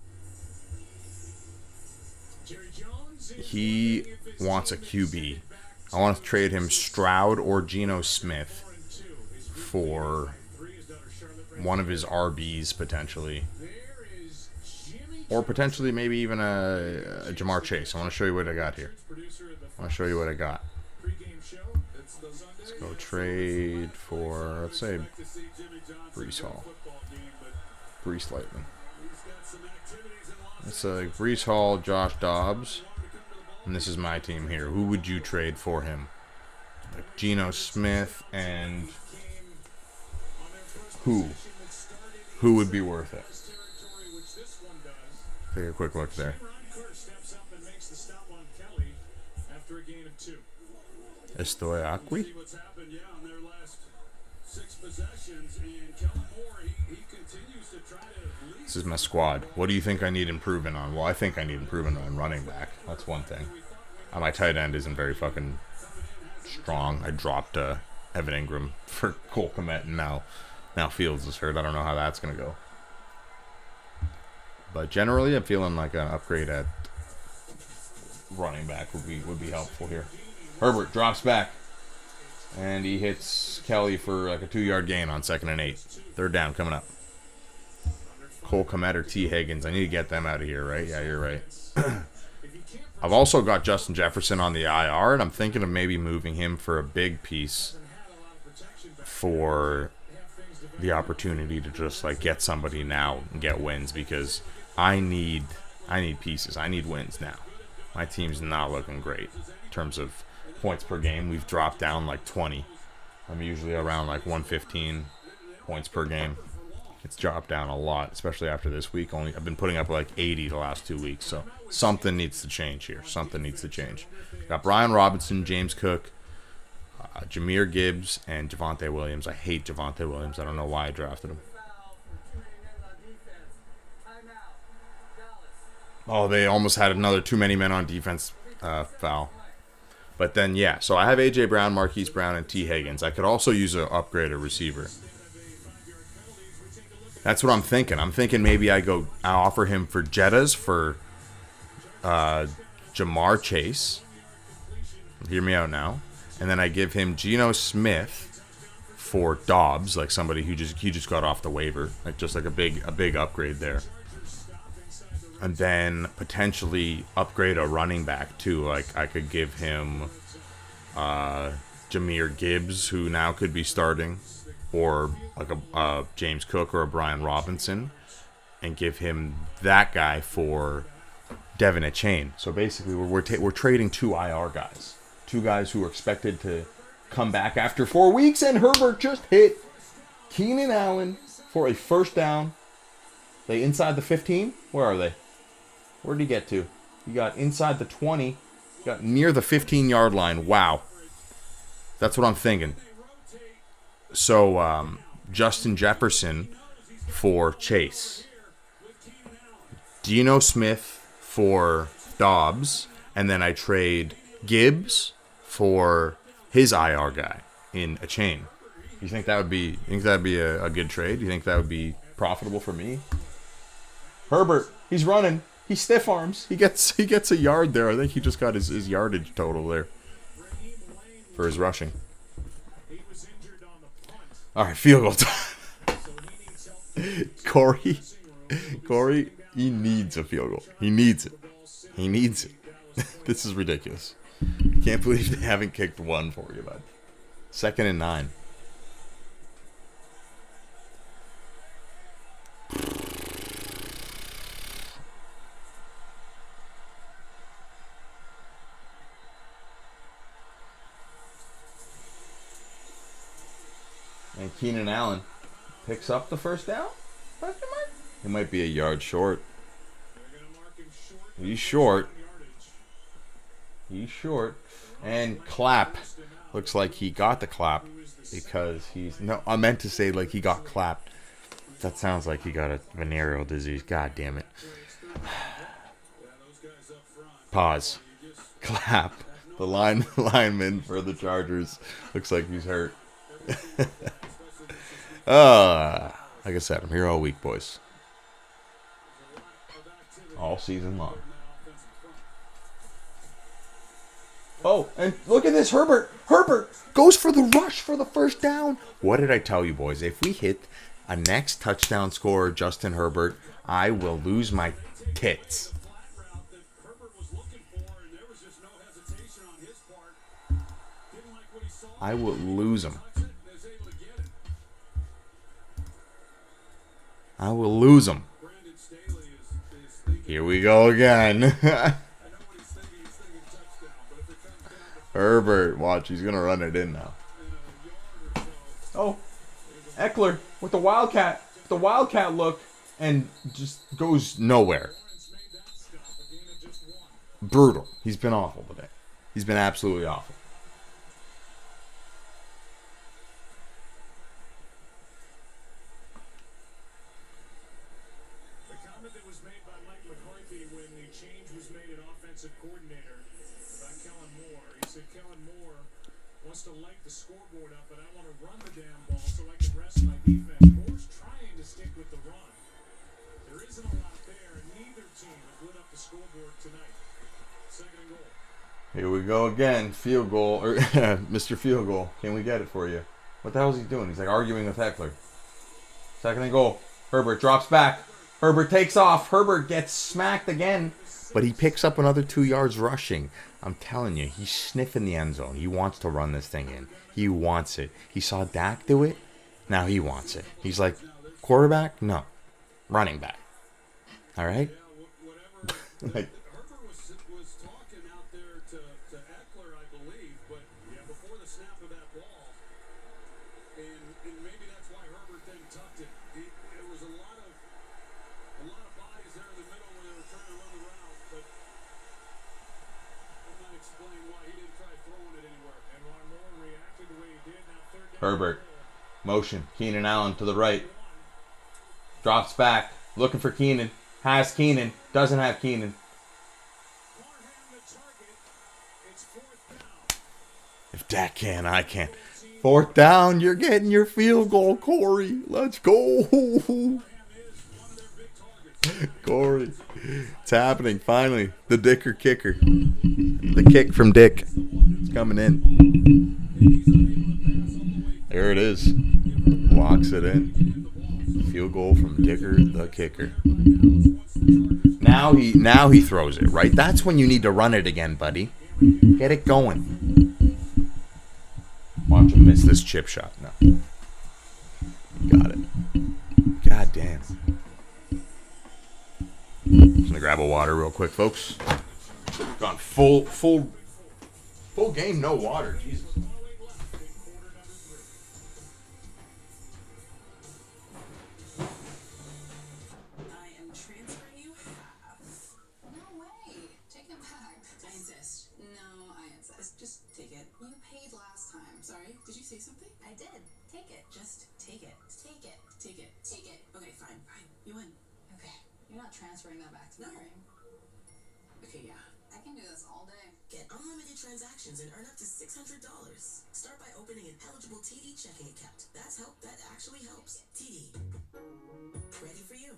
he wants a QB. I want to trade him Stroud or Geno Smith for one of his RBs potentially. Or potentially maybe even a Jamar Chase. I want to show you what I got here. I want to show you what I got. Let's go trade for, let's say, Breece Hall. Breece Lightman. It's like Breece Hall, Josh Dobbs. And this is my team here. Who would you trade for him? Like Geno Smith and who? Who would be worth it? Take a quick look there. Estoy Aqui? This is my squad. What do you think I need improvement on? Well, I think I need improvement on running back. That's one thing. My tight end isn't very fucking strong. I dropped Evan Ingram for Cole Kmet, and now Fields is hurt. I don't know how that's going to go. But generally, I'm feeling like an upgrade at running back would be helpful here. Herbert drops back, and he hits Kelly for like a 2-yard gain on 2nd and 8. 3rd down coming up. Cole Kmet or T. Higgins. I need to get them out of here, right? Yeah, you're right. I've also got Justin Jefferson on the IR, and I'm thinking of maybe moving him for a big piece for the opportunity to just like get somebody now and get wins, because I need pieces. I need wins now. My team's not looking great in terms of points per game. We've dropped down like 20. I'm usually around like 115 points per game. It's dropped down a lot, especially after this week. I've been putting up like 80 the last 2 weeks, so something needs to change here. Something needs to change. Got Brian Robinson, James Cook, Jahmyr Gibbs, and Javonte Williams. I hate Javonte Williams. I don't know why I drafted him. Oh, they almost had another too many men on defense foul. But then, yeah, so I have A.J. Brown, Marquise Brown, and T. Higgins. I could also use an upgraded receiver. That's what I'm thinking. I'm thinking maybe I offer him for Jettas for Jamar Chase. Hear me out now. And then I give him Geno Smith for Dobbs, like somebody who just got off the waiver, like just like a big upgrade there. And then potentially upgrade a running back too. Like I could give him Jahmyr Gibbs, who now could be starting, or like a James Cook or a Brian Robinson, and give him that guy for Devin Achane. So basically, we're trading 2 IR guys, 2 guys who are expected to come back after 4 weeks, and Herbert just hit Keenan Allen for a 1st down. They inside the 15? Where are they? Where did he get to? He got inside the 20. Got near the 15-yard line. Wow. That's what I'm thinking. So, Justin Jefferson for Chase. Geno Smith for Dobbs. And then I trade Gibbs for his IR guy in Achane. You think that would be a good trade? You think that would be profitable for me? Herbert, he's running. He stiff arms. He gets a yard there. I think he just got his yardage total there for his rushing. All right, field goal time. Corey, he needs a field goal. He needs it. This is ridiculous. Can't believe they haven't kicked one for you, bud. 2nd and 9. And Keenan Allen picks up the 1st down? It might be a yard short. He's short. And clap. Looks like he got the clap because I meant to say like he got clapped. That sounds like he got a venereal disease. God damn it. Pause. Clap. The lineman for the Chargers looks like he's hurt. Like I said, I'm here all week, boys. All season long. Oh, and look at this, Herbert. Herbert goes for the rush for the first down. What did I tell you, boys? If we hit a next touchdown scorer, Justin Herbert, I will lose my tits. I will lose him. I will lose him. Here we go again. Herbert, watch, he's going to run it in now. Oh, Eckler with the Wildcat look, and just goes nowhere. Brutal. He's been awful today. He's been absolutely awful.
The comment that was made by Mike McCarthy when the change was made at offensive coordinator about Kellen Moore. He said Kellen Moore wants to light the scoreboard up, but I want to run the damn ball so I can rest my defense. Moore's trying to stick with the run. There isn't a lot there, and neither team has lit up the scoreboard tonight. Second and goal.
Here we go again. Field goal. Or Mr. Field Goal. Can we get it for you? What the hell is he doing? He's like arguing with Eckler. Second and goal. Herbert drops back. Herbert takes off. Herbert gets smacked again. But he picks up another 2 yards rushing. I'm telling you, he's sniffing the end zone. He wants to run this thing in. He wants it. He saw Dak do it. Now he wants it. He's like, quarterback? No. Running back. All right? Like,
Herbert was talking out there to Eckler, I believe, but yeah, before the snap of that ball, and maybe that's why Herbert then tucked it. There was a lot of bodies there in the middle when they were trying to run the route, but I'm not explaining why he didn't try throwing it anywhere, and why Moore reacted the way he did. Now third down.
Herbert. Motion. Keenan Allen to the right. Drops back. Looking for Keenan. Has Keenan. Doesn't have Keenan. If Dak can, I can. Fourth down. You're getting your field goal, Corey. Let's go. Corey. It's happening, finally. The Dicker kicker. The kick from Dick. It's coming in. There it is. Locks it in. Field goal from Dicker, the kicker. Now he throws it, right? That's when you need to run it again, buddy. Get it going. Watch him miss this chip shot. No. Got it. God damn. Just gonna grab a water real quick, folks. Gone full game, no water. Jesus.
I am transferring you half.
No way. Take it back.
I insist. No, I insist. Just take it.
You paid last time.
Sorry, did you say something?
I did. Take it.
Just take it.
Take it.
Take it.
Take it.
Okay, fine. You win.
Okay. You're not transferring that back to me,
No.
right?
Okay, yeah.
I can do this all day.
Get unlimited transactions and earn up to $600. Start by opening an eligible TD checking account. That's help that actually helps. TD. Ready for you.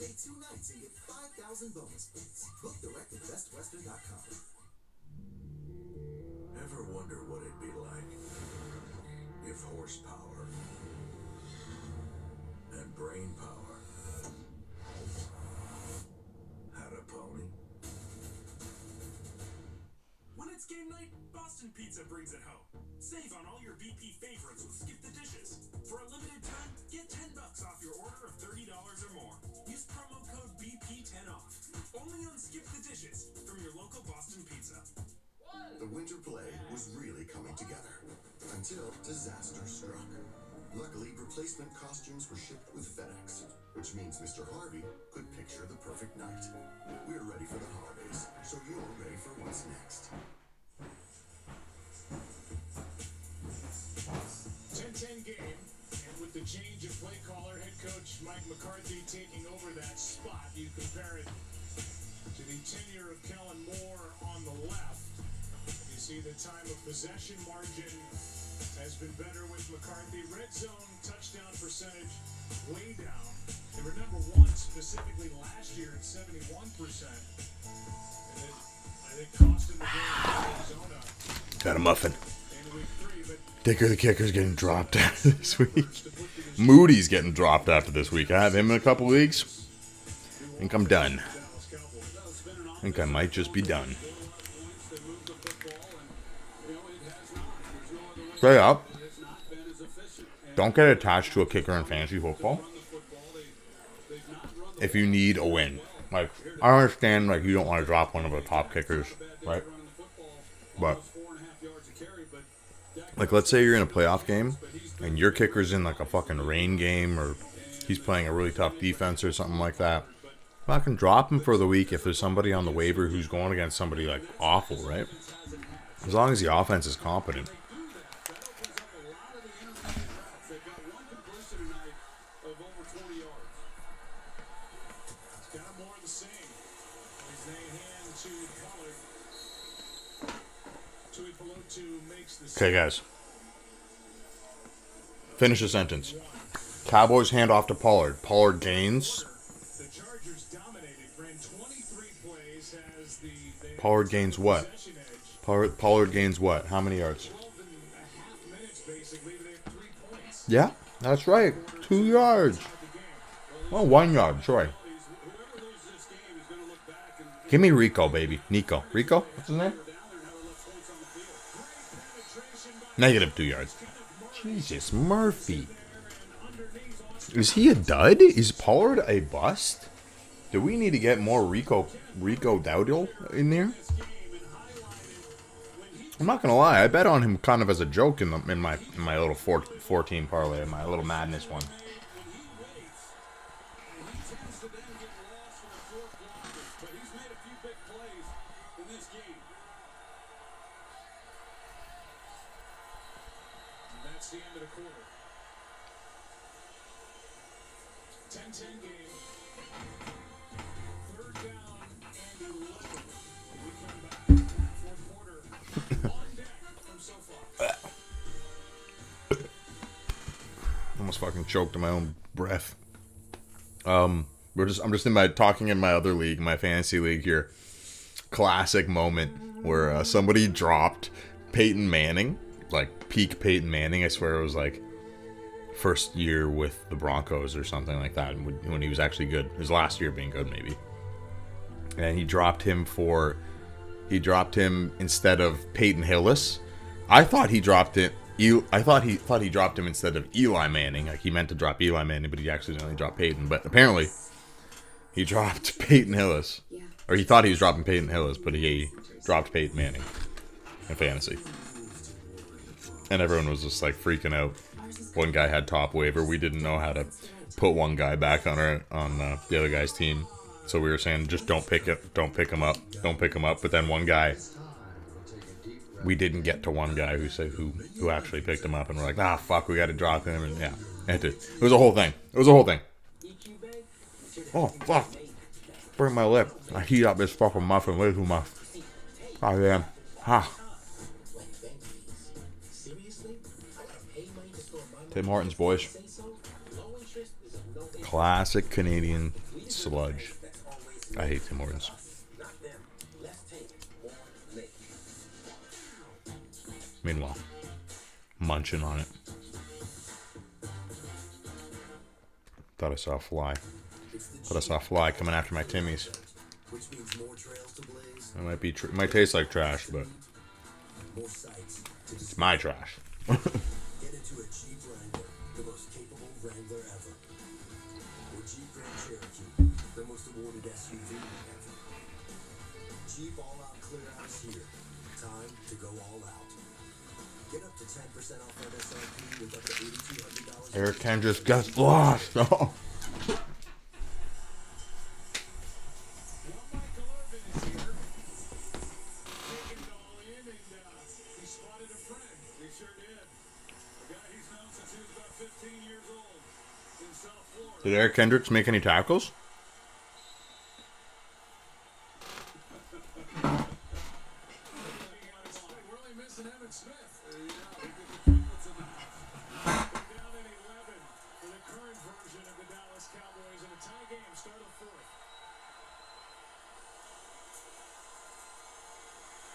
Stay 2 nights and get 5,000 bonus points. Book direct at bestwestern.com.
Ever wonder what it'd be like if horsepower and brain power had a pony?
When it's game night, Boston Pizza brings it home. Save on all your BP favorites with Skip the Dishes. For a limited time, get $10 off your order of $30 or more. Use promo code BP10OFF. Only on Skip the Dishes from your local Boston Pizza.
The winter play was really coming together until disaster struck. Luckily, replacement costumes were shipped with FedEx, which means Mr. Harvey could picture the perfect night. We're ready for the holidays, so you're ready for what's next.
10-10 game, and with the change of play caller, head coach Mike McCarthy taking over that spot, you compare it to the tenure of Kellen Moore on the left. You see the time of possession margin has been better with McCarthy. Red zone touchdown percentage way down. They were number one specifically last year at 71%. And it, I think, cost him the game in Arizona.
Got a muffin.
In week 3, but
Dicker the kicker's getting dropped after this week. Moody's getting dropped after this week. I have him in a couple weeks. I think I'm done. I think I might just be done. Straight up. Don't get attached to a kicker in fantasy football if you need a win. Like, I understand, like, you don't want to drop one of the top kickers, right? But, like, let's say you're in a playoff game and your kicker's in, like, a fucking rain game, or he's playing a really tough defense or something like that. Fucking drop him for the week if there's somebody on the waiver who's going against somebody, like, awful, right? As long as the offense is competent. Okay, guys. Finish the sentence. Cowboys hand off to Pollard. Pollard gains. Pollard gains what? Pollard gains what? How many yards? Yeah, that's right. 2 yards. Oh, 1 yard. Sorry. Give me Rico, baby. Nico. Rico? What's his name? Negative 2 yards. Jesus, Murphy. Is he a dud? Is Pollard a bust? Do we need to get more Rico Dowdle in there? I'm not gonna lie, I bet on him kind of as a joke in my little 14 parlay, my little madness one.
That's the end of the quarter. 10-10 game. Third down and 11. We come back. Fourth quarter. On deck from SoFi.
Almost fucking choked on my own breath. I'm just talking in my other league, my fantasy league here. Classic moment where somebody dropped Peyton Manning, like peak Peyton Manning. I swear it was like first year with the Broncos or something like that, when he was actually good. His last year being good, maybe. And he dropped him instead of Peyton Hillis. I thought he dropped it. I thought he dropped him instead of Eli Manning. Like, he meant to drop Eli Manning, but he accidentally dropped Peyton. But apparently, he dropped Peyton Hillis. Or he thought he was dropping Peyton Hillis, but he dropped Peyton Manning in fantasy. And everyone was just like freaking out. One guy had top waiver. We didn't know how to put one guy back on the other guy's team. So we were saying, just don't pick him up. But then one guy, we didn't get to one guy who actually picked him up, and we're like, fuck, we got to drop him. And yeah, it was a whole thing. Oh fuck! Burn my lip. I heat up this fucking muffin way too much. Oh damn. Tim Hortons, boys. Classic Canadian sludge. I hate Tim Hortons. Meanwhile, munching on it. Thought I saw a fly coming after my Timmies. It might taste like trash, but
More sights to
It's my trash.
get into a Jeep Wrangler, the most capable Wrangler ever. Or Jeep Grand Cherokee, the most awarded SUV ever. Jeep All Out Clear Out is here. Time to go all out. Get up to 10% off MSRP with up to $8,200.
Eric Kendricks gets lost. Oh. Did Eric Kendricks make any tackles?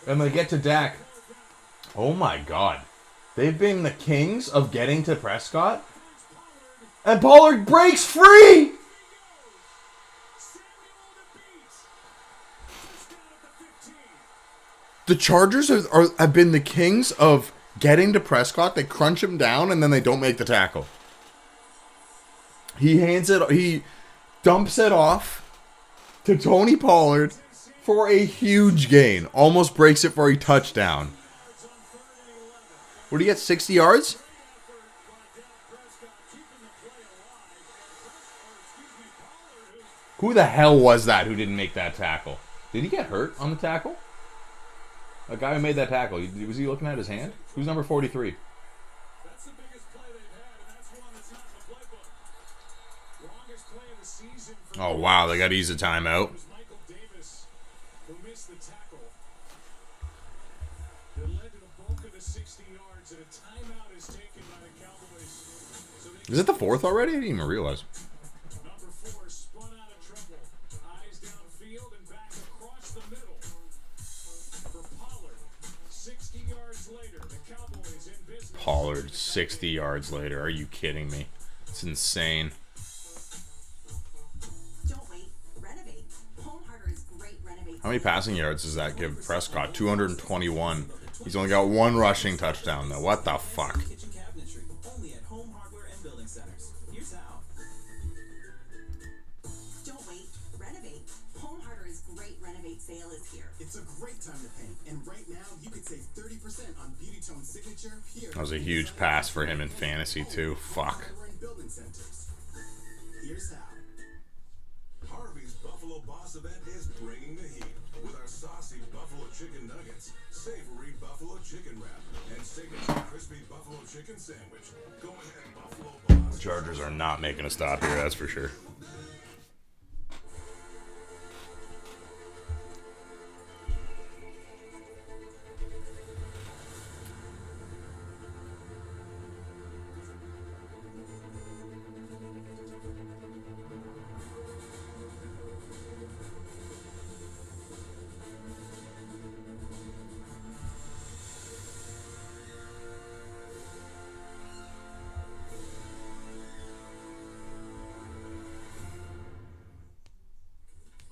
And they get to Dak. Oh my god. They've been the kings of getting to Prescott. And Pollard breaks free! The Chargers have been the kings of getting to Prescott. They crunch him down and then they don't make the tackle. He dumps it off to Tony Pollard for a huge gain. Almost breaks it for a touchdown. What do you get, 60 yards? Who the hell was that who didn't make that tackle? Did he get hurt on the tackle? A guy who made that tackle. Was he looking at his hand? Who's number 43?
That's the biggest play they've had, and that's one that's not in the playbook. Longest play of the season for
Oh, wow. They got to use a timeout.
It was Michael Davis who missed the tackle. That led to the bulk of the 60 yards, and a timeout is taken by the Cowboys. So they
Is it the fourth already? I didn't even realize.
Number 4 spun out of trouble. Eyes downfield and back across the middle. For Pollard, 60 yards later, the Cowboys in business.
Pollard, 60 yards later. Are you kidding me? It's insane.
Don't wait. Renovate. Home Harder is great renovate.
How many passing yards does that give Prescott? 221. He's only got one rushing touchdown, though. What the fuck?
Kitchen cabinetry, only at Home Hardware and Building Centers. Here's how.
Don't wait. Renovate. Home Harder's great renovate sale is here.
It's a great time to paint, and right now you could save 30% on Beauty Tone Signature here.
That was a huge pass for him in fantasy, too. Fuck.
Hardware and Building Centers. Here's how.
Harvey's Buffalo Boss event is bringing the heat with our saucy buffalo chicken nuggets, savory buffalo chicken wrap, and signature crispy buffalo chicken sandwich. Go ahead, Buffalo Boss.
The Chargers are not making a stop here, that's for sure.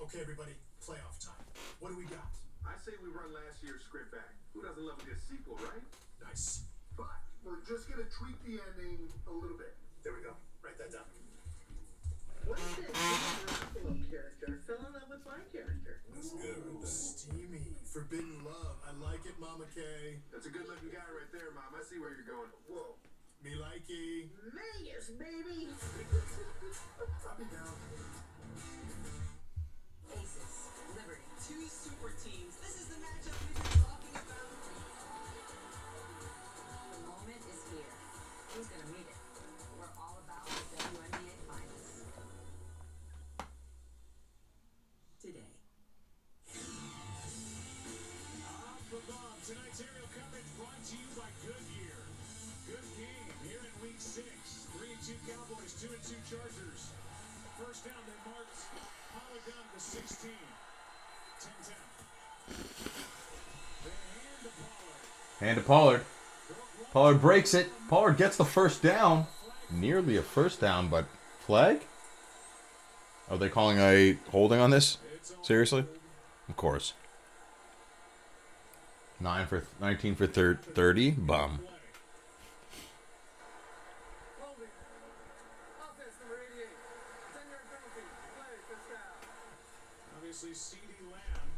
Okay, everybody, playoff time. What do we got? I say we run last year's script back. Who doesn't love a good sequel, right? Nice. But we're just gonna tweak the ending a little bit. There we go. Write that down.
What is this Buffalo character? Fell in love with my character.
That's good. Steamy. Forbidden love. I like it, Mama K. That's a good-looking guy right there, Mom. I see where you're going. Whoa. Me likey.
Vegas, baby.
Drop it down.
Aces. Liberty.
Two super teams. This is the matchup we've been talking about.
The moment is here. Who's gonna meet it? We're all about the WNBA finals. Today.
For Bob, tonight's aerial coverage brought to you by Goodyear. Good game here in Week 6. 3-2 Cowboys, 2-2 Chargers. First down, they marked Pollard down to the 16. 10-10. They hand to Pollard.
Hand to Pollard. Pollard breaks it. Pollard gets the first down. Nearly a first down, but flag? Are they calling a holding on this? Seriously? Of course. 19 for 30. Bum.
Obviously, C.D. Lamb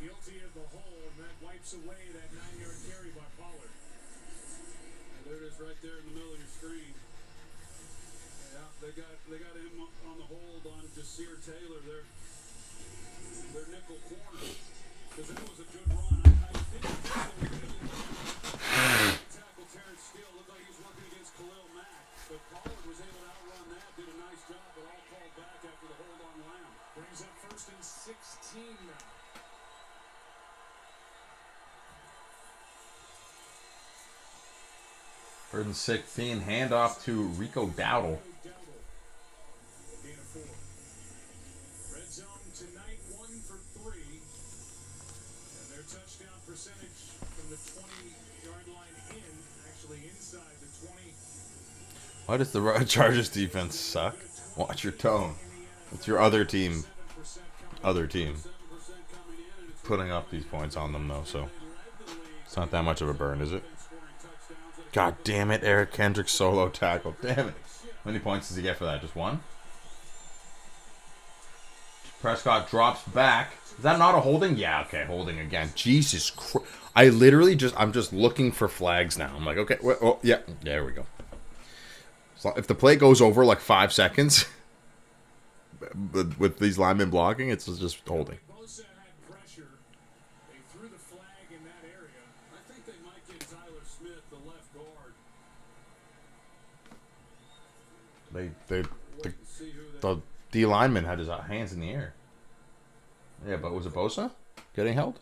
guilty of the hold, and that wipes away that 9-yard carry by Pollard. And there it is right there in the middle of your screen. Yeah, they got him on the hold on Jasir Taylor, their nickel corner. Because that was a good run. I didn't think they were going to tackle Terrence Steele. Looked like he was working against Khalil Mack. But Pollard was able to outrun that, did a nice job, but all called back after the hold on Lamb. Brings up 1st and 16 now.
Third and 16. Handoff to Rico Dowdle.
Gain of 4. Red zone tonight, 1 for 3. And their touchdown percentage from the 20-yard line in, actually inside the 20.
Why does the Chargers defense suck? Watch your tone. It's your other team. Putting up these points on them, though, so it's not that much of a burn, is it? God damn it, Eric Kendrick solo tackle. Damn it. How many points does he get for that? Just 1? Prescott drops back. Is that not a holding? Yeah, okay, holding again. Jesus Christ. I'm just looking for flags now. I'm like, okay, oh, yeah, there we go. So if the play goes over like 5 seconds, with these linemen blocking, it's just holding.
Bosa had pressure. They threw the flag in that area. I think they might get Tyler Smith, the left guard.
The D lineman had his hands in the air. Yeah, but was it Bosa getting held?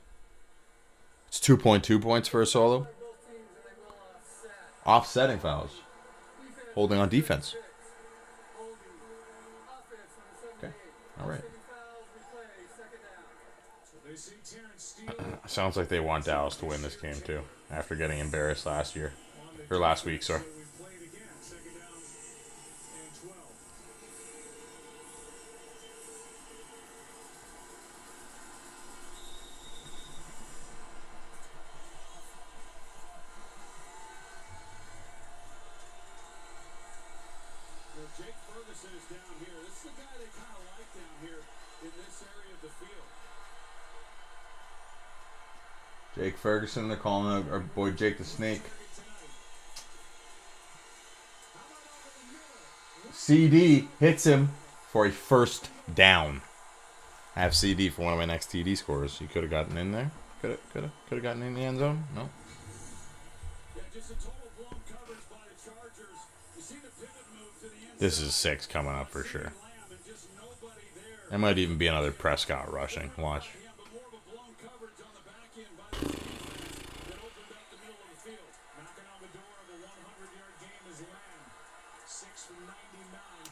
It's 2.2 points for a solo. Offsetting fouls. Holding on defense. Okay. All right. Sounds like they want Dallas to win this game too, after getting embarrassed last week, sorry.
Jake Ferguson is down here. This is the guy they kind of like down here in this area of the field.
Jake Ferguson, they're calling our boy Jake the Snake. CD hits him for a first down. I have CD for one of my next TD scores. You could have gotten in there. Could have gotten in the end zone. No.
Yeah, just a total blown coverage by the Chargers. You see the pivot move to the end.
This is 6 coming up for sure. There might even be another Prescott rushing. Watch.
Yeah, but more of a blown coverage on the back end by the defense that opened up the middle of the field. Knocking on the door of a 100-yard game is Lamb. 6 from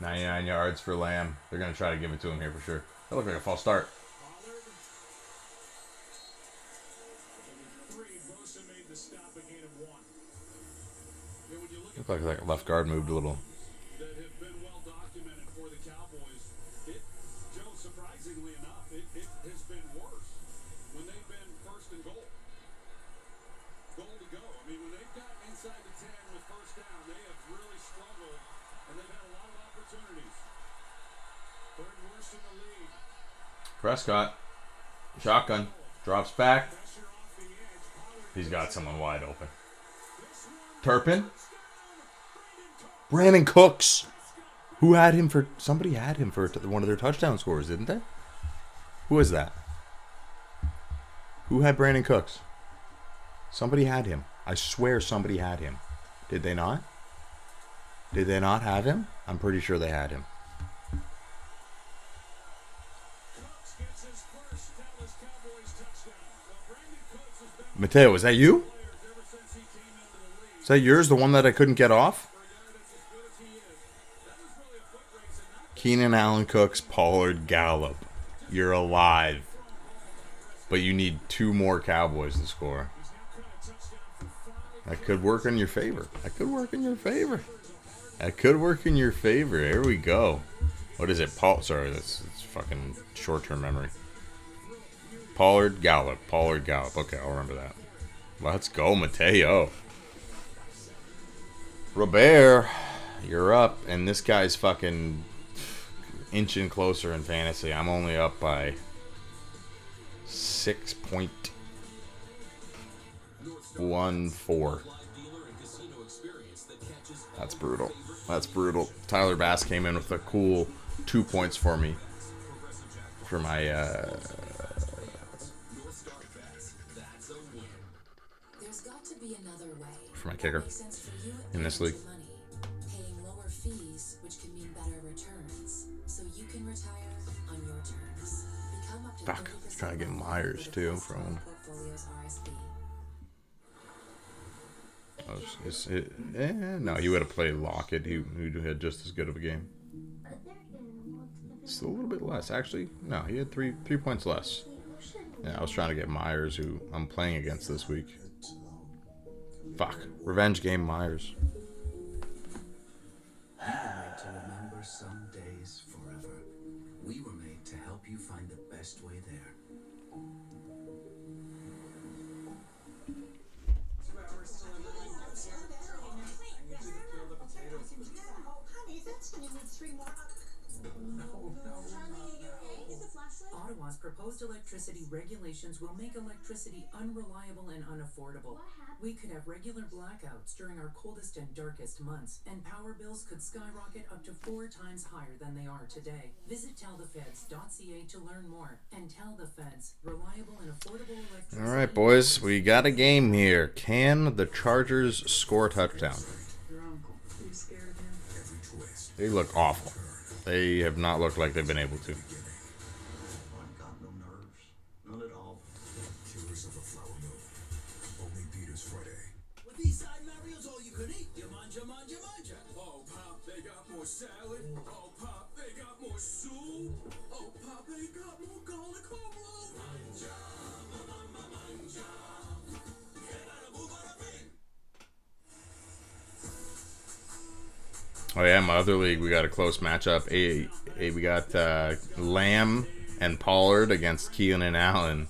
99.
99 yards for Lamb. They're going to try to give it to him here for sure. That looked like a false start.
Pollard. 3. Bosa made the stop, a gain of 1. Yeah, when you look at
Looked like that left guard moved a little.
that have been well documented for the Cowboys, Joe, surprisingly enough, it has been worse when they've been first and goal. Goal to go. I mean, when they've gotten inside the 10 with first down, they have really struggled, and they've had a lot of opportunities. Third worst in the league.
Prescott. Shotgun. Drops back.
Pressure off the edge. Pollard
He's got someone wide open.
this one.
Turpin.
Brandon Cook.
Brandon Cooks. Who had him for... Somebody had him for one of their touchdown scores, didn't they? Who was that? Who had Brandon Cooks? Somebody had him. I swear somebody had him. Did they not? Did they not have him? I'm pretty sure they had him.
Cooks gets his first Dallas Cowboys touchdown. Well, Brandon Cooks has been
Mateo, is that you?
players ever since he came into the league.
Is that yours, the one that I couldn't get off?
For a guy that's as good as he is, that was really a foot race and not
Keenan Allen Cooks, Pollard, Gallup. You're alive. But you need 2 more Cowboys to score. That could work in your favor. That could work in your favor. That could work in your favor. Here we go. What is it? Paul? Sorry, that's fucking short-term memory. Pollard, Gallup. Pollard, Gallup. Okay, I'll remember that. Let's go, Mateo. Robert, you're up, and this guy's fucking inching closer in fantasy. I'm only up by 6.14. That's brutal. That's brutal. Tyler Bass came in with a cool 2 points for me for my for my kicker in this league.
Paying lower fees, which can mean better returns, so you can retire on your terms. Become up to
Fuck, I was trying to get Myers too from. No, he would have played Lockett. He had just as good of a game. Still a little bit less, actually. No, he had three points less. Yeah, I was trying to get Myers, who I'm playing against this week. Fuck, revenge game Myers.
We were made to remember some days forever. We were made to help you find the best way there.
Ottawa's proposed electricity regulations will make electricity unreliable and unaffordable. We could have regular blackouts during our coldest and darkest months, and power bills could skyrocket up to 4 times higher than they are today. Visit tellthefeds.ca to learn more. And tell the feds, reliable and affordable electricity.
All right, boys, we got a game here. Can the Chargers score a touchdown? They look awful. They have not looked like they've been able to.
Salad. Oh, Pop, they got more soup. Oh, Pop, they got more garlic homemade. Manja, mama, manja.
Oh yeah, my other league, we got a close matchup. We got Lamb and Pollard against Keenan Allen.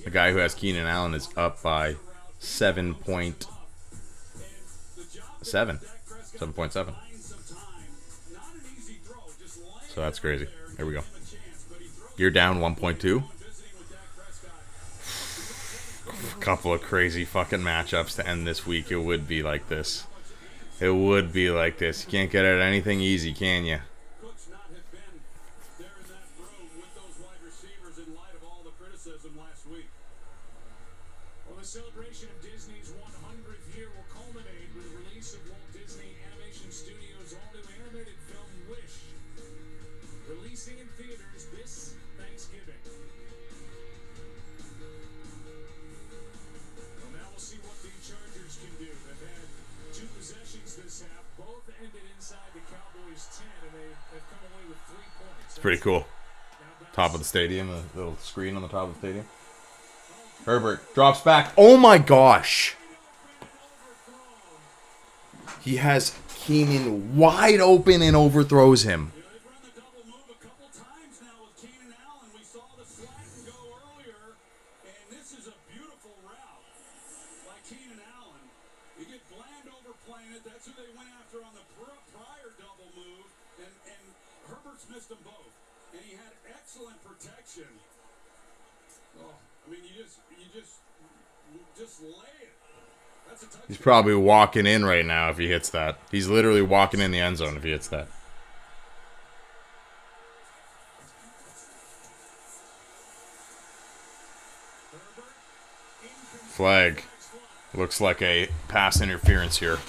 The guy who has Keenan Allen is up by 7.7. 7.7. So that's crazy. Here we go. You're down 1.2. A couple of crazy fucking matchups to end this week. It would be like this. It would be like this. You can't get at anything easy, can you?
Well, the celebration of Disney's 100th year will culminate with the release of Walt Disney Animation Studios' all-new animated film Wish, releasing in theaters this Thanksgiving. Well, now we'll see what the Chargers can do. They've had 2 possessions this half, both ended inside the Cowboys' 10, and they've come away with 3 points.
It's pretty cool. Top of the stadium, a little screen on the top of the stadium. Herbert drops back. Oh my gosh. He has Keenan wide open and overthrows him. He's probably walking in right now if he hits that. He's literally walking in the end zone if he hits that. Flag. Looks like a pass interference here.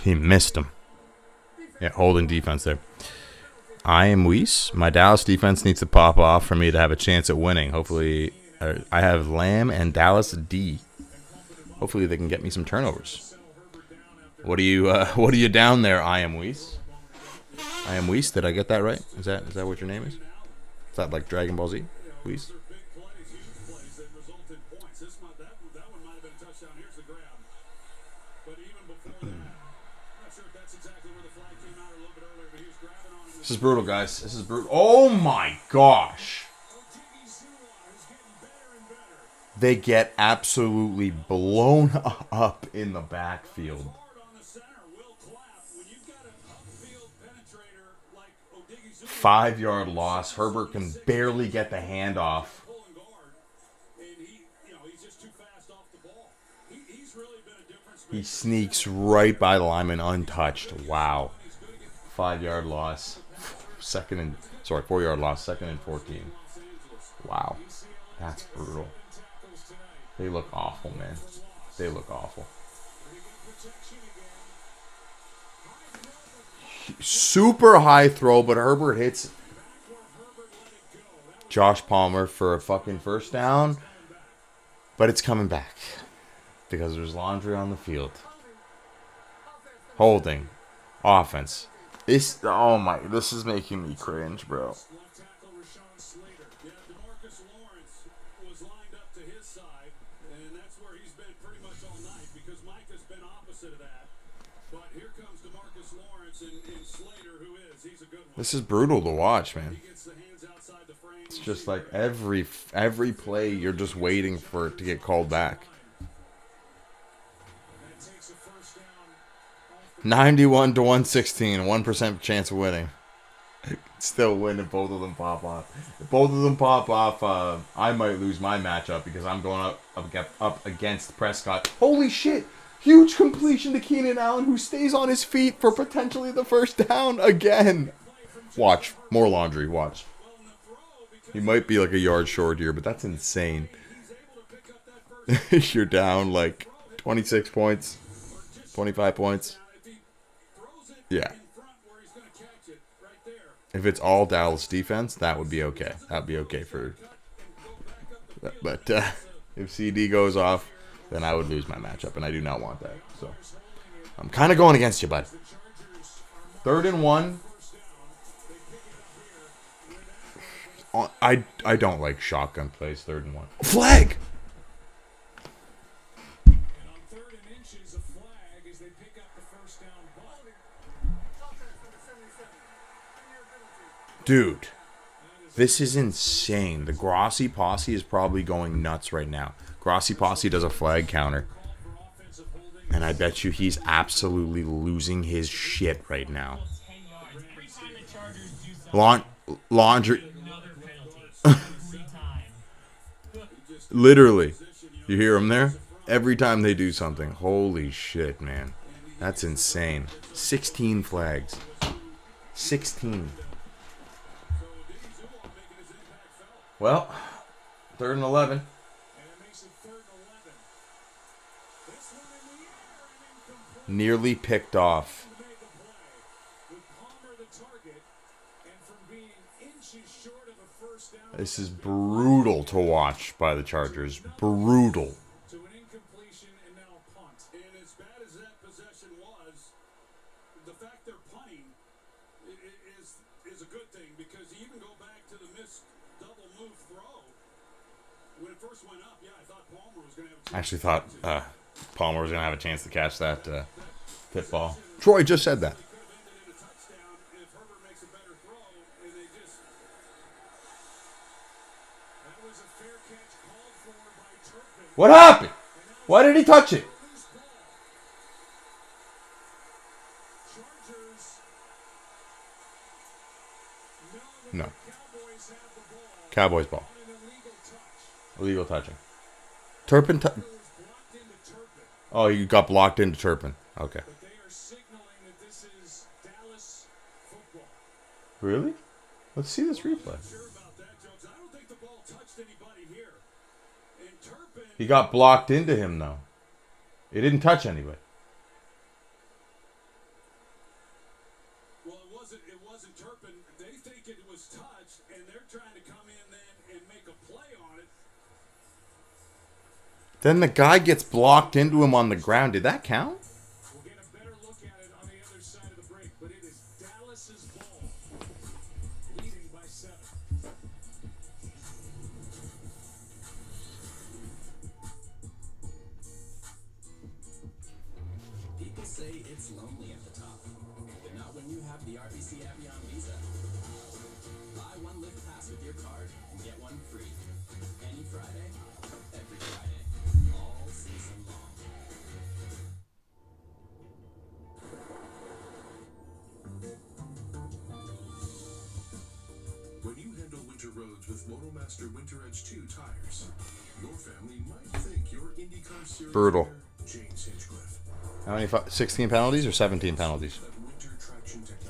He missed him. Yeah, holding defense there. I am Weiss. My Dallas defense needs to pop off for me to have a chance at winning. Hopefully, I have Lamb and Dallas D. Hopefully, they can get me some turnovers. What are you down there? I am Weiss. I am Weiss. Did I get that right? Is that what your name is? Is that like Dragon Ball Z? Weiss. This is brutal, guys. This is brutal. Oh my gosh. They get absolutely blown up in the backfield. 5-yard loss. Herbert can barely get the handoff. He sneaks right by the lineman untouched. Wow. 5-yard loss. 4-yard loss. 2nd and 14. Wow. That's brutal. They look awful, man. They look awful. Super high throw, but Herbert hits Josh Palmer for a fucking first down. But it's coming back. Because there's laundry on the field. Holding. Offense. This is making me cringe, bro. This is brutal to watch, man. It's just like every play, you're just waiting for it to get called back. 91 to 116, 1% chance of winning. Still winning. Both of them pop off. If both of them pop off, I might lose my matchup because I'm going up against Prescott. Holy shit! Huge completion to Keenan Allen, who stays on his feet for potentially the first down again. Watch. More laundry. Watch. He might be like a yard short here, but that's insane. You're down like 26 points. 25 points. Yeah. If it's all Dallas defense, that would be okay. That would be okay for... But if CD goes off, then I would lose my matchup, and I do not want that. So I'm kind of going against you, bud. 3rd and 1. I don't like shotgun plays. 3rd and 1. Flag! Dude, this is insane. The Grossi Posse is probably going nuts right now. Grossi Posse does a flag counter. And I bet you he's absolutely losing his shit right now. Laundry. Literally. You hear him there? Every time they do something. Holy shit, man. That's insane. 16 flags. 16. Well, 3rd and 11. Nearly picked off. This is brutal to watch by the Chargers. Brutal. I actually thought Palmer was going to have a chance to catch that tip ball. Troy just said that. What happened? Why did he touch it? No. Cowboys ball. Illegal touching. Turpin. Oh, you got blocked into Turpin. Okay. Really? Let's see this replay. He got blocked into him, though. It didn't touch anybody.
Well, it wasn't Turpin. They think it was touched, and they're trying to come in then and make a play on it.
Then the guy gets blocked into him on the ground. Did that count?
We'll get a better look at it on the other side of the break, but it is Dallas's ball, leading by 7.
People say it's lonely at the top, but not when you have the
the RBC app beyond Visa. Buy one lift pass with your card and get one free. Any Friday, every Friday, all season long.
When you handle winter roads with MotoMaster Winter Edge 2 tires, your family might think your IndyCar Series
Brutal.
winner, James Hinchcliffe.
How many? 16 penalties or 17 penalties?
That winter traction technology.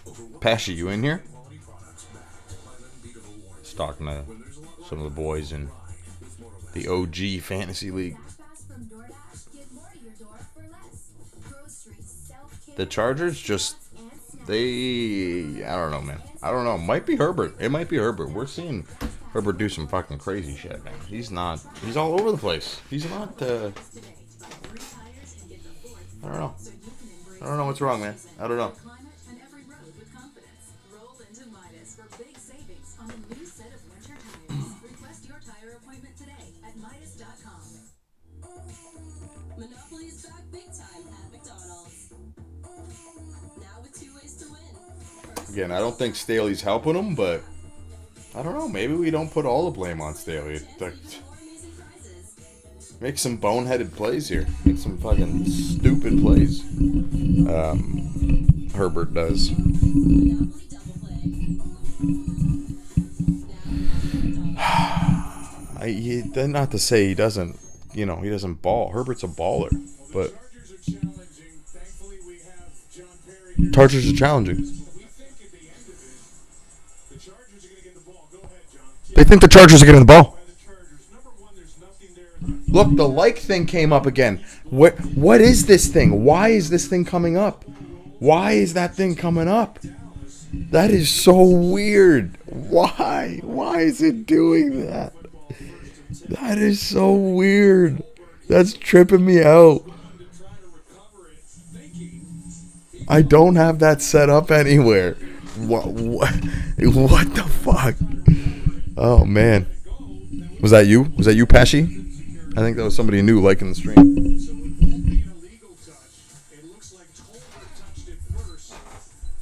Over
Pesci, you in here?
quality products backed by an unbeatable warranty.
Just talking to
When there's a lot
some of the boys in
with MotoMaster.
the OG Fantasy League.
Fast from DoorDash, get more to your door for less. Groceries, self-care,
The Chargers just, I don't know, man. I don't know. Might be Herbert. It might be Herbert. We're seeing Herbert do some fucking crazy shit, man. He's all over the place. He's not, I don't know. I don't know what's wrong, man. I don't know.
Climate and every road with confidence. Roll into Midas for big savings on a new set of winter tires. Request your tire appointment today at Midas.com.
Monopoly is back big time at McDonald's. Now with 2 ways to win. First,
Again, I don't think Staley's helping him, but I don't know. Maybe we don't put all the blame on Staley.
more amazing prizes.
Make some boneheaded plays here. Make some fucking stupid plays. Herbert does.
Monopoly double play.
Not to say he doesn't, he doesn't ball. Herbert's a baller, but
Chargers are challenging. Thankfully, we have John Perry here.
Chargers are challenging.
We think at the end of it, the Chargers are going to get the ball. Go ahead, John.
They think the Chargers are getting the ball.
By the Chargers. Number one, there's nothing there.
Look, the like thing came up again. What is this thing? Why is this thing coming up? Why is that thing coming up? That is so weird. Why? Why is it doing that? That is so weird. That's tripping me out. I don't have that set up anywhere. What the fuck? Oh, man. Was that you? Was that you, Pesci? I think that was somebody new liking the stream.
So it won't be an illegal touch. It looks like Tolbert touched it first.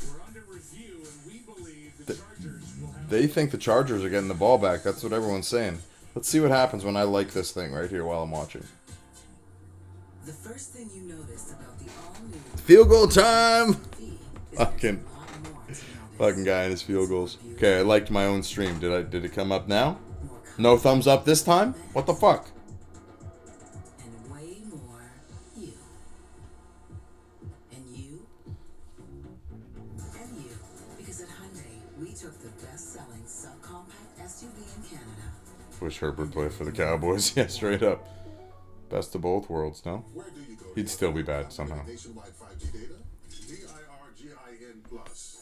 We're under review, and we believe the Chargers will have...
They think the Chargers are getting the ball back. That's what everyone's saying. Let's see what happens when I like this thing right here while I'm watching.
The first thing you notice about the all-new
Field goal time!
V is
Fucking,
a lot more to notice.
fucking guy in his field goals. Okay, I liked my own stream. Did it come up now? No thumbs up this time? What the fuck?
And way more you. And you. And you. Because at Hyundai, we took the best-selling subcompact SUV in Canada.
Wish Herbert played for the Cowboys. Yeah, straight up. Best of both worlds, no?
Where do you go?
He'd still be bad somehow.
Nationwide 5G data. DIRGIN Plus.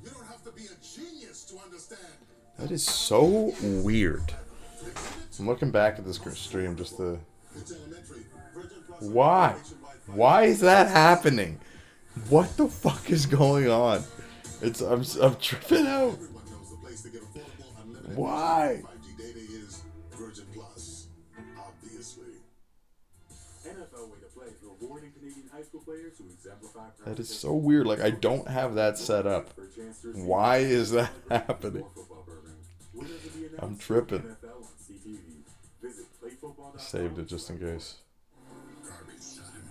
You don't have to be a genius to understand.
That is so weird. I'm looking back at this stream just to...
It's elementary. Virgin Plus.
Why? Why is that happening? What the fuck is going on? I'm tripping out.
Everyone knows the place to get affordable, unlimited
Why?
5G data is Virgin Plus. Obviously.
NFL way to play is rewarding Canadian high school players who exemplify
That is so weird. Like, I don't have that set up. Why is that happening? I'm tripping. Saved it just in case.
Garbage time.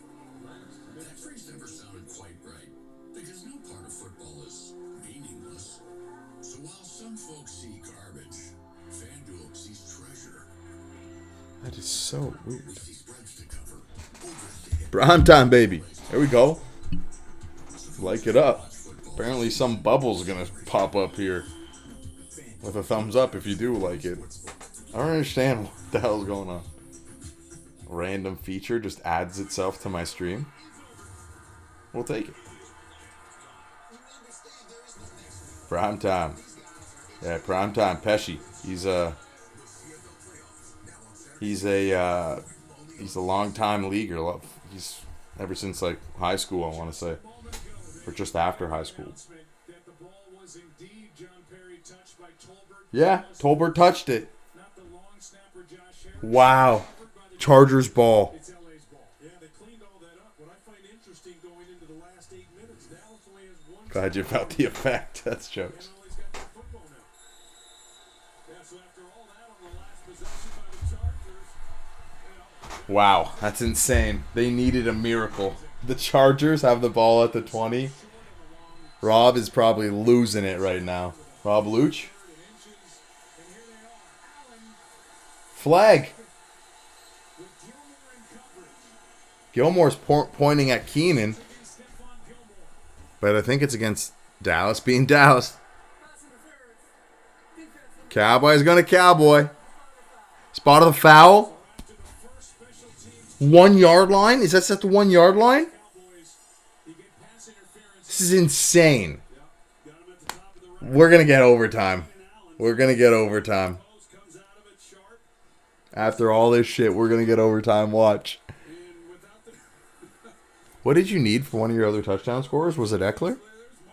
That phrase never sounded quite right, because no part of football is meaningless. So while some folks see garbage, FanDuel sees treasure.
That is so weird.
We see spreads to cover, overs to hit.
Prime time, baby. There we go. Like it up. Apparently some bubble's gonna pop up here with a thumbs up if you do like it. I don't understand what the hell's going on. Random feature just adds itself to my stream. We'll take it. Prime time. Yeah, prime time. Pesci. He's a long-time leaguer. He's ever since like high school, I want to say, or just after high school. Yeah, Tolbert touched it. Wow, Chargers ball. Glad you felt the effect. That's jokes. Wow, that's insane. They needed a miracle. The Chargers have the ball at the 20. Rob is probably losing it right now. Rob Luch. Flag. Gilmore's pointing at Keenan. But I think it's against Dallas being Dallas. Cowboy's going to Cowboy. Spot of the foul. 1 yard line? Is that set the 1 yard line? This is insane. We're going to get overtime. We're going to get overtime. After all this shit, we're going to get overtime. Watch. What did you need for one of your other touchdown scorers? Was it Eckler?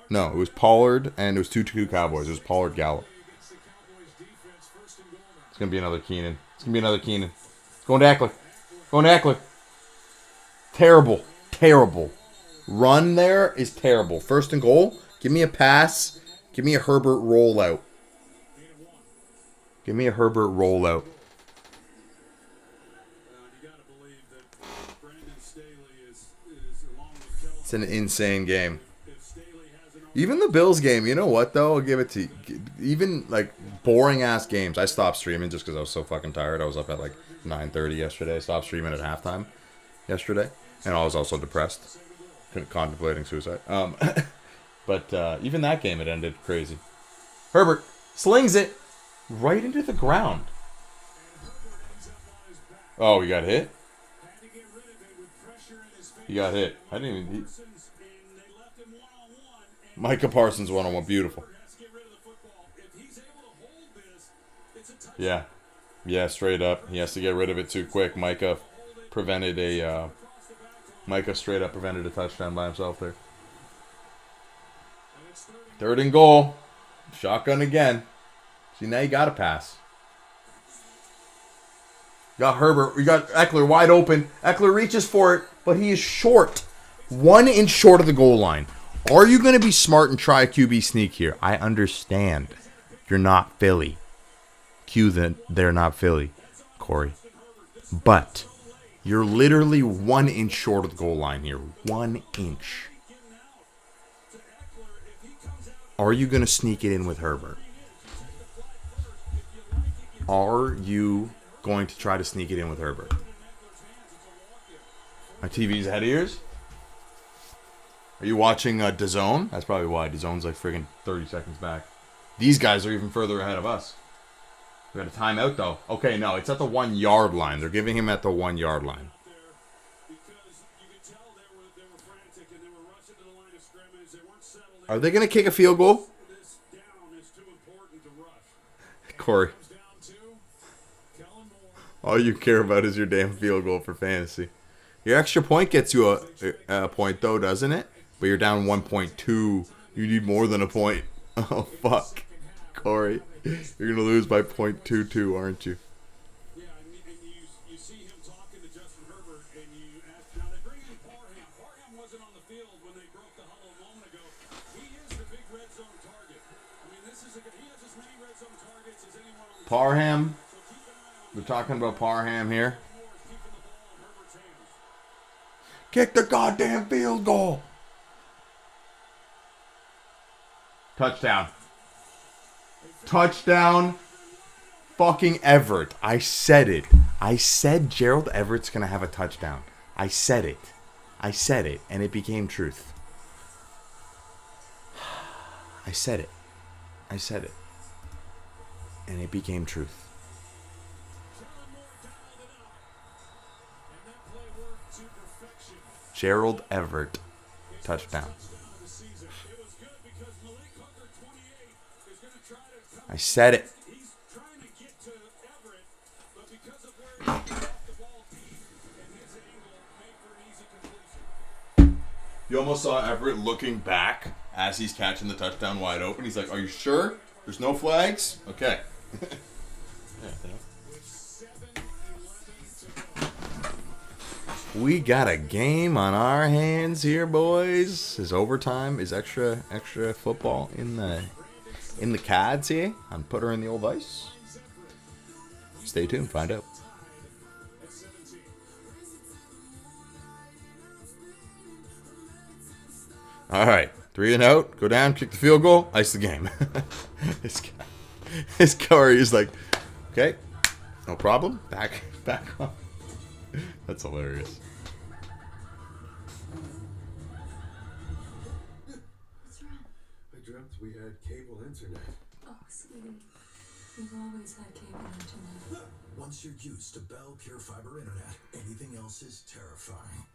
No, it was Pollard, and it was 2-2 Cowboys. It was Pollard Gallup. It's going to be another Keenan. It's going to be another Keenan. Going to Eckler. Going to Eckler. Terrible. Terrible. Run there is terrible. First and goal. Give me a pass. Give me a Herbert rollout. Give me a Herbert rollout. It's an insane game. Even the Bills game, you know what though? I'll give it to you. Even like boring ass games. I stopped streaming just because I was so fucking tired. I was up at like 9:30 yesterday. I stopped streaming at halftime yesterday, and I was also depressed, contemplating suicide. But even that game, it ended crazy. Herbert slings it right into the ground. Oh, he got hit? He got hit. I didn't even... Micah Parsons one-on-one. Beautiful. Yeah. Yeah, straight up. He has to get rid of it too quick. Micah prevented a... Micah straight up prevented a touchdown by himself there. 3rd and goal. Shotgun again. See, now you got to pass. You got Herbert. You got Eckler wide open. Eckler reaches for it, but he is short. 1 inch short of the goal line. Are you going to be smart and try a QB sneak here? I understand. You're not Philly. They're not Philly, Corey. But you're literally 1 inch short of the goal line here. 1 inch. Are you going to sneak it in with Herbert? Are you going to try to sneak it in with Herbert? My TV's head ears? Are you watching DAZN? That's probably why. DAZN's like friggin' 30 seconds back. These guys are even further ahead of us. We got a timeout though. Okay, no, it's at the 1 yard line. They're giving him at the 1 yard line. Are they going to kick a field goal? Corey. All you care about is your damn field goal for fantasy. Your extra point gets you a point, though, doesn't it? But you're down 1.2. You need more than a point. Oh, fuck. Corey. You're going to lose by 0.22, aren't you?
Yeah, and you see him talking to Justin Herbert, and you ask, now they bring in Parham. Parham wasn't on the field when they broke the huddle a moment ago. He is the big red zone target. I mean, he has as many red zone targets as anyone on the
Parham. We're talking about Parham here. Kick the goddamn field goal. Touchdown. Touchdown. Fucking Everett. I said it. I said Gerald Everett's going to have a touchdown. I said it. I said it. And it became truth. I said it. I said it. And it became truth. Gerald Everett. Touchdown. I said it. You almost saw Everett looking back as he's catching the touchdown wide open. He's like, are you sure? There's no flags? Okay. We got a game on our hands here, boys. Is overtime, is extra football in the cards here on Putter in the Old Vice? Stay tuned, find out. All right, 3 and out, go down, kick the field goal, ice the game. This Curry is like, okay, no problem, back on. That's hilarious.
What's wrong?
I dreamt we had cable internet.
Oh, sweetie. We've always had cable internet.
Once you're used to Bell Pure Fiber Internet, anything else is terrifying.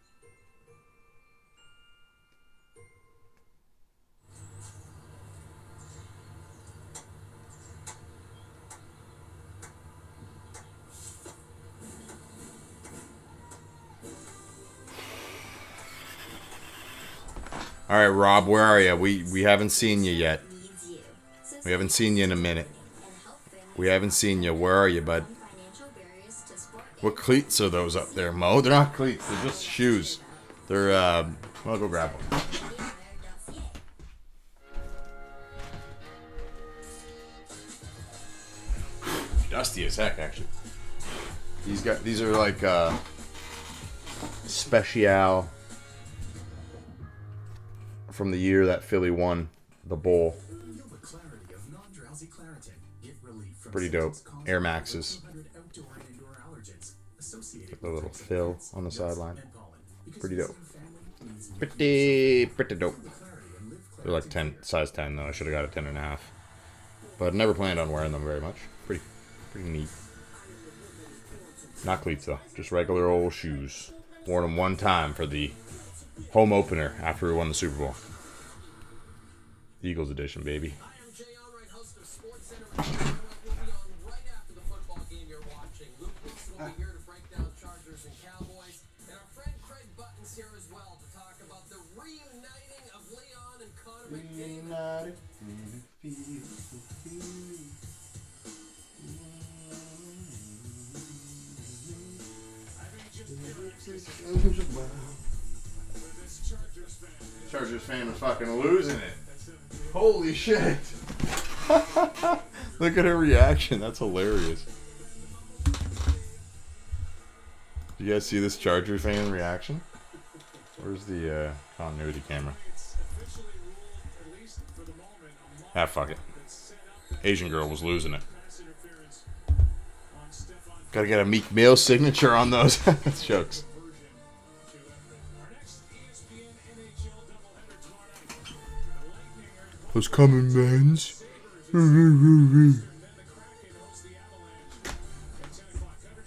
All right, Rob, where are you? We haven't seen you yet. We haven't seen you in a minute. We haven't seen you. Where are you, bud? What cleats are those up there, Mo? They're not cleats. They're just shoes. They're, well, go grab them. Dusty as heck, actually. These are like, special from the year that Philly won the bowl. Pretty dope. Air Maxes. A little fill on the sideline. Pretty dope. Pretty dope. They're like 10, size 10 though. I should have got a 10.5. But never planned on wearing them very much. Pretty neat. Not cleats though. Just regular old shoes. Worn them one time for the home opener after we won the Super Bowl. Eagles edition, baby.
We'll be here to break down Chargers and Cowboys, and our friend Craig Button's here as well to talk about the reuniting of Leon and Connor McDavid.
Chargers fan was fucking losing it. Holy shit. Look at her reaction. That's hilarious. You guys see this Charger fan reaction? Where's the continuity camera? Ah, fuck it. Asian girl was losing it. Gotta get a Meek Mill signature on those. That's jokes. Who's coming, mans?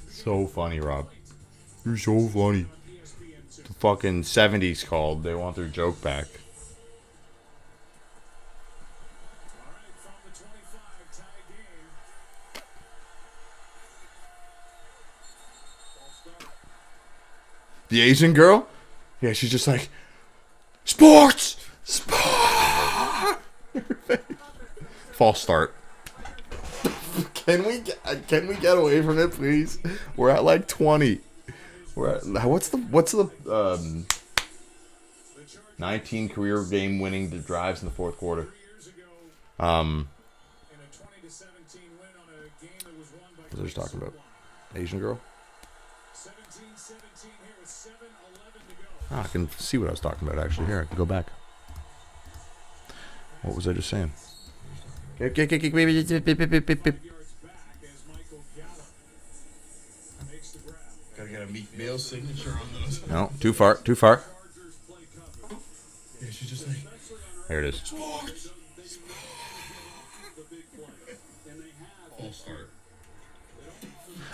So funny, Rob. You're so funny. The fucking 70s called. They want their joke back. The Asian girl? Yeah, she's just like, sports! Sports! False start. Can we get away from it, please? We're at like 20. What's the 19 career game winning drives in the fourth quarter? What was I just talking about? Asian girl? I can see what I was talking about actually. Here, I can go back. What was I just saying? Gotta get a Meek Mill signature on those. No, too far. Yeah, she's just like, there it is.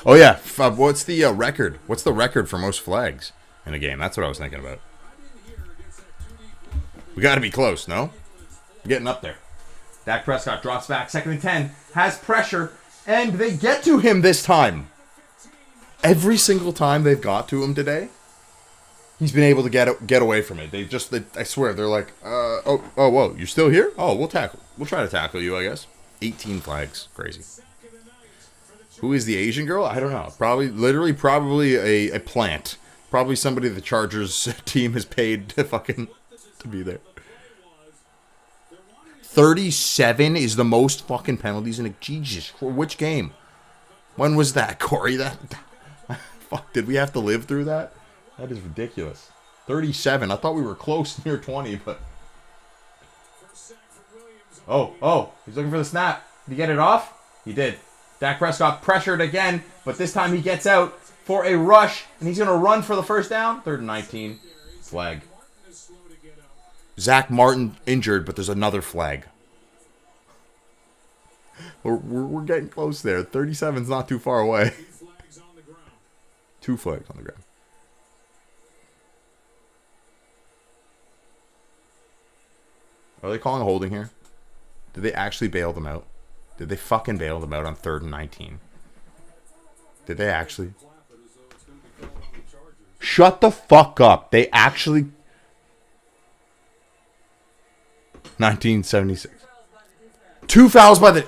Oh yeah, what's the record? What's the record for most flags in a game? That's what I was thinking about. We got to be close, no? We're getting up there. Dak Prescott drops back, 2nd and 10, has pressure, and they get to him this time. Every single time they've got to him today, he's been able to get away from it. I swear, they're like, whoa, you're still here? Oh, we'll try to tackle you, I guess. 18 flags, crazy. Who is the Asian girl? I don't know. Probably a plant. Probably somebody the Chargers team has paid to fucking to be there. 37 is the most fucking penalties in a Jesus. For which game? When was that, Corey? That fuck, did we have to live through that? That is ridiculous. 37. I thought we were close near 20, but oh, he's looking for the snap. Did he get it off? He did. Dak Prescott pressured again, but this time he gets out for a rush, and he's going to run for the first down. 3rd and 19. Flag. Zach Martin injured, but there's another flag. We're getting close there. 37's not too far away. 2 flags on the ground. Are they calling a holding here? Did they actually bail them out? Did they fucking bail them out on 3rd and 19? Did they actually? Shut the fuck up. They actually... 1976. 2 fouls by the...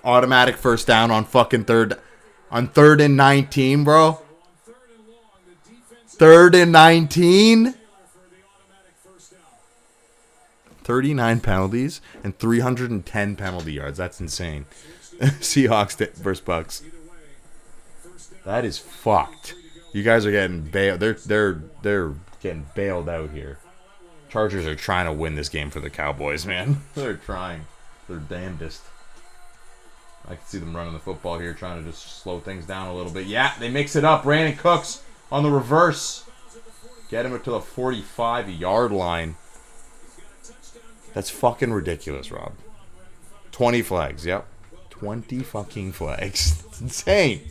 Automatic first down on fucking 3rd and 19, bro. 3rd and 19. 39 penalties and 310 penalty yards. That's insane. Seahawks versus Bucks. That is fucked. You guys are getting bailed. They're getting bailed out here. Chargers are trying to win this game for the Cowboys, man. They're trying. They're damnedest. I can see them running the football here, trying to just slow things down a little bit. Yeah, they mix it up. Brandon Cooks on the reverse. Get him to the 45-yard line. That's fucking ridiculous, Rob. 20 flags, yep. 20 fucking flags. It's insane.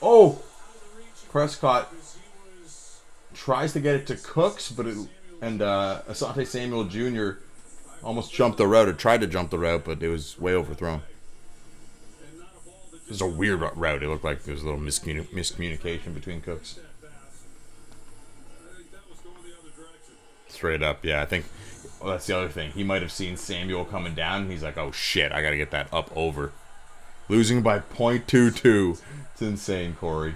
Oh, Prescott tries to get it to Cooks, but Asante Samuel Jr. almost jumped the route or tried to jump the route, but it was way overthrown. It was a weird route. It looked like there was a little miscommunication between Cooks. Straight up, yeah. I think that's the other thing. He might have seen Samuel coming down, and he's like, "Oh shit, I got to get that up over." Losing by .22. It's insane, Corey.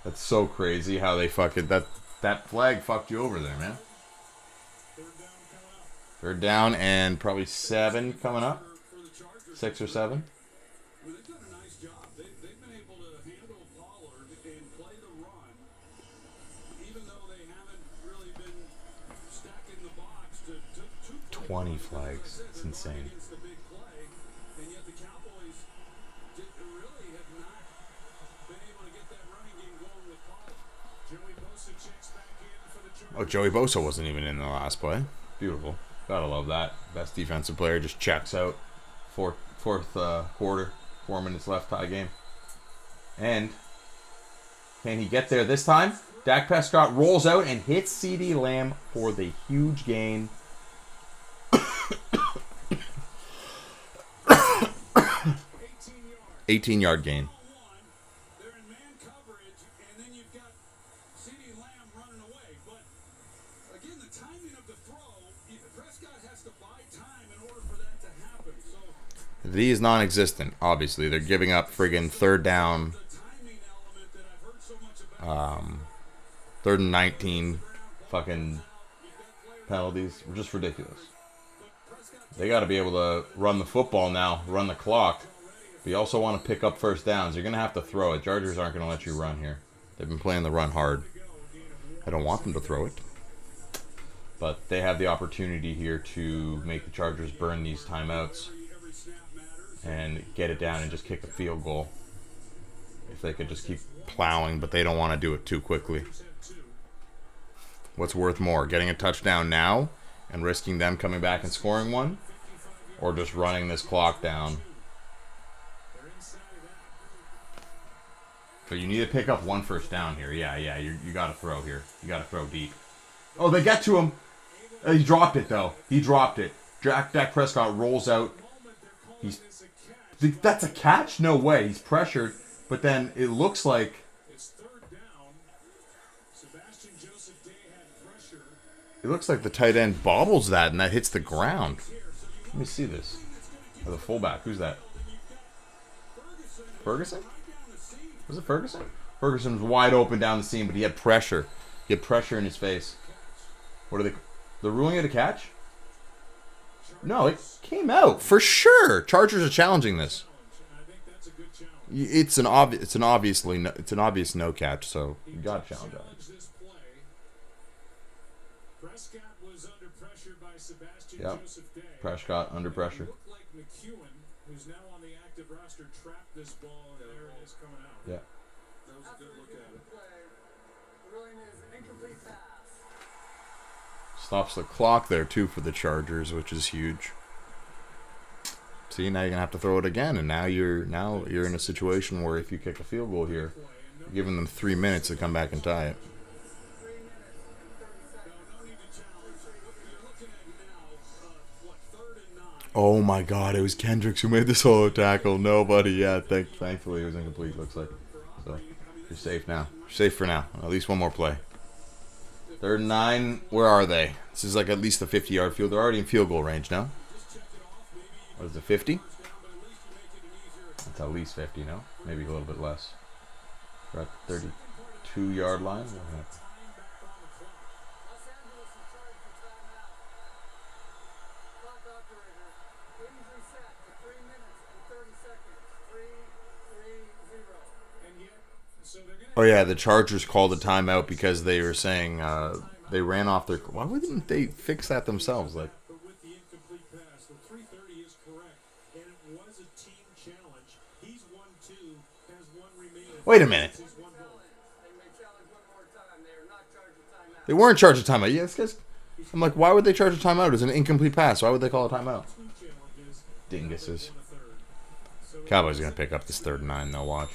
That's so crazy how they fucking... That flag fucked you over there, man. 3rd down and probably 7 coming up. 6 or 7.
They've done a nice job. They've been able to handle Pollard and play the run, even though they haven't really been stacking the box to
20 flags. It's insane. Oh, Joey Bosa wasn't even in the last play. Beautiful. Gotta love that. Best defensive player just checks out. Fourth quarter. 4 minutes left, tie game. And can he get there this time? Dak Prescott rolls out and hits CeeDee Lamb for the huge gain. 18-yard gain. The D is non-existent, obviously. They're giving up friggin' 3rd down. 3rd and 19 fucking penalties. Just ridiculous. They got to be able to run the football now, run the clock. But you also want to pick up first downs. You're going to have to throw it. Chargers aren't going to let you run here. They've been playing the run hard. I don't want them to throw it. But they have the opportunity here to make the Chargers burn these timeouts and get it down and just kick a field goal. If they could just keep plowing, but they don't want to do it too quickly. What's worth more, getting a touchdown now and risking them coming back and scoring one, or just running this clock down? So you need to pick up 1 first down here. Yeah, you got to throw here. You got to throw deep. Oh, they get to him. He dropped it, though. He dropped it. Dak Prescott rolls out. That's a catch? No way. He's pressured. But then it looks like... It looks like the tight end bobbles that, and that hits the ground. Let me see this. Oh, the fullback. Who's that? Ferguson? Was it Ferguson? Ferguson was wide open down the seam, but he had pressure. He had pressure in his face. What are they... They're ruling it a catch? No, it came out for sure. Chargers are challenging this. It's an obvious no catch, so you got to challenge that. Yep. Prescott under pressure.
Who's now on the active roster, trapped this ball, and there it is coming out.
Yeah.
That was a good look at it.
Stops the clock there too for the Chargers, which is huge. See, now you're gonna have to throw it again, and now you're in a situation where if you kick a field goal here, you're giving them 3 minutes to come back and tie it. Oh my God! It was Kendricks who made the solo tackle. Nobody. Yeah, thankfully it was incomplete. Looks like. So you're safe now. You're safe for now. At least one more play. 3rd and 9. Where are they? This is like at least a 50-yard field. They're already in field goal range now. What is it? 50? That's at least 50. No, maybe a little bit less. We're at 32-yard line. Oh yeah, the Chargers called a timeout because they were saying they ran off their... Why wouldn't they fix that themselves? Like, wait a minute. They weren't charged a timeout. Yes, guys. I'm like, why would they charge a timeout? It was an incomplete pass. Why would they call a timeout? Dinguses. Cowboys are gonna pick up this 3rd and 9. They'll watch.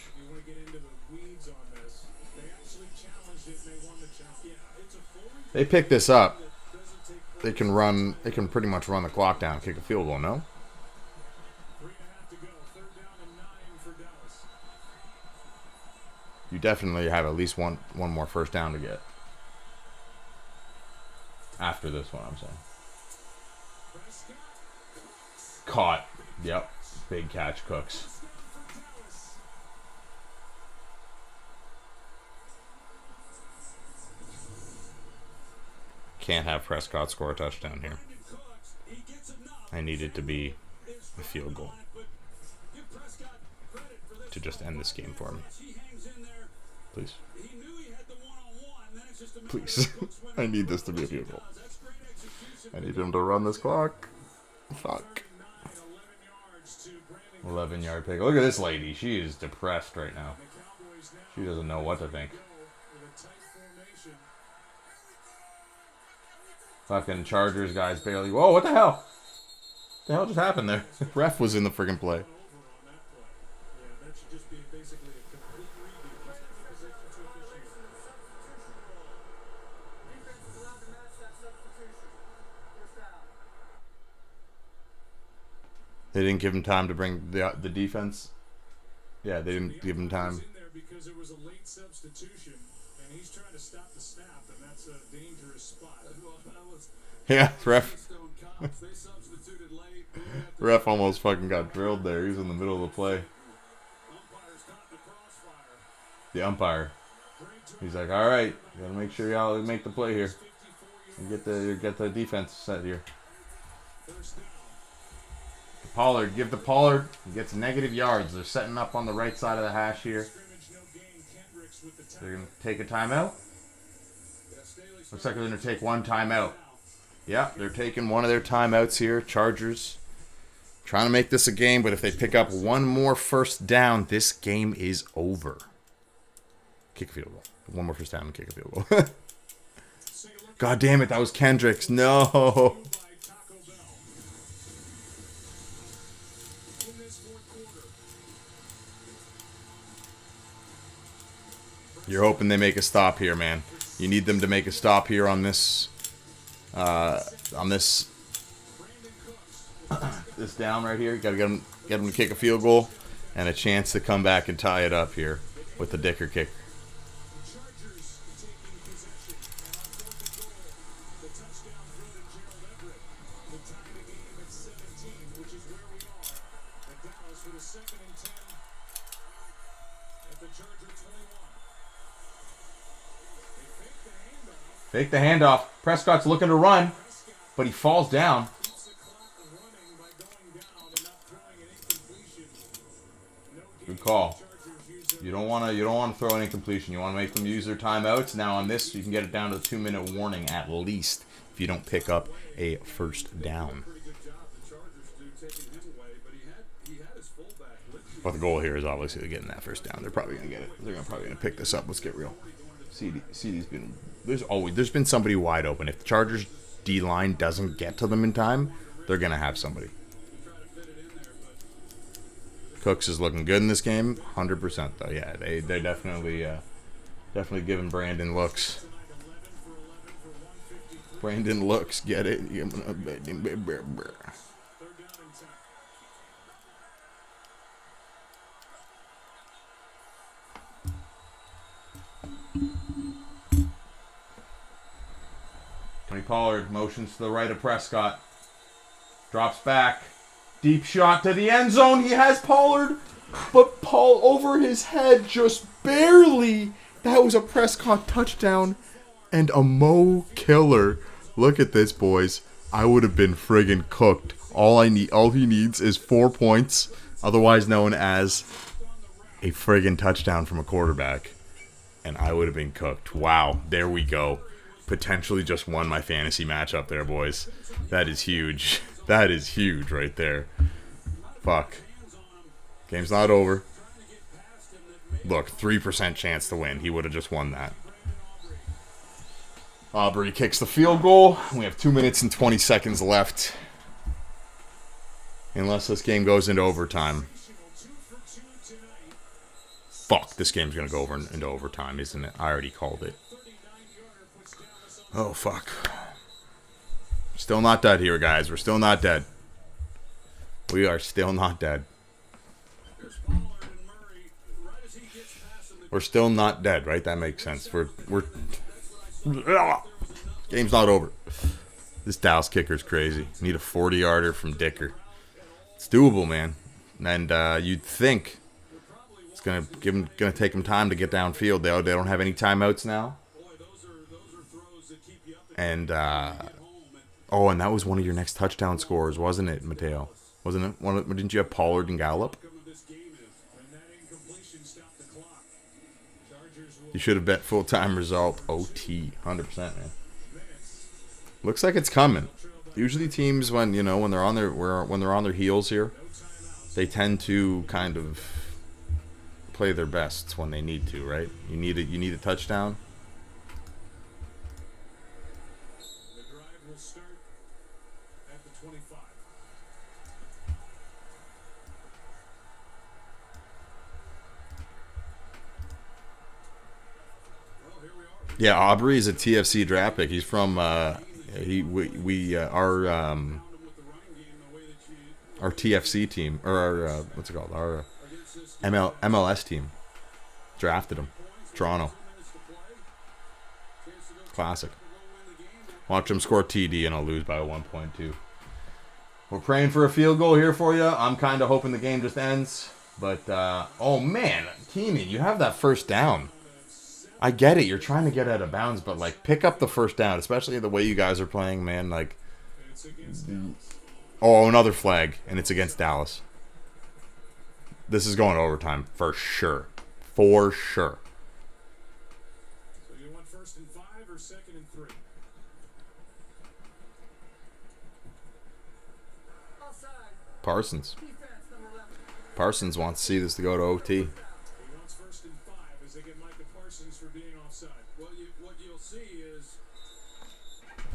They pick this up. They can run. They can pretty much run the clock down, kick a field goal. No. You definitely have at least one more first down to get. After this one, I'm saying. Caught. Yep. Big catch, Cooks. Can't have Prescott score a touchdown here. I need it to be a field goal to just end this game for me. Please. Please. I need this to be a field goal. I need him to run this clock. Fuck. 11-yard pick. Look at this lady. She is depressed right now. She doesn't know what to think. Fucking Chargers guys barely... Whoa, what the hell? What the hell just happened there? The ref was in the friggin' play. They didn't give him time to bring the defense. Yeah, they didn't give him time.
Because it was a late substitution, and he's trying to stop the snap, and that's a dangerous spot.
Yeah, ref. Ref almost fucking got drilled there. He was in the middle of the play. The umpire. He's like, all right, you gotta make sure y'all make the play here. And get the defense set here. Pollard, give to Pollard. He gets negative yards. They're setting up on the right side of the hash here. They're going to take a timeout. Looks like they're going to take one timeout. Yeah, they're taking one of their timeouts here. Chargers trying to make this a game, but if they pick up one more first down, this game is over. Kick a field goal. One more first down and kick a field goal. God damn it, that was Kendricks. No. You're hoping they make a stop here, man. You need them to make a stop here on this this down right here. You got to get them to kick a field goal and a chance to come back and tie it up here with the Dicker kick. Fake the handoff. Prescott's looking to run, but he falls down. Good call. You don't want to throw an incompletion. You want to make them use their timeouts. Now on this, you can get it down to a 2-minute warning at least if you don't pick up a first down. But the goal here is obviously getting that first down. They're probably gonna get it. They're probably gonna pick this up. Let's get real. CD's been there's been somebody wide open. If the Chargers D line doesn't get to them in time, they're gonna have somebody. Cooks is looking good in this game, 100% though. Yeah, they're definitely giving Brandon looks. Brandon looks, get it? Tony Pollard motions to the right of Prescott. Drops back. Deep shot to the end zone. He has Pollard, but Paul over his head just barely. That was a Prescott touchdown and a Mo killer. Look at this, boys. I would have been friggin' cooked. All he needs is 4 points, otherwise known as a friggin' touchdown from a quarterback, and I would have been cooked. Wow, there we go. Potentially just won my fantasy matchup there, boys. That is huge. That is huge right there. Fuck. Game's not over. Look, 3% chance to win. He would have just won that. Aubrey kicks the field goal. We have 2 minutes and 20 seconds left. Unless this game goes into overtime. Fuck, this game's going to go into overtime, isn't it? I already called it. Oh, fuck. Still not dead here, guys. We're still not dead. We are still not dead. We're still not dead, right? That makes sense. We're game's not over. This Dallas kicker's crazy. Need a 40-yarder from Dicker. It's doable, man. And you'd think it's gonna take him time to get downfield. They don't have any timeouts now. And and that was one of your next touchdown scores, wasn't it, Mateo? Wasn't it? Didn't you have Pollard and Gallup? You should have bet full-time result OT, 100%, man. Looks like it's coming. Usually teams when they're on their heels here, they tend to kind of play their best when they need to, right? You need a touchdown. Yeah, Aubrey is a TFC draft pick. He's from our TFC team, or our what's it called? Our MLS team drafted him. Toronto. Classic. Watch him score TD and I'll lose by 1.2. We're praying for a field goal here for you. I'm kind of hoping the game just ends, but oh man, Keenan, you have that first down. I get it. You're trying to get out of bounds, but, like, pick up the first down, especially the way you guys are playing, man. Like, oh, another flag, and it's against Dallas. This is going to overtime for sure. For sure.
So you want 1st and 5 or 2nd and 3?
Parsons. Parsons wants to see this to go to OT.
For being offside. Well, what you'll see is,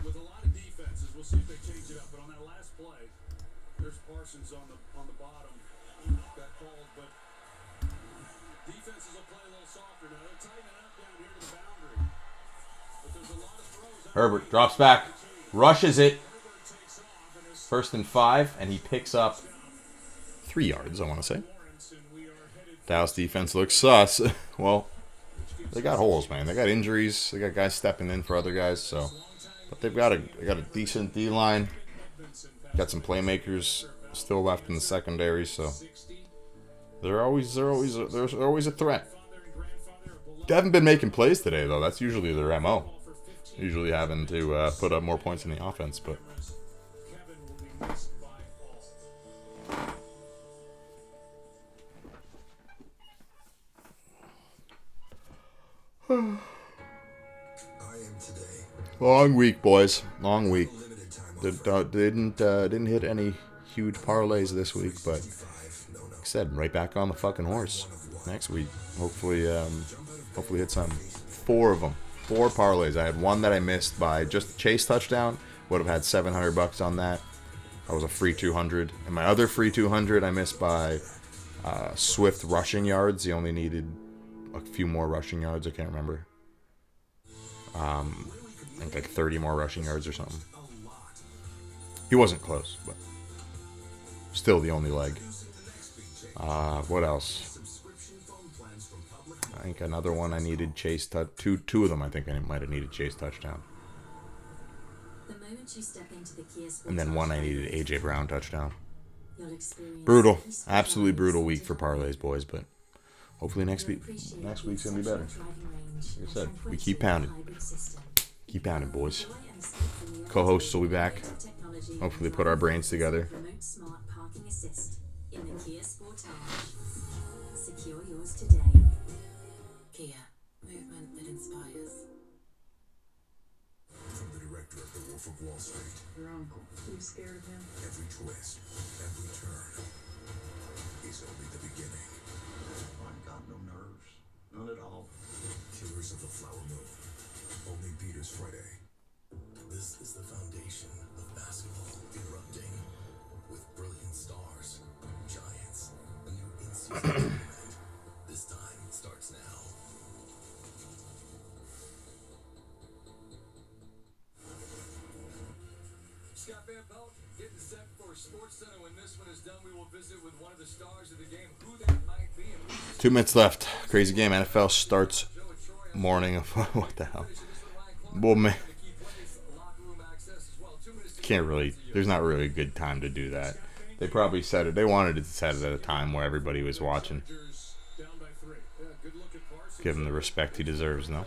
with a lot of defenses, we'll see if they change it up. But on that last play, there's Parsons on the bottom. Got called, but defenses will play a little softer now. They'll tighten it up down here to the boundary.
Herbert drops back, rushes it. 1st and 5, and he picks up 3 yards, I want to say. Dallas defense looks sus. Well, they got holes, man. They got injuries. They got guys stepping in for other guys. So, but they got a decent D line. Got some playmakers still left in the secondary. So, there's always a threat. They haven't been making plays today, though. That's usually their MO. Usually having to put up more points in the offense, but. Long week, boys. Long week. Didn't hit any huge parlays this week, but like I said, right back on the fucking horse next week. Hopefully hit some 4 of them. 4 parlays. I had one that I missed by just a chase touchdown. Would have had $700 on that. That was a free 200. And my other free 200 I missed by Swift rushing yards. He only needed a few more rushing yards. I can't remember. I think like 30 more rushing yards or something. He wasn't close, but still the only leg. What else? I think another one I needed chase two of them I think I might have needed chase touchdown. And then one I needed AJ Brown touchdown. Brutal. Absolutely brutal week for parlays, boys, but hopefully next week's gonna be better. Like I said, we keep pounding. Keep pounding, boys. Co-hosts will be back. Hopefully put our brains together.
Secure yours today. Kia, movement that inspires.
From the director of The Wolf of Wall Street.
Your uncle. You scared of him?
Every twist, every turn is only the beginning.
I've got no nerves. None at all.
Killers of the Flower Moon. Only Peter's Friday. This is the foundation of basketball erupting with brilliant stars, giants, a new in-season tournament. This time starts now.
Scott Van Pelt getting set for SportsCenter. When this one is done, we will visit with one of the stars of the game, who that might be.
2 minutes left. Crazy game. NFL starts morning of what the hell? Well, man, can't really. There's not really a good time to do that. They probably set it. They wanted to set it at a time where everybody was watching. Give him the respect he deserves, no?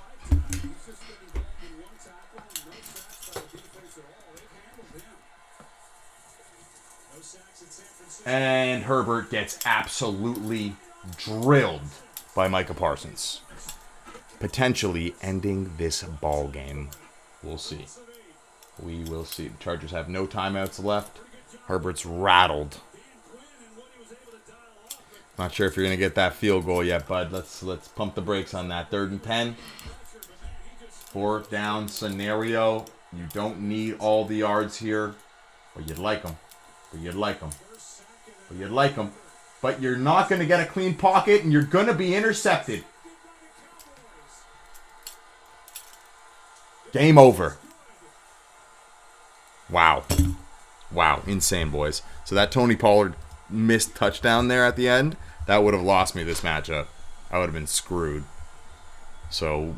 And Herbert gets absolutely drilled by Micah Parsons. Potentially ending this ball game. We'll see. We will see. The Chargers have no timeouts left. Herbert's rattled. Not sure if you're going to get that field goal yet, bud. Let's pump the brakes on that. 3rd and 10. 4th down scenario. You don't need all the yards here. But you'd like them. But you'd like them. But you'd like them. But you're not going to get a clean pocket, and you're going to be intercepted. Game over. Wow. Wow. Insane, boys. So that Tony Pollard missed touchdown there at the end, that would have lost me this matchup. I would have been screwed. So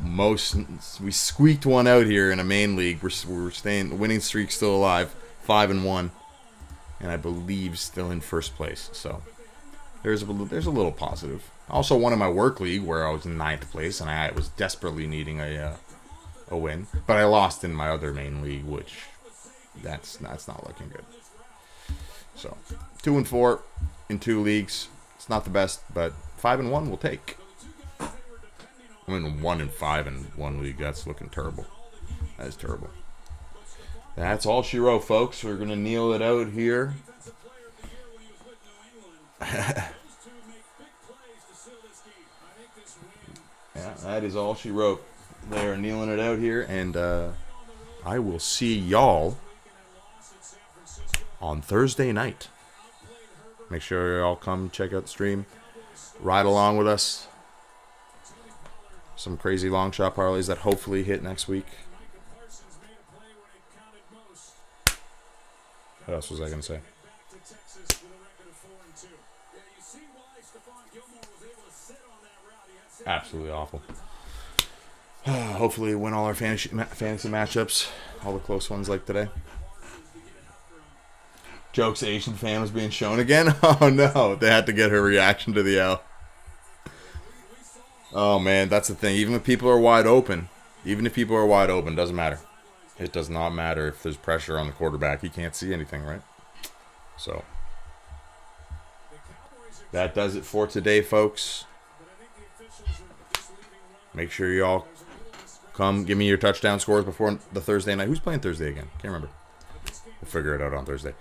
we squeaked one out here in a main league. We're staying. The winning streak's still alive. 5-1. And I believe still in first place. So there's a little positive. Also won in my work league where I was in 9th place and I was desperately needing a win. But I lost in my other main league, which that's not looking good. So 2-4 in 2 leagues. It's not the best, but 5-1 we'll take. I mean 1-5 in 1 league. That's looking terrible. That is terrible. That's all she wrote, folks. We're gonna kneel it out here. Yeah, that is all she wrote. They're kneeling it out here, and I will see y'all on Thursday night. Make sure y'all come check out the stream. Ride along with us. Some crazy long shot parlays that hopefully hit next week. What else was I going to say?
back to Texas with a record of 4-2. Yeah, you see why Stephon Gilmore was able to sit on that route. He had 7
Absolutely awful. Hopefully win all our fantasy matchups. All the close ones like today. Jokes Asian fan was being shown again? Oh no, they had to get her reaction to the L. Oh man, that's the thing. Even if people are wide open, doesn't matter. It does not matter if there's pressure on the quarterback. He can't see anything, right? So that does it for today, folks. Make sure you all come give me your touchdown scores before the Thursday night. Who's playing Thursday again? Can't remember. We'll figure it out on Thursday.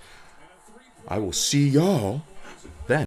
I will see y'all then.